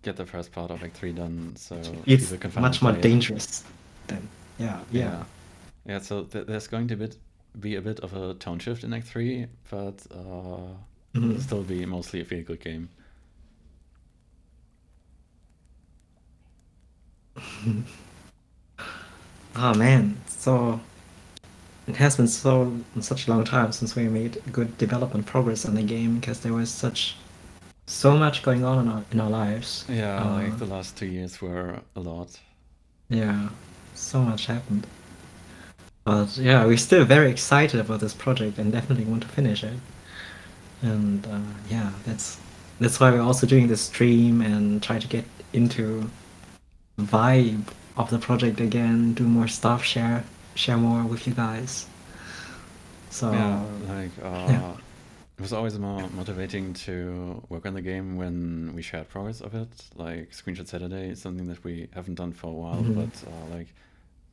get the first part of Act 3 done so feels people can finally much more play it. dangerous than yeah, yeah. Yeah. Yeah, so there's going to be a bit of a tone shift in Act 3, but it'll Mhm. still be mostly a feel good game. Oh man, so it has been such a long time since we made good development progress on the game because there was so much going on in our lives. Yeah, like the last 2 years were a lot. Yeah, so much happened. But yeah, we're still very excited about this project and definitely want to finish it. And yeah, that's why we're also doing this stream and try to get into vibe of the project again, do more stuff, share more with you guys. Yeah, So like yeah. it was always more motivating to work on the game when we shared progress of it. Like Screenshot Saturday is something that we haven't done for a while, Mhm. but like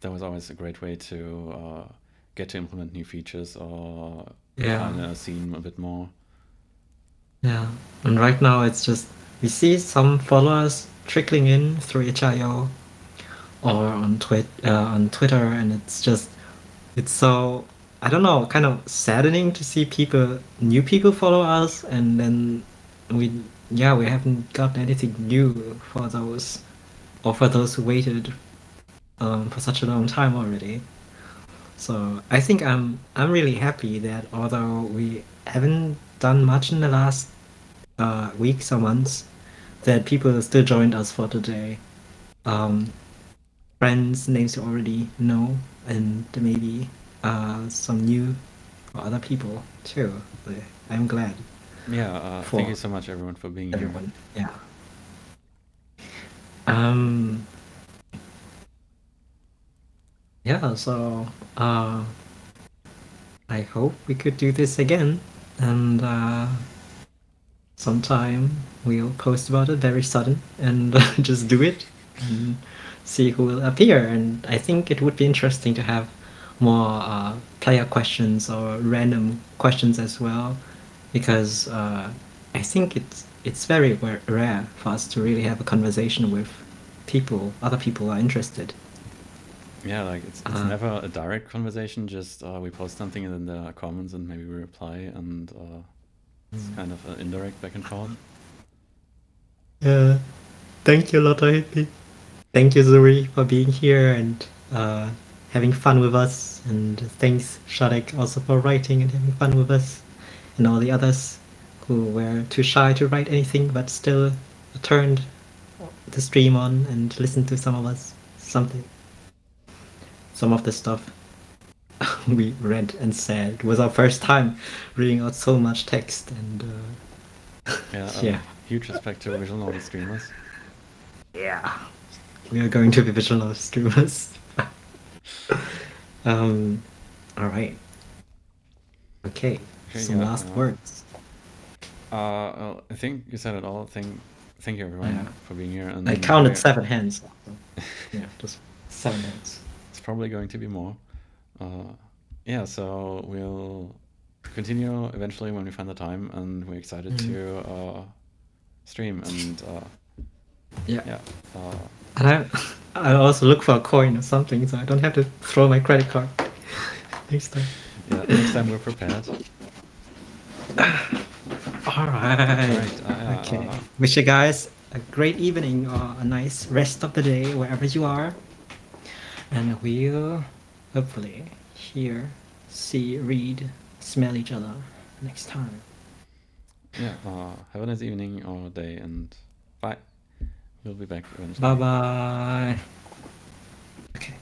that was always a great way to get to implement new features or Yeah. refine a scene a bit more. Yeah. And right now it's just we see some followers trickling in through HIO or on Twitter, and it's so I don't know, kind of saddening to see new people follow us, and then we we haven't gotten anything new for those or for those who waited for such a long time already. So I think I'm really happy that although we haven't done much in the last weeks or months, that people still joined us for today. Um, Friends, names you already know, and maybe some new for other people too. So I'm glad Yeah, thank you for so much everyone for being here. everyone. Yeah. Um, yeah, so uh, I hope we could do this again, and sometime we'll post about it very sudden and just do it and see who will appear. And I think it would be interesting to have more player questions or random questions as well, because I think it's very rare for us to really have a conversation with other people who are interested. Yeah, like it's Uh, never a direct conversation, just we post something and then there are comments and maybe we reply and it's kind of an indirect back and forth. yeah, thank you, Lotta Hippie. Thank you, Zuri, for being here and uh, having fun with us. And thanks, Shadek, also for writing and having fun with us. And all the others who were too shy to write anything but still turned the stream on and listened to some of the stuff we read and said. It was our first time reading out so much text. And Yeah, yeah, huge respect to visual novel streamers. yeah, we are going to be visual streamers. um, all right. Okay, Okay, some yeah. last words. Well, I think you said it all. Thank you everyone Yeah, for being here, I and counted 7 hands. So, yeah, just 7 hands. it's probably going to be more. Uh, yeah, so we'll continue eventually when we find the time, and we're excited Mhm. to stream and Yeah, yeah. and I also look for a coin or something, so I don't have to throw my credit card next time. Yeah, next time we're prepared. All All right. right. Okay. Wish you guys a great evening or a nice rest of the day wherever you are, and we'll hopefully hear, see, read, smell each other next time. Yeah. Have a nice evening or day, and bye. We'll be back Bye eventually. bye. Okay.